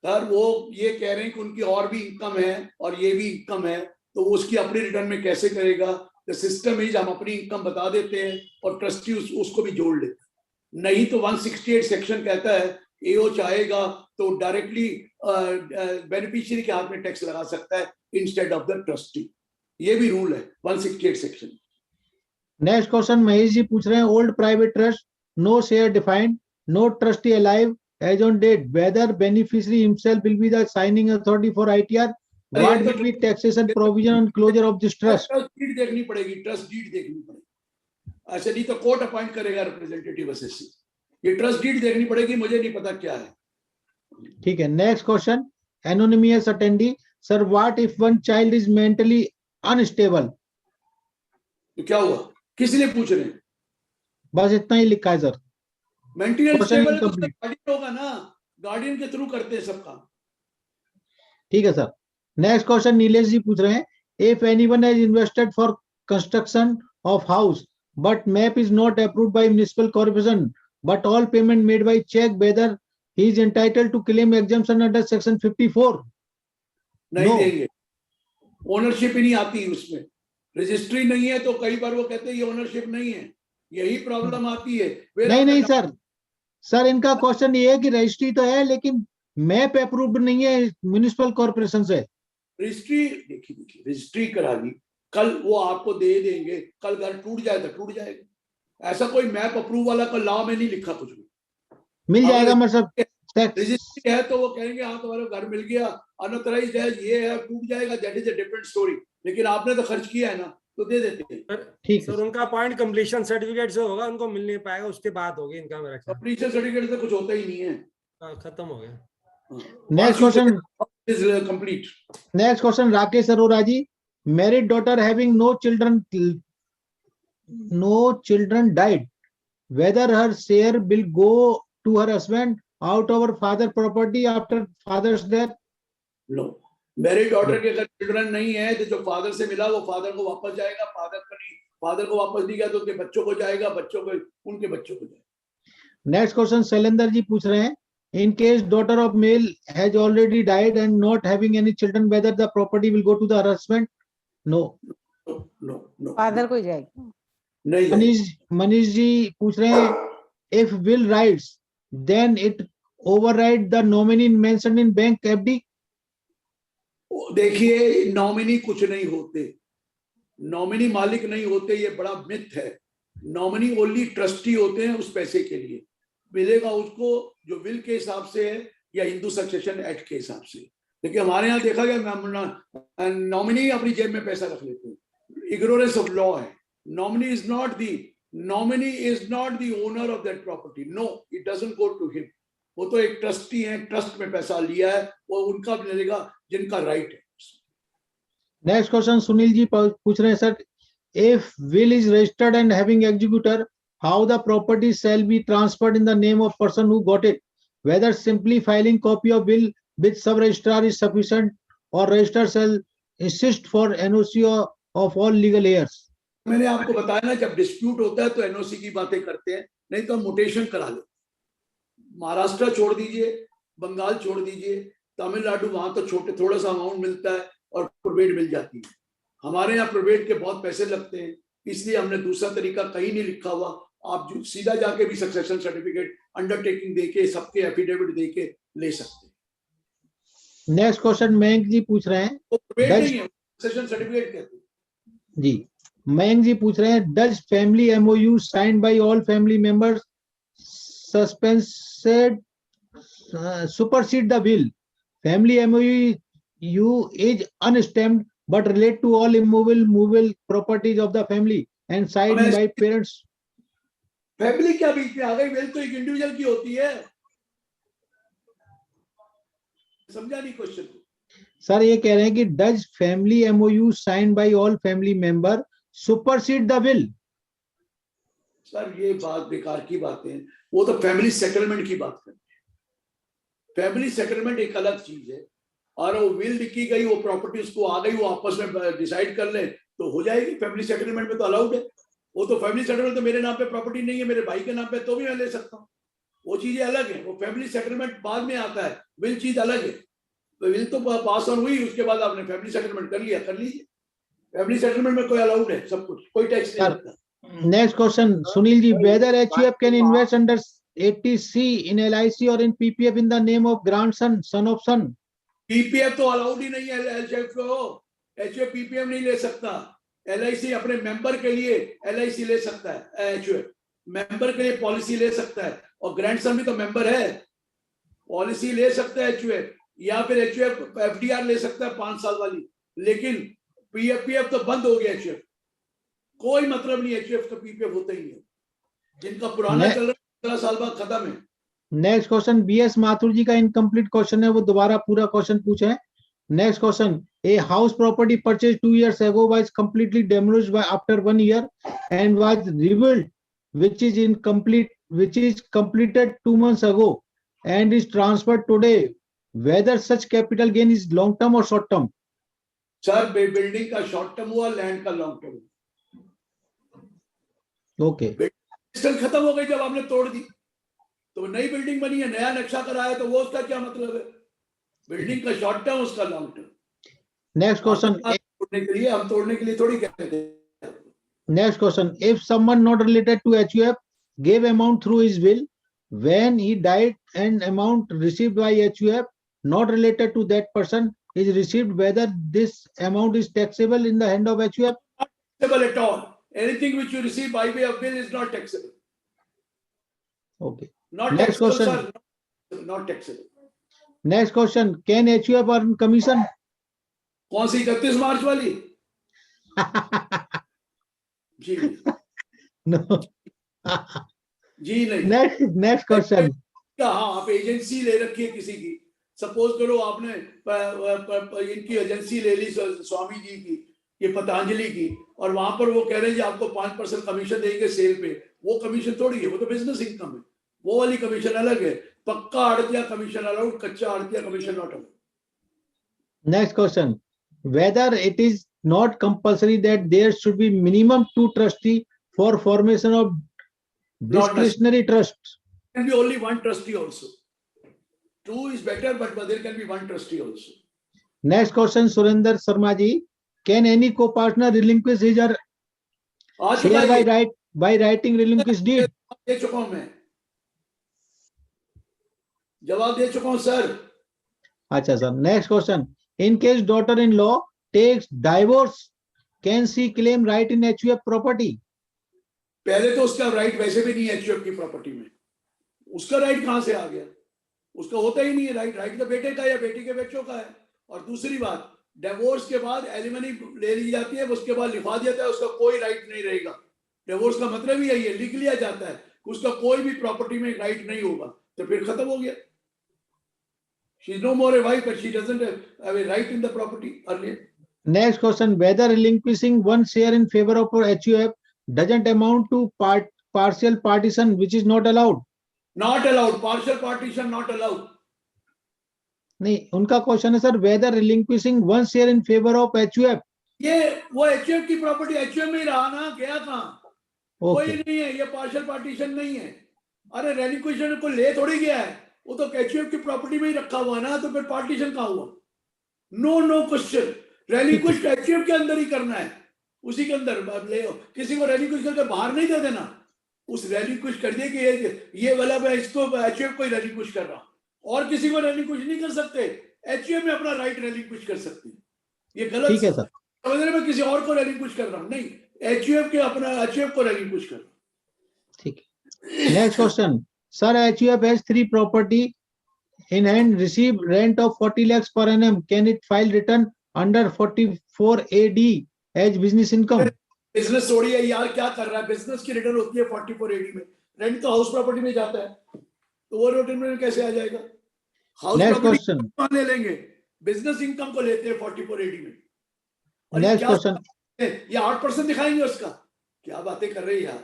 Sir वो ये कह रहे हैं कि उनकी और भी इनकम है और ये भी इनकम है, तो वो उसकी अपनी रिटर्न में कैसे करेगा? द सिस्टम इज, हम अपनी इनकम बता देते हैं और ट्रस्टी उसको भी जोड़ लेते हैं। नहीं तो 168 सेक्शन कहता है एओ चाहेगा तो डायरेक्टली बेनिफिशियरी के हाथ में टैक्स लगा सकता है इंस्टेड ऑफ द ट्रस्टी। ये भी रूल है 168 section. Next question Mahesh ji पूछ रहे हैं, old private trust, no share defined, no trustee alive as on date, whether beneficiary himself will be the signing authority for ITR, what will be taxation provision on closure of this trust? Trust deed देखनी पड़ेगी, trust deed देखनी पड़ेगी। ऐसे नहीं तो court appoint करेगा representative SSC, ये trust deed देखनी पड़ेगी, मुझे नहीं पता क्या है। ठीक है। Next question anonymous attendee, sir what if one child is mentally unstable? तो क्या हुआ, किस लिए पूछ रहे हैं? बस इतना ही लिखा है सर। मेंटली अनस्टेबल तो गार्डियन होगा ना, गार्डियन के थ्रू करते हैं सब काम। ठीक है sir. Next question Nilesh ji पूछ रहे हैं, if anyone has invested for construction of house but map is not approved by municipal corporation but all payment made by cheque, whether he is entitled to claim exemption under section 54? नहीं देंगे, ownership ही नहीं आती उसमें, registry नहीं है, तो कई बार वो कहते हैं ये ओनरशिप नहीं है, यही प्रॉब्लम आती है। नहीं सर इनका क्वेश्चन ये है कि रजिस्ट्री तो है लेकिन मैप अप्रूव्ड नहीं है म्युनिसिपल कॉर्पोरेशन से। रजिस्ट्री देखिए रजिस्ट्री करा दी, कल वो आपको दे देंगे, कल घर टूट जाए तो टूट जाएगा। ऐसा कोई मैप अप्रूव वाला का लॉ में नहीं लिखा कुछ भी, मिल जाएगा मतलब रजिस्ट्री है तो वो कहेंगे हाँ तुम्हारा घर मिल गया, अनऑथराइज्ड है, ये है, टूट जाएगा, that is a different story. लेकिन आपने तो खर्च किया है ना, तो दे देते हैं। ठीक सर उनका पॉइंट कंप्लीशन सर्टिफिकेट से होगा, उनको मिल नहीं पाएगा, उसके बाद होगी इनका। मेरा कंप्लीशन सर्टिफिकेट से कुछ होता ही नहीं है, खत्म हो गया। Next question is complete. Next question Rakesh Arora ji, married daughter having no children died, whether her share will go to her husband out of her father property after father's death? No, मेरी daughter के अगर चिल्ड्रन नहीं है तो जो father से मिला वो फादर को वापस जाएगा, फादर को वापस नहीं गया तो उनके बच्चों को जाएगा, बच्चों को उनके बच्चों को जाएगा। नेक्स्ट क्वेश्चन शैलेंद्र जी पूछ रहे हैं, in case daughter of male has already died and not having any children, whether the property will go to the husband? No, father को ही जाएगी। नहीं। मनीष जी पूछ रहे हैं, if will rights then it override the nominee mentioned in bank FD? देखिए nominee कुछ नहीं होते, नॉमिनी मालिक नहीं होते, ये बड़ा मिथ है। नॉमिनी ओनली ट्रस्टी होते हैं उस पैसे के लिए, मिलेगा उसको जो विल के हिसाब से है या हिंदू सक्सेशन एक्ट के हिसाब से। लेकिन हमारे यहाँ देखा गया नॉमिनी अपनी जेब में पैसा रख लेते हैं, इग्नोरेंस ऑफ लॉ है। Nominee is not the owner of that property, no, it doesn't go to him. वो तो एक ट्रस्टी है, ट्रस्ट में पैसा लिया है, वो उनका मिलेगा जिनका राइट है। नेक्स्ट क्वेश्चन सुनील जी पूछ रहे हैं sir, if will is registered and having executor, how the property shall be transferred in the name of person who got it, whether simply filing copy of will with sub registrar is sufficient or registrar shall insist for NOC of all legal heirs। मैंने आपको बताया ना, जब dispute होता है तो NOC की बातें करते हैं, नहीं तो मोटेशन करा लो। महाराष्ट्र छोड़ दीजिए, बंगाल छोड़ दीजिए, तमिलनाडु, वहां तो थोड़ा सा अमाउंट मिलता है और प्रोबेट मिल जाती है। हमारे यहाँ प्रोबेट के बहुत पैसे लगते हैं, इसलिए हमने दूसरा तरीका कहीं नहीं लिखा हुआ। आप जो सीधा जाके भी सक्सेशन सर्टिफिकेट अंडरटेकिंग देके, सबके एफिडेविट देके ले सकते हैं। नेक्स्ट क्वेश्चन मयंक जी पूछ रहे हैं, सक्सेशन सर्टिफिकेट कहते हैं जी। मयंक जी पूछ रहे हैं, does family MOU signed by all family members suspended supersede the will? Family MOU is unstamped but relate to all movable properties of the family and signed by parents। Family क्या बीच में आ गई? Well तो एक individual की होती है। समझा नहीं क्वेश्चन को? सर ये कह रहे हैं कि does family MOU signed by all family member supersede the will? Sir ये बात बेकार की बातें हैं, वो तो फैमिली सेटलमेंट की बात करते हैं। फैमिली सेटलमेंट एक अलग चीज है, और वो विल लिखी गई, वो प्रॉपर्टी उसको आ गई, वो आपस में डिसाइड कर ले तो हो जाएगी। फैमिली सेटलमेंट में तो अलाउड है। वो तो फैमिली सेटलमेंट तो मेरे नाम पे प्रॉपर्टी नहीं है, मेरे भाई के नाम पे, तो भी मैं ले सकता हूँ। वो चीजें अलग है। वो फैमिली सेटलमेंट बाद में आता है, विल चीज अलग है। तो विल तो पास ऑन हुई, उसके बाद आपने फैमिली सेटलमेंट कर लिया, कर लीजिए। फैमिली सेटलमेंट में कोई अलाउड है, सब कुछ, कोई टैक्स नहीं लगता। Next question Sunil ji, whether HUF can invest under 80C in LIC or in PPF in the name of grandson, son of son? PPF तो अलाउड ही नहीं है HUF को। HUF PPF नहीं ले सकता। LIC अपने मेंबर के लिए LIC ले सकता है, HUF मेंबर के लिए पॉलिसी ले सकता है, और ग्रैंडसन भी तो मेंबर है, पॉलिसी ले सकता है HUF, या फिर HUF FDR ले सकता है 5 साल वाली। लेकिन PF तो बंद हो गया। HUF कोई मतलब नहीं, HUF का PPF होता ही है। जिनका पुराना चल रहा है 15 साल बाद खत्म है। नेक्स्ट क्वेश्चन BS माथुर जी का इनकम्प्लीट क्वेश्चन है, वो दोबारा पूरा क्वेश्चन पूछे हैं। Next question, a house property purchased 2 years ago was completely demolished by after 1 year and was rebuilt, which is completed 2 months ago and is transferred today, whether such capital gain is long term or short term? Sir building का short term हुआ, land का long term. Okay, खत्म हो गई जब आपने तोड़ दी, तो नई बिल्डिंग बनी है, नया नक्शा कराया, तो वो उसका क्या मतलब है? बिल्डिंग का शॉर्ट टर्म, उसका लॉन्ग टर्म। नेक्स्ट क्वेश्चन, तोड़ने के लिए, हम तोड़ने के लिए थोड़ी कहते हैं। Next question, if someone not related to HUF gave amount through his will when he died and amount received by HUF not related to that person is received, whether this amount is taxable in the hand of HUF? Not taxable at all. Anything which you receive by way of will is not taxable. Okay. Not Next taxable, question. sir. Not taxable. Next question, can HUF earn commission? कौन सी 31 मार्च वाली? जी No. जी नहीं। Next question. हाँ, आप agency ले रखी है किसी की, सपोज करो आपने इनकी एजेंसी ले ली स्वामी जी की, ये पतंजलि की, और वहां पर वो कह रहे हैं जी आपको 5% कमीशन देंगे सेल पे। वो कमीशन थोड़ी है, वो तो बिजनेस इनकम है। वो वाली कमीशन अलग है। पक्का आड़तिया कमीशन अलाउड, कच्चा आड़तिया commission not allowed. Next question, whether it is not compulsory that there should be minimum 2 trustee for formation of discretionary trust? Can be only 1 trustee also. 2 is better, but there can be 1 trustee also. Next question, Surinder Sharma ji, can any co-partner relinquish his or share by writing relinquish deed? दे चुका हूं मैं, जवाब दे चुका हूं sir. अच्छा sir, next question, in case daughter-in-law takes divorce can she claim right in HUF property? पहले तो उसका राइट वैसे भी नहीं है HUF की प्रॉपर्टी में, उसका राइट कहां से आ गया? उसका होता ही नहीं है राइट, राइट तो बेटे का या बेटी के बच्चों का है। और दूसरी बात, डिवोर्स के बाद एलिमनी ले ली जाती है, उसके बाद लिखा दिया जाता है, उसका कोई राइट नहीं रहेगा। डिवोर्स का मतलब ही यही है, लिख लिया जाता है कि उसका कोई भी प्रॉपर्टी में राइट नहीं होगा, तो फिर खत्म हो गया। She is no more a wife, but she doesn't have a right in the property earlier. Next question, whether relinquishing one share in favor of HUF doesn't amount to partial partition, which is not allowed? Not allowed, partial partition not allowed. नहीं, उनका question है sir, whether relinquishing one share in favor of HUF. ये वो HUF की property HUF में ही रहा ना, गया कहाँ? कोई नहीं है, ये पार्शियल पार्टीशन नहीं है। अरे रेलिक्विशन को ले थोड़ी गया है, वो तो HUF की प्रॉपर्टी में ही रखा हुआ ना, तो फिर पार्टीशन कहाँ हुआ? नो क्वेश्चन, रेलिक्विश HUF के अंदर ही करना है, उसी के अंदर ले। किसी को रेलिक्विश करके बाहर नहीं दे देना, उस रेलिक्विश कर दिए कि ये वाला मैं इसको HUF को ही रेलिक्विश कर रहा हूं, और किसी को रेलिक्विश नहीं कर सकते। HUF में अपना राइट रेलिक्विश कर सकते हैं, ये गलत। ठीक है सर, समझ रहे, मैं किसी और को रेलिक्विश कर रहा हूं, नहीं, HUF के अपना HUF को रेलिक्विश कर रहा हूं। ठीक है। Next question, sir, HUF has 3 property in hand, receive rent of 40 lakhs per annum. Can it file return under 44 AD as business income? Business थोड़ी है यार, क्या कर रहा है? बिजनेस की रिटर्न होती है 44 AD में, रेंट तो हाउस प्रॉपर्टी में जाता है, तो वो रिटर्न में कैसे आ जाएगा? हाउस प्रॉपर्टी ले लेंगे, बिजनेस इनकम को लेते हैं 44 AD में। नेक्स्ट क्वेश्चन, ये 8% दिखाएंगे उसका, क्या बातें कर रहे हैं यार।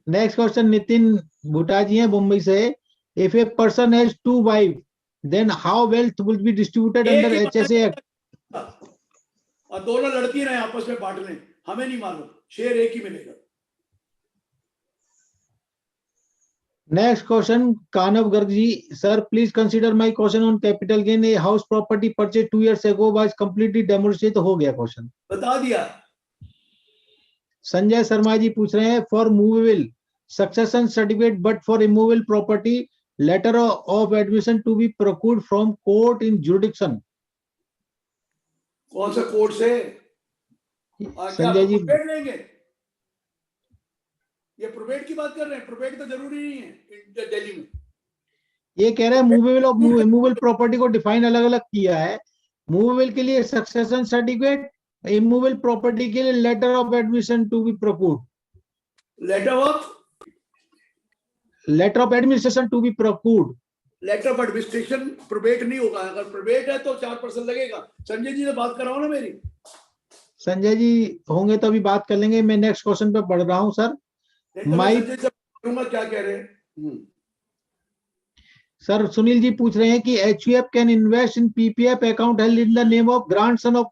नेक्स्ट क्वेश्चन नितिन भुटा जी है मुंबई से। If a person has 2 wife, then how wealth will be distributed under HSA act? और दोनों लड़की रहे आपस में बांट लें, हमें नहीं मालूम, शेयर एक ही मिलेगा। Next question Kanav Garg ji, sir please consider my question on capital gain. A house property purchase 2 years ago was completely demolished. तो हो गया क्वेश्चन, बता दिया। संजय शर्मा जी पूछ रहे हैं, for movable succession certificate but for removable property letter of admission to be procured from court in jurisdiction. कौन सा कोर्ट से? संजय जी लेंगे, ये प्रोबेट की बात कर रहे हैं, प्रोबेट तो जरूरी नहीं है दिल्ली में। ये कह रहे हैं मूवेबल और इमूवेबल प्रॉपर्टी को डिफाइन अलग अलग किया है। मूवेबल के लिए सक्सेशन सर्टिफिकेट, इमूवेबल प्रॉपर्टी के लिए letter of admission to be procured, letter of administration to be procured. Letter of administration probate नहीं होगा, अगर प्रोबेट है तो 4% लगेगा। संजय जी से बात कराओ ना मेरी। संजय जी होंगे तो अभी बात कर लेंगे। मैं नेक्स्ट क्वेश्चन पे पढ़ रहा हूं सर। क्या कह रहे हैं सर? सुनील जी पूछ रहे हैं कि HUF can invest in PPF account held in the name of grandson of.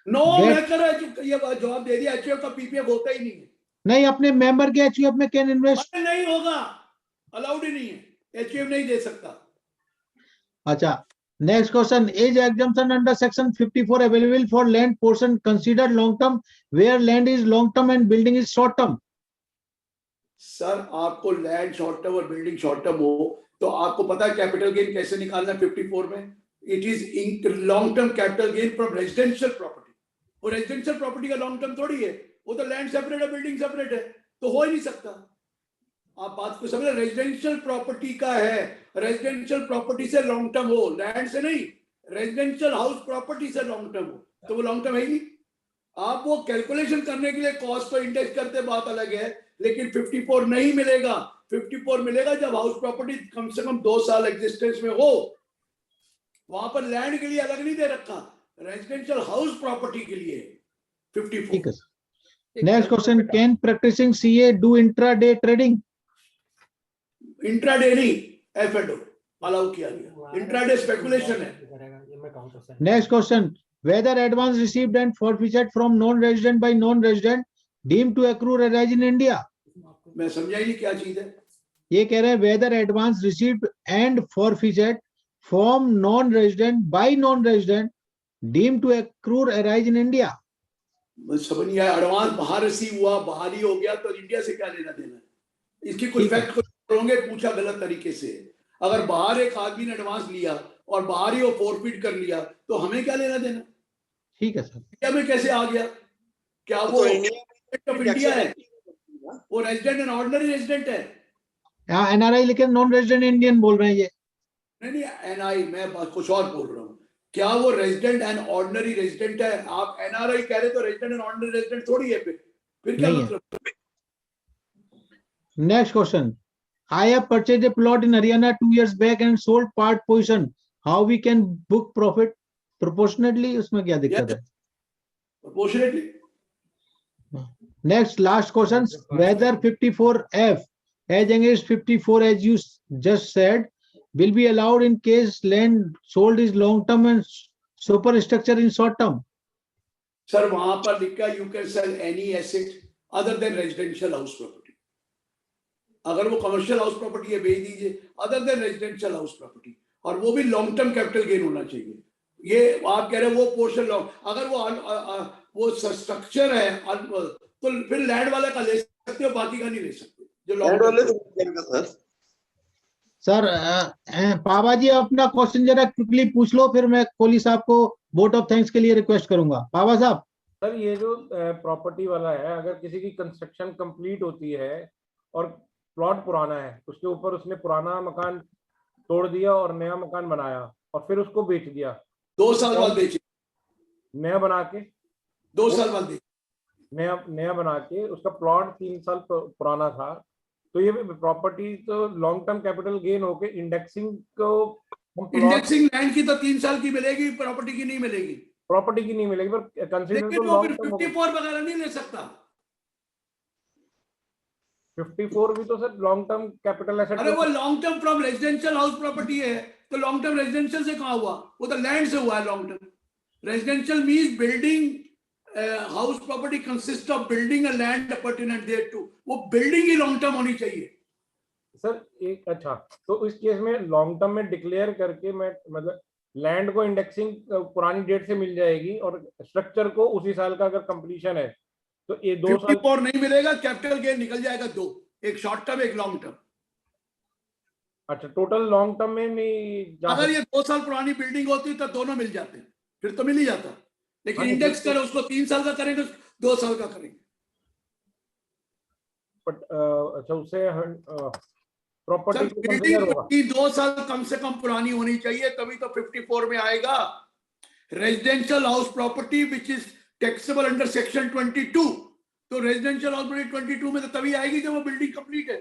No, मैं कर रहा हूं, ये जवाब दे दिया, HUF का PPF होता ही नहीं है। नहीं, अपने मेंबर के HUF में कैन इन्वेस्ट नहीं होगा, अलाउड ही नहीं है, HUF नहीं दे सकता। अच्छा, next question, as exemption under section 54 available for land portion considered long term where land is long term and building is short term. Sir आपको लैंड शॉर्ट टर्म और बिल्डिंग शॉर्ट टर्म हो तो आपको पता है कैपिटल गेन कैसे निकालना है 54 में? It is long term capital gain from residential property. वो रेजिडेंशियल प्रॉपर्टी का लॉन्ग टर्म थोड़ी है, वो तो लैंड सेपरेट है, बिल्डिंग सेपरेट है, तो हो ही नहीं सकता। आप बात को समझ, रेजिडेंशियल प्रॉपर्टी का है, रेजिडेंशियल प्रॉपर्टी से लॉन्ग टर्म हो, लैंड से नहीं, रेजिडेंशियल हाउस प्रॉपर्टी से लॉन्ग टर्म हो, तो वो लॉन्ग टर्म है ही नहीं। आप वो कैलकुलेशन करने के लिए कॉस्ट को इंडेक्स करते, बात अलग है, लेकिन 54 नहीं मिलेगा। 54 मिलेगा जब हाउस प्रॉपर्टी कम से कम 2 साल एग्जिस्टेंस में हो। वहां पर लैंड के लिए अलग नहीं दे रखा, रेजिडेंशियल हाउस प्रॉपर्टी के लिए 54। ठीक है। Next question, can practicing CA do intraday trading? Intraday नहीं, F&O अलाउ किया गया, इंट्राडे स्पेकुलेशन है। Next question, whether advance received and forfeited from non-resident by non-resident deemed to accrue arise in India? मैं समझा ही नहीं क्या चीज है। ये कह रहे हैं whether advance received and forfeited from non-resident by non-resident deemed to accrue arise in India? समझ नहीं आया, एडवांस बाहर रिसीव हुआ, बाहर ही हो गया, तो इंडिया से क्या लेना देना? इसकी कुछ फैक्ट होंगे, पूछा गलत तरीके से। अगर बाहर एक आदमी ने एडवांस लिया और बाहर ही वो फोरफिट कर लिया, तो हमें क्या लेना देना? ठीक है सर। इंडिया में कैसे आ गया? क्या वो तो इंडिया है? वो रेजिडेंट एंड ऑर्डिनरी रेजिडेंट है? यहाँ एनआरआई लेकिन नॉन रेजिडेंट इंडियन बोल रहे हैं ये। नहीं, एनआई मैं कुछ और बोल रहा हूँ। क्या वो रेजिडेंट एंड ऑर्डिनरी रेजिडेंट है? आप एनआरआई कह रहे तो रेजिडेंट एंड ऑर्डिनरी रेजिडेंट थोड़ी है फिर क्या मतलब? Next question, I have purchased a plot in Haryana 2 years back and sold part position. How we can book profit proportionately? उसमें क्या दिक्कत है? Proportionately. Next, last question, whether 54F as against 54 as you just said will be allowed in case land sold is long term and superstructure in short term? Sir, वहां पर लिखा you can sell any asset other than residential house property. अगर वो commercial house property है बेच दीजिए, other than residential house property, और वो भी लॉन्ग टर्म कैपिटल गेन होना चाहिए। ये आप कह रहे हैं वो पोर्शन लॉन्ग, अगर वो स्ट्रक्चर है तो फिर लैंड वाले का ले सकते हो, बाकी का नहीं ले सकते। जो लैंड वाले सर पावा जी अपना क्वेश्चन जरा क्विकली पूछ लो, फिर मैं कोहली साहब को वोट ऑफ थैंक्स के लिए रिक्वेस्ट करूंगा। पावा साहब। सर ये जो प्रॉपर्टी वाला है, अगर किसी की कंस्ट्रक्शन कंप्लीट होती है और प्लॉट पुराना है, उसके ऊपर उसने पुराना मकान तोड़ दिया और नया मकान बनाया और फिर उसको बेच दिया, 2 साल बाद बेचे, नया बना के 2 साल बाद नया बना के उसका प्लॉट 3 साल पुराना था, तो ये प्रॉपर्टी तो लॉन्ग टर्म कैपिटल गेन होके इंडेक्सिंग लैंड की तो 3 साल की मिलेगी, प्रॉपर्टी की नहीं मिलेगी। प्रॉपर्टी की नहीं मिलेगी, पर कंसीडर तो लॉन्ग टर्म 54 वगैरह नहीं ले सकता। 54 भी तो sir long term capital asset. अरे वो long term from residential house property है, तो लॉन्ग टर्म रेजिडेंशियल से कहाँ हुआ? वो तो लैंड से हुआ है। Long term residential means building house property consist of building and land opportunity there to, वो बिल्डिंग ही लॉन्ग टर्म होनी चाहिए सर। एक अच्छा, तो इस केस में लॉन्ग टर्म में डिक्लेयर करके मैं मतलब लैंड को इंडेक्सिंग पुरानी डेट से मिल जाएगी और स्ट्रक्चर को उसी साल का अगर कंप्लीशन है तो ये 2 साल 54 नहीं मिलेगा, कैपिटल गेन निकल जाएगा 2, एक शॉर्ट टर्म एक लॉन्ग टर्म। अच्छा, टोटल लॉन्ग टर्म में नहीं अगर ये 2 साल पुरानी बिल्डिंग होती तो दोनों मिल जाते, फिर तो मिल ही जाता, लेकिन इंडेक्स करें उसको 3 साल का करेंगे, 2 साल का करेंगे। बट अच्छा, उससे प्रॉपर्टी बिल्डिंग 2 साल कम से कम पुरानी होनी चाहिए, तभी तो 54 में आएगा। Residential house property which is taxable under section 22, तो रेजिडेंशियल हाउस प्रॉपर्टी 22 में तो तभी आएगी जब वो बिल्डिंग कंप्लीट है।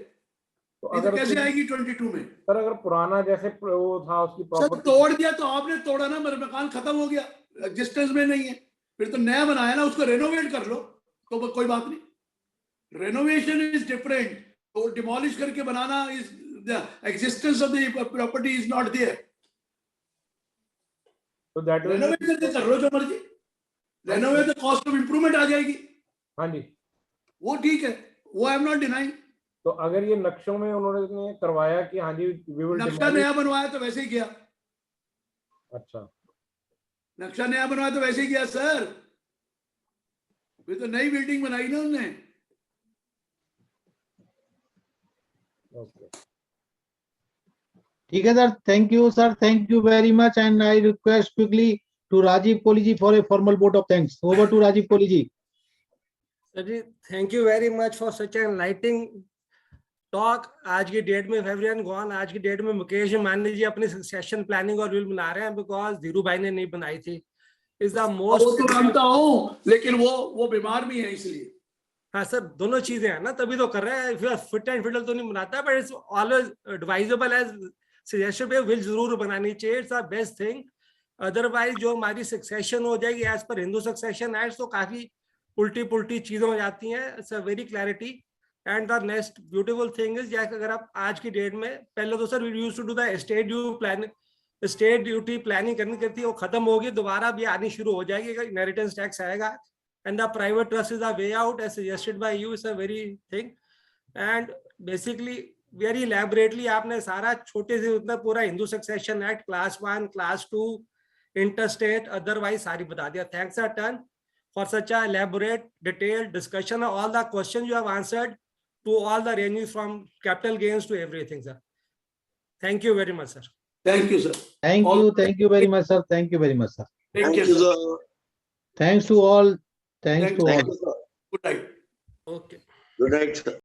तो अगर कैसे आएगी 22 में? सर अगर पुराना जैसे वो था उसकी प्रॉपर्टी तोड़ दिया तो आपने तोड़ा ना, मेरा मकान खत्म हो गया, एग्जिस्टेंस में नहीं है, फिर तो नया बनाया ना, उसको रेनोवेट कर लो तो कोई बात नहीं। रेनोवेशन इज डिफरेंट, तो डिमोलिश करके बनाना is the existence of the property is not there. तो दैट रेनोवेशन कर लो जो मर्जी, renovate the cost of improvement आ जाएगी। हाँ जी, वो ठीक है, वो आई एम नॉट डिनाइंग। तो अगर ये नक्शों में उन्होंने करवाया कि हाँ जी वी विल नक्शा नया बनवाया तो वैसे ही किया। अच्छा, नक्शा नया बनवाया तो वैसे ही किया सर, वे तो नई बिल्डिंग बनाई ना उन्होंने। ठीक है sir, thank you sir, thank you very much, and I request quickly to Rajiv Kohli ji for a formal vote of thanks. Over to Rajiv Kohli ji. Sir ji, thank you very much for such an enlightening talk. आज की date में फेवरियन gone, आज की date में मुकेश अंबानी जी अपनी succession planning और will बना रहे हैं, बिकॉज धीरू भाई ने नहीं बनाई थी। इज द मोस्ट, वो तो जानता हूँ, लेकिन वो बीमार भी है इसलिए। हाँ सर, दोनों चीजें हैं ना, तभी तो कर रहे हैं। फिट एंड फिडल तो नहीं बनाता, but it's always advisable as suggestion पे विल जरूर बनानी चाहिए, it's the best thing. Otherwise जो हमारी सक्सेशन हो जाएगी as per Hindu succession act, तो काफी उल्टी पुल्टी चीजें हो जाती हैं। It's a very clarity. And the next beautiful thing is, अगर आप आज की डेट में, पहले तो sir we used to do the state duty planning करनी थी, वो खत्म होगी, दोबारा भी आनी शुरू हो जाएगी, इनहेरिटेंस टैक्स आएगा। And the private trust is the way out as suggested by you, it's a very thing. And basically very elaborately आपने सारा छोटे से उतना पूरा Hindu succession act class 1, class 2, interstate, otherwise सारी बता दिया। Thanks a ton for such a elaborate, detailed discussion of all the questions you have answered, to all the ranges from capital gains to everything, sir. Thank you very much, sir. Thank you, sir. Thank you very much, sir. Thank you very much, sir. Thank you, sir. Thanks to all. Thanks Thank to you. all. Thank you, sir. Good night. Okay. Good night, sir.